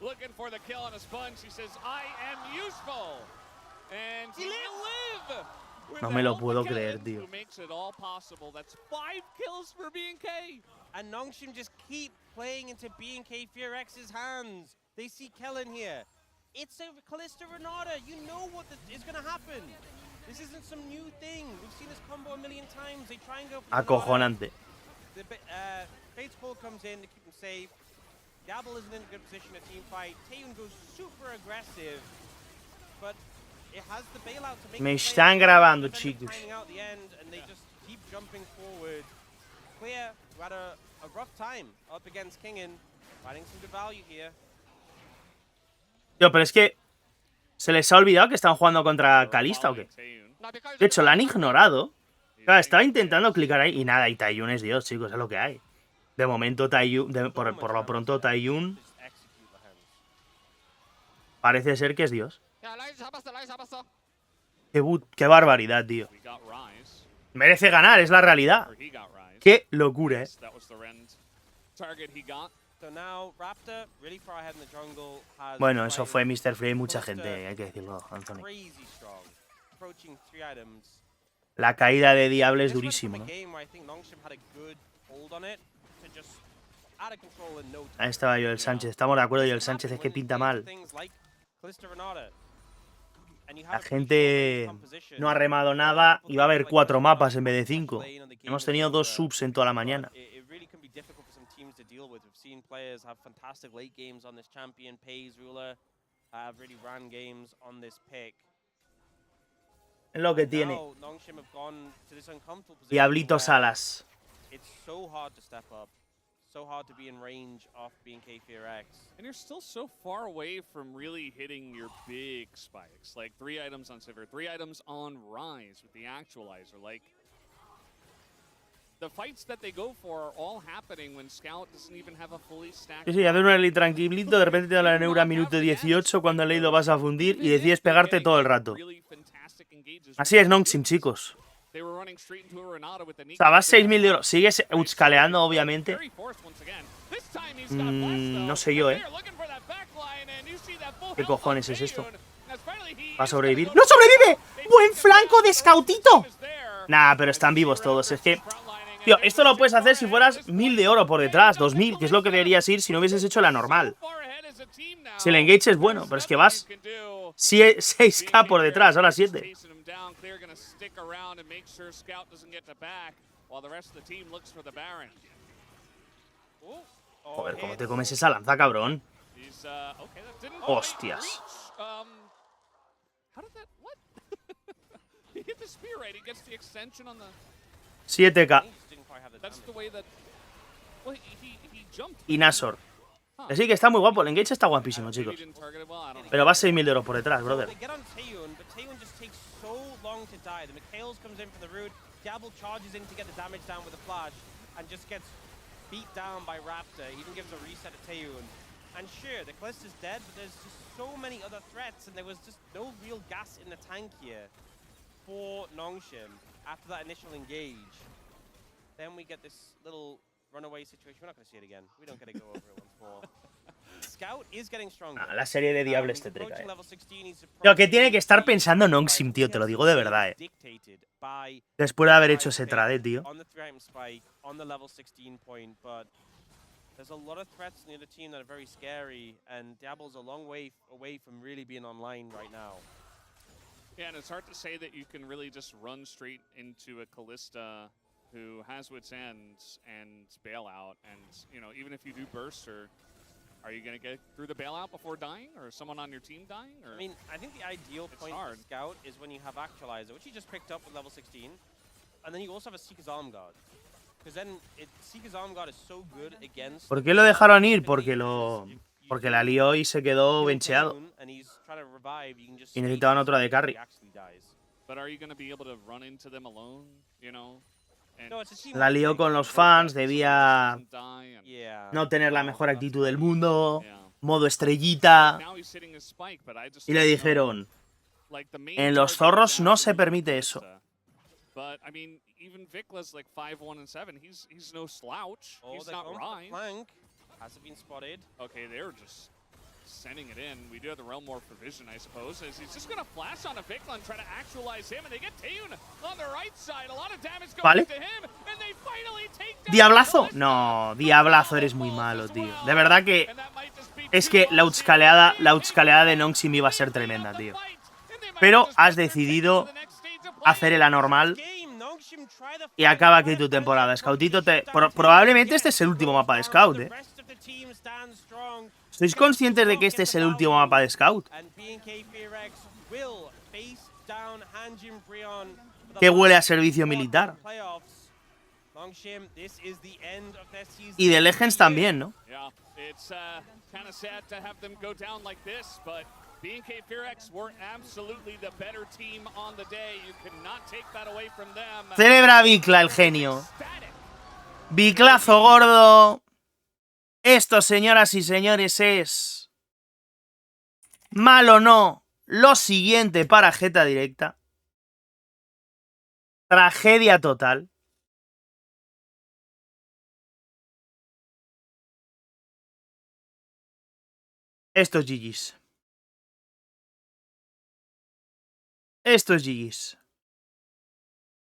No me lo puedo creer, tío. And NONGSHIM just keep playing into BNK FEARX's hands. They see Kellen here. It's a Kalista Renata. You know what is going to happen. This isn't some new thing. We've seen this combo a million times. They try and go for Acojonante. Fate's Call comes in to keep him safe. Dabble isn't in a good position to team fight. Taeyun goes super aggressive. But it has the bailout to make Me están grabando, chicos. And they just keep jumping forward. Clear, who had a rough time up against Kingen, finding some good value here. Tío, pero es que ¿se les ha olvidado que están jugando contra Kalista o qué? De hecho, la han ignorado. Claro, estaba intentando clicar ahí y nada, y Taeyun es Dios, chicos, es lo que hay. De momento, Taeyun, por lo pronto, Taeyun parece ser que es Dios. Qué barbaridad, tío. Merece ganar, es la realidad. Qué locura, Bueno, eso fue Mr. Free y mucha gente, hay que decirlo, Anthony. La caída de Diable es durísimo, ¿no? Ahí estaba yo, el Sánchez. Estamos de acuerdo, y el Sánchez es que pinta mal. La gente no ha remado nada y va a haber 4 mapas en vez de 5. Hemos tenido 2 subs en toda la mañana. Es lo que tiene. Diablito Salas. So hard to be in range of BNK FEARX. And you're still so far away from really hitting your big spikes. Like 3 items on Sivir, 3 items on Rise with the Actualizer. Like, the fights that they go for are all happening when Scout doesn't even have a fully stacked... Sí, hacer un early tranquilito, de repente te da la neura minuto 18 cuando el late lo vas a fundir y decides pegarte todo el rato. Así es NONGSHIM, chicos. O sea, vas 6.000 de oro. Sigues outscaleando, obviamente. No sé yo, ¿Qué cojones es esto? ¿Va a sobrevivir? ¡No sobrevive! ¡Buen flanco de Scoutito! Nah, pero están vivos todos. Es que, tío, esto lo puedes hacer si fueras 1.000 de oro por detrás, 2.000, que es lo que deberías ir si no hubieses hecho la normal. Si el engage es bueno, pero es que vas 6k por detrás, ahora 7. Joder, ¿cómo te comes esa lanza, cabrón? Hostias. 7k. Y Nashor. Sí, que está muy guapo. El engage está guapísimo, chicos. Pero va 6.000 de euros por detrás, brother. And sure, the Kalista is dead, but there's just so many other threats, and there was just no real gas in the tank here for NONGSHIM after that initial engage. Then we get this little runaway situation. We're not going to see it again. We don't get to go over it once more. Scout is getting stronger. La serie de Diable este treca, Lo que tiene que estar pensando NONGSHIM, tío, te lo digo de verdad, Después de haber hecho ese trade, tío. There's a lot of threats in the other team that are very scary, and Diablo's a long way away from really being online right now. Yeah, and it's hard to say that you can really just run straight into a Kalista who has wits ends and bailout, and you know, even if you do burst, or are you going to get through the bailout before dying, or someone on your team dying? Or? I mean, I think the ideal point for Scout is when you have Actualizer, which he just picked up with level 16, and then you also have a Seeker's Arm Guard. ¿Por qué lo dejaron ir? Porque la lió y se quedó bencheado. Y necesitaban otra de carry. La lió con los fans, debía no tener la mejor actitud del mundo, modo estrellita. Y le dijeron, en los zorros no se permite eso. But I mean, even Vicla's like 5-1 and 7. He's no slouch. He's not Ryan. Hasn't been spotted. Okay, they're just sending it in. We do have the Realm Morph for vision, I suppose. As he's just gonna flash on a Vicla and try to actualize him, and they get Taeun on the right side. A lot of damage going to him, and they finally take down. ¿Diablazo? No, Diablazo eres muy malo, tío. De verdad que es que la outscaleada de NONGSHIM iba a ser tremenda, tío. Pero has decidido hacer el anormal y acaba aquí tu temporada. Scoutito, probablemente este es el último mapa de Scout, ¿eh? ¿Sois conscientes de que este es el último mapa de Scout? Que huele a servicio militar. Y de Legends también, ¿no? FEARX were absolutely the better team on the day. You cannot take that away from them. Celebra Vicla, el genio. Viclazo gordo. Esto, señoras y señores, es... mal o no. Lo siguiente para Jeta Directa. Tragedia total. Esto es GG's. Esto es GG's.